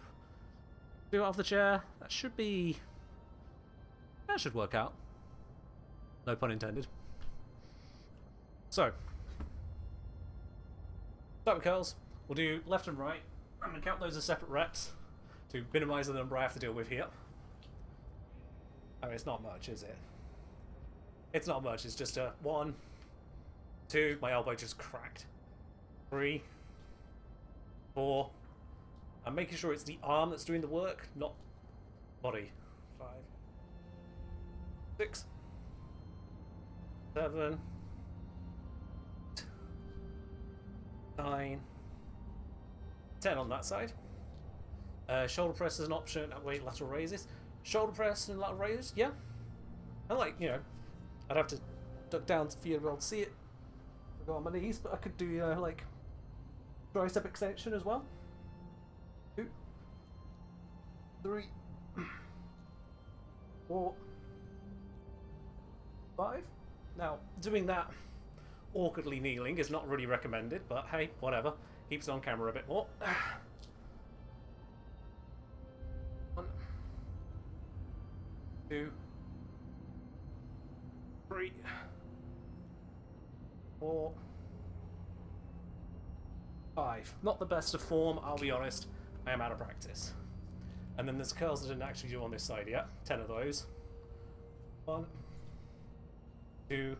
Do it off the chair. That should work out. No pun intended. So, start with curls. We'll do left and right. I'm going to count those as separate reps to minimise the number I have to deal with here. I mean, it's not much, is it? It's not much. It's just a 1, 2. My elbow just cracked. 3, 4. I'm making sure it's the arm that's doing the work, not body. 5, 6, 7, 9, 10 on that side. Shoulder press is an option. Wait, lateral raises. Shoulder press and lateral raises, yeah. I like, I'd have to duck down for you to be able to see it. I go on my knees, but I could do, like, tricep extension as well. 2, 3, 4, 5. Now, doing that awkwardly kneeling is not really recommended, but hey, whatever. Keeps it on camera a bit more. 1, 2, 3, 4, 5. Not the best of form, I'll be honest. I am out of practice. And then there's curls I didn't actually do on this side yet. 10 of those. 1, 2,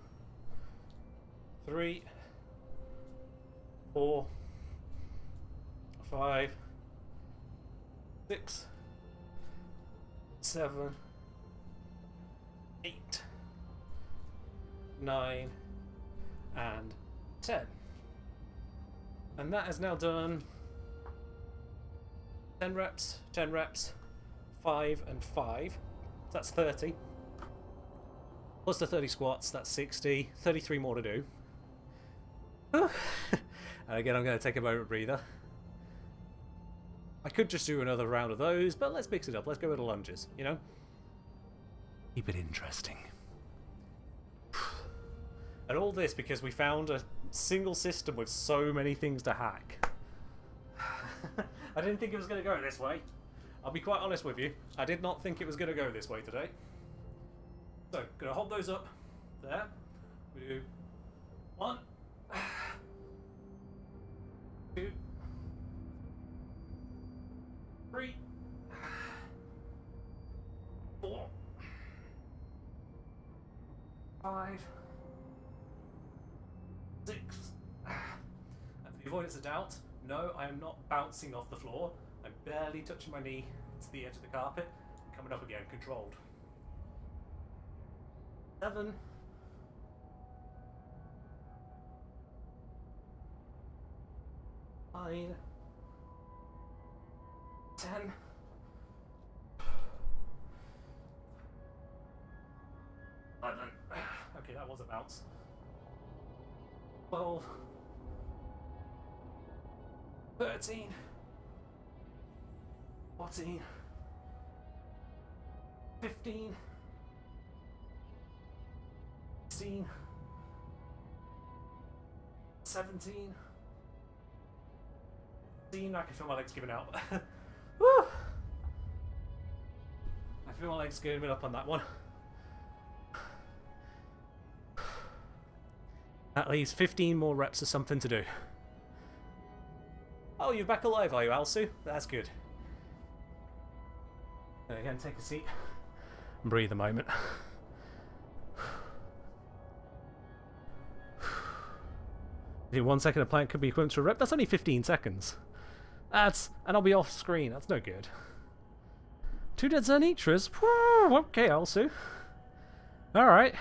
3, 4, 5, 6, 7, 8, 9, and 10. And that is now done 10 reps, 10 reps, 5 and 5. So that's 30. Plus the 30 squats, that's 60. 33 more to do. And again, I'm going to take a moment breather. I could just do another round of those, but let's mix it up. Let's go with the lunges, Keep it interesting. And all this because we found a single system with so many things to hack. I didn't think it was going to go this way. I'll be quite honest with you. I did not think it was going to go this way today. So, going to hold those up. There. We do 1, 2, 3, 4, 5, 6. And for the avoidance of doubt, no, I am not bouncing off the floor. I'm barely touching my knee to the edge of the carpet. Coming up again, controlled. 7. 9. 10. 11. Okay, that was a bounce. 12. 13. 14. 15. 16. 17. 18. I can feel my legs giving out. Woo! I feel my legs giving up on that one. That leaves 15 more reps of something to do. Oh, you're back alive, are you, Alsu? That's good. Again, take a seat and breathe a moment. In 1 second, a plant could be equipped to a rep. That's only 15 seconds. And I'll be off screen. That's no good. 2 dead Zernitras? Okay, also. Alright.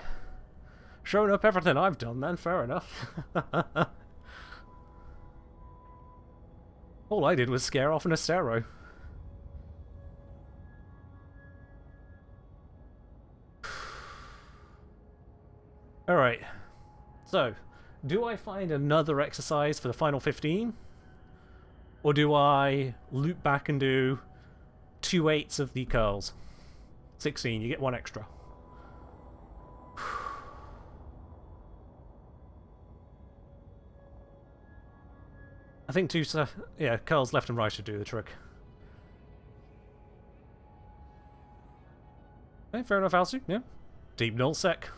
Showing up everything I've done then, fair enough. All I did was scare off an Astero. Alright. So, do I find another exercise for the final 15? Or do I loop back and do 2 8s of the curls? 16, you get 1 extra. I think 2, yeah, curls left and right should do the trick. Okay, fair enough, Alsu, yeah. Deep null sec.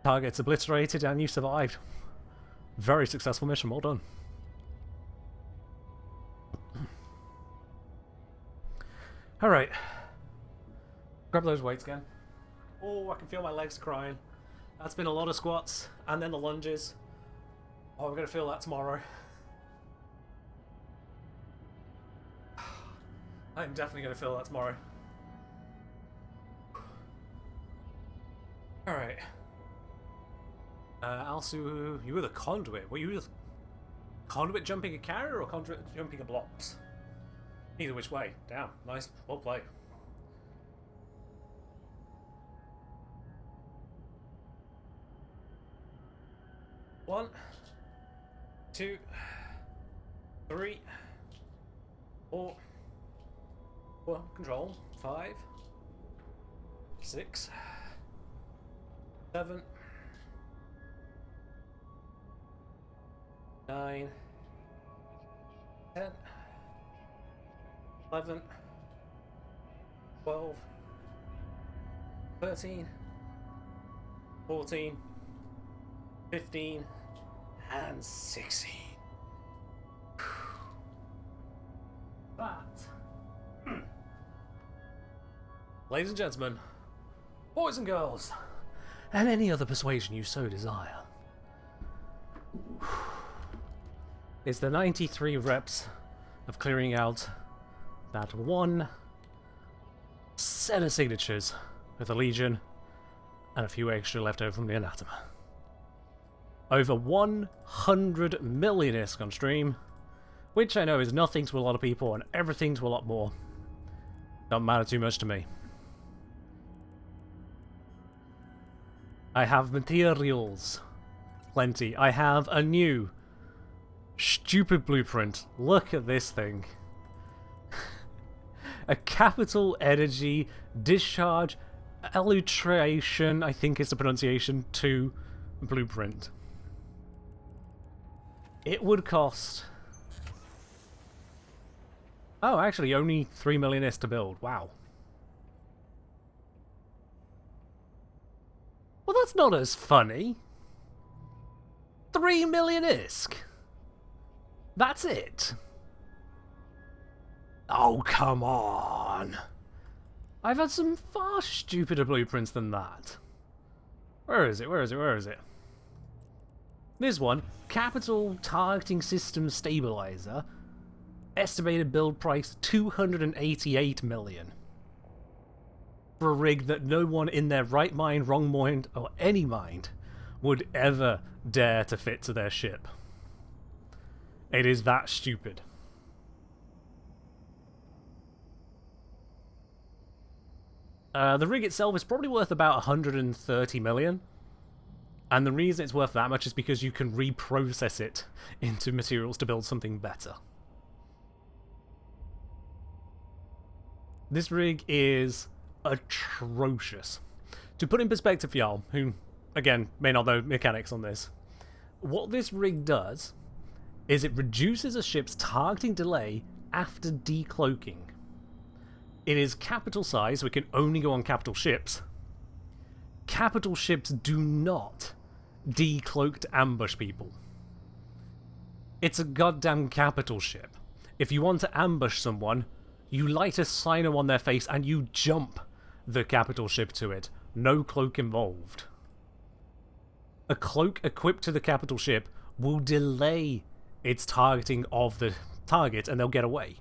Target's obliterated and you survived. Very successful mission, well done. Alright. Grab those weights again. Oh, I can feel my legs crying. That's been a lot of squats, and then the lunges. Oh, we're going to feel that tomorrow. I'm definitely going to feel that tomorrow. Alright. Alsu, you were the conduit. Were you the conduit jumping a carrier or conduit jumping a blocks? Either which way. Damn, nice. Well played. One, 2, 3, 4. Well, control. 5, 6, 7, 9, 10, 11, 12, 13, 14, 15, and 16. That, ladies and gentlemen, boys and girls, and any other persuasion you so desire, is the 93 reps of clearing out that 1 set of signatures with the Legion and a few extra left over from the Anatema. Over 100 million ISK on stream, which I know is nothing to a lot of people and everything to a lot more. Don't matter too much to me. I have materials. Plenty. I have a new stupid blueprint. Look at this thing. A capital energy discharge alliteration, I think is the pronunciation, to blueprint. It would cost... Oh, actually, only 3 million ISK to build. Wow. Well, that's not as funny. 3 million ISK. That's it. Oh, come on. I've had some far stupider blueprints than that. Where is it? Where is it? Where is it? This one, Capital Targeting System Stabilizer. Estimated build price 288 million. For a rig that no one in their right mind, wrong mind, or any mind would ever dare to fit to their ship. It is that stupid. The rig itself is probably worth about 130 million. And the reason it's worth that much is because you can reprocess it into materials to build something better. This rig is atrocious. To put in perspective for y'all, who, again, may not know mechanics on this, what this rig does is it reduces a ship's targeting delay after decloaking. It is capital size, so it can only go on capital ships. Capital ships do not decloak to ambush people. It's a goddamn capital ship. If you want to ambush someone, you light a cyno on their face and you jump the capital ship to it. No cloak involved. A cloak equipped to the capital ship will delay its targeting of the target and they'll get away.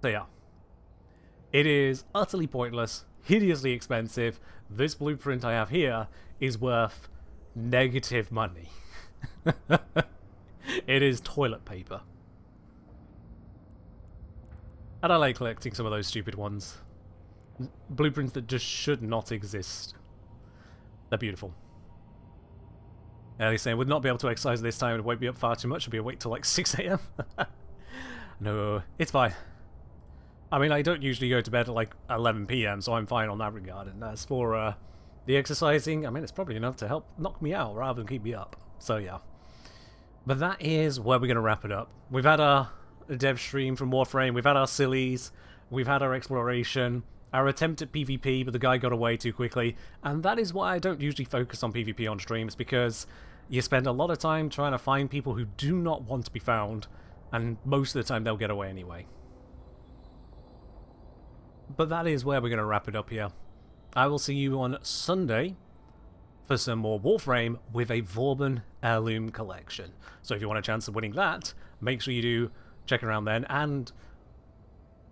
So yeah. It is utterly pointless, hideously expensive. This blueprint I have here is worth negative money. It is toilet paper. And I like collecting some of those stupid ones. Blueprints that just should not exist. They're beautiful. Yeah, they're saying, would not be able to exercise this time, it would wake me up far too much, I'll be awake till like 6 AM. No, it's fine. I mean, I don't usually go to bed at like 11 PM, so I'm fine on that regard. And as for the exercising, I mean, it's probably enough to help knock me out rather than keep me up. So yeah. But that is where we're going to wrap it up. We've had our dev stream from Warframe, we've had our sillies, we've had our exploration, our attempt at PvP, but the guy got away too quickly. And that is why I don't usually focus on PvP on streams, because you spend a lot of time trying to find people who do not want to be found, and most of the time they'll get away anyway. But that is where we're going to wrap it up here. I will see you on Sunday for some more Warframe with a Vauban Heirloom collection. So if you want a chance of winning that, make sure you do check around then. And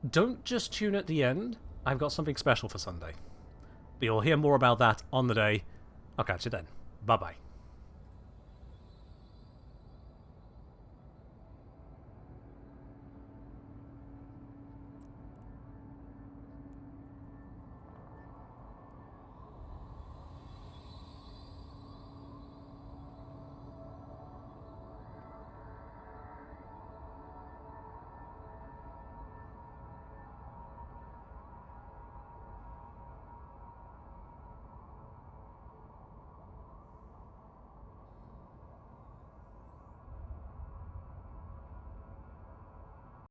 don't just tune at the end. I've got something special for Sunday. But you'll hear more about that on the day. I'll catch you then. Bye-bye.